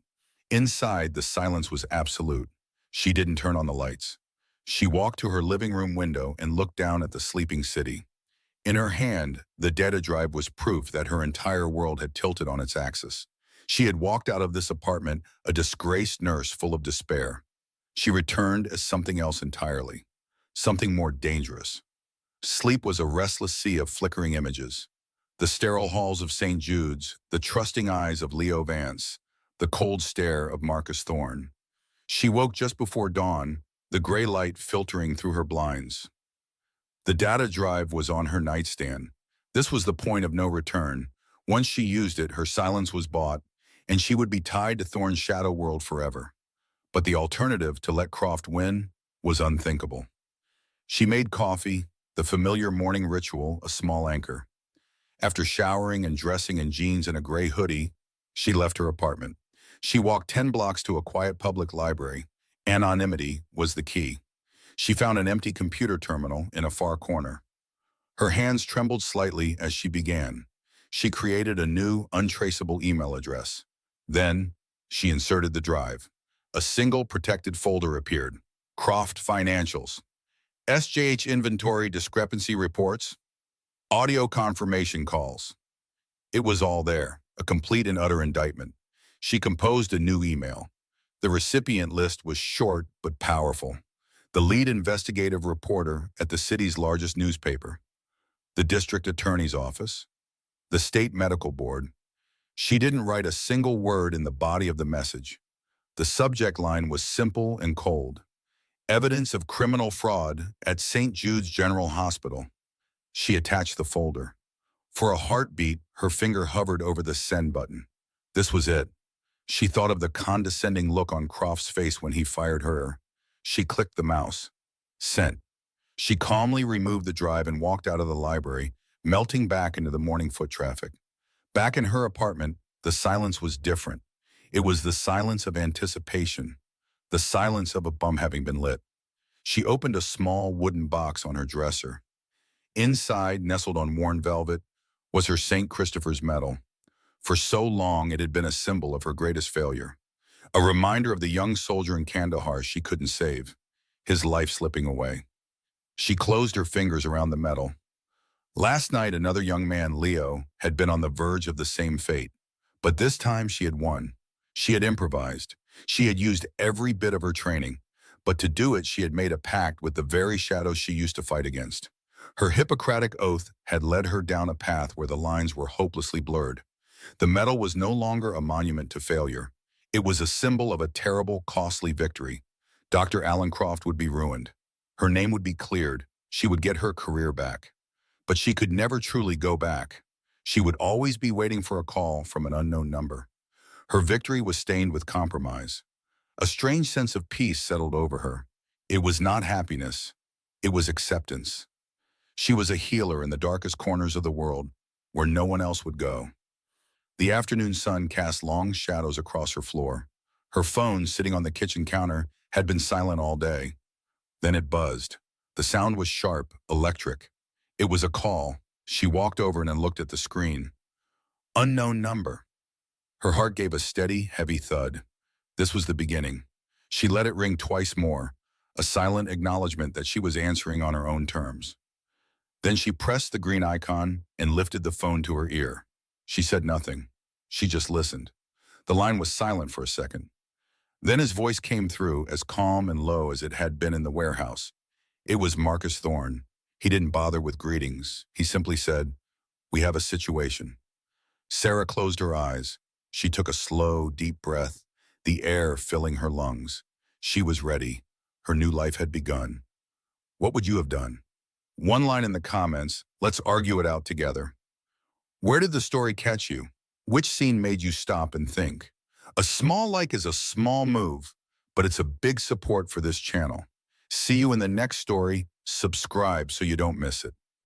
Inside, the silence was absolute. She didn't turn on the lights. She walked to her living room window and looked down at the sleeping city. In her hand, the data drive was proof that her entire world had tilted on its axis. She had walked out of this apartment a disgraced nurse full of despair. She returned as something else entirely, something more dangerous. Sleep was a restless sea of flickering images. The sterile halls of St. Jude's, the trusting eyes of Leo Vance, the cold stare of Marcus Thorne. She woke just before dawn, the gray light filtering through her blinds. The data drive was on her nightstand. This was the point of no return. Once she used it, her silence was bought, and she would be tied to Thorne's shadow world forever. But the alternative, to let Croft win, was unthinkable. She made coffee, the familiar morning ritual, a small anchor. After showering and dressing in jeans and a gray hoodie, she left her apartment. She walked 10 blocks to a quiet public library. Anonymity was the key. She found an empty computer terminal in a far corner. Her hands trembled slightly as she began. She created a new, untraceable email address. Then, she inserted the drive. A single protected folder appeared. Croft Financials. SJH Inventory Discrepancy Reports. Audio confirmation calls. It was all there, a complete and utter indictment. She composed a new email. The recipient list was short but powerful. The lead investigative reporter at the city's largest newspaper, the district attorney's office, the state medical board. She didn't write a single word in the body of the message. The subject line was simple and cold. Evidence of criminal fraud at St. Jude's General Hospital. She attached the folder. For a heartbeat, her finger hovered over the send button. This was it. She thought of the condescending look on Croft's face when he fired her. She clicked the mouse. Sent. She calmly removed the drive and walked out of the library, melting back into the morning foot traffic. Back in her apartment, the silence was different. It was the silence of anticipation, the silence of a bum having been lit. She opened a small wooden box on her dresser. Inside, nestled on worn velvet, was her St. Christopher's medal. For so long, it had been a symbol of her greatest failure. A reminder of the young soldier in Kandahar she couldn't save, his life slipping away. She closed her fingers around the medal. Last night, another young man, Leo, had been on the verge of the same fate. But this time she had won. She had improvised. She had used every bit of her training. But to do it, she had made a pact with the very shadows she used to fight against. Her Hippocratic oath had led her down a path where the lines were hopelessly blurred. The medal was no longer a monument to failure. It was a symbol of a terrible, costly victory. Dr. Alan Croft would be ruined. Her name would be cleared. She would get her career back. But she could never truly go back. She would always be waiting for a call from an unknown number. Her victory was stained with compromise. A strange sense of peace settled over her. It was not happiness. It was acceptance. She was a healer in the darkest corners of the world, where no one else would go. The afternoon sun cast long shadows across her floor. Her phone, sitting on the kitchen counter, had been silent all day. Then it buzzed. The sound was sharp, electric. It was a call. She walked over and looked at the screen. Unknown number. Her heart gave a steady, heavy thud. This was the beginning. She let it ring twice more, a silent acknowledgement that she was answering on her own terms. Then she pressed the green icon and lifted the phone to her ear. She said nothing. She just listened. The line was silent for a second. Then his voice came through, as calm and low as it had been in the warehouse. It was Marcus Thorne. He didn't bother with greetings. He simply said, "We have a situation." Sarah closed her eyes. She took a slow, deep breath, the air filling her lungs. She was ready. Her new life had begun. What would you have done? One line in the comments. Let's argue it out together. Where did the story catch you? Which scene made you stop and think? A small like is a small move, but it's a big support for this channel. See you in the next story. Subscribe so you don't miss it.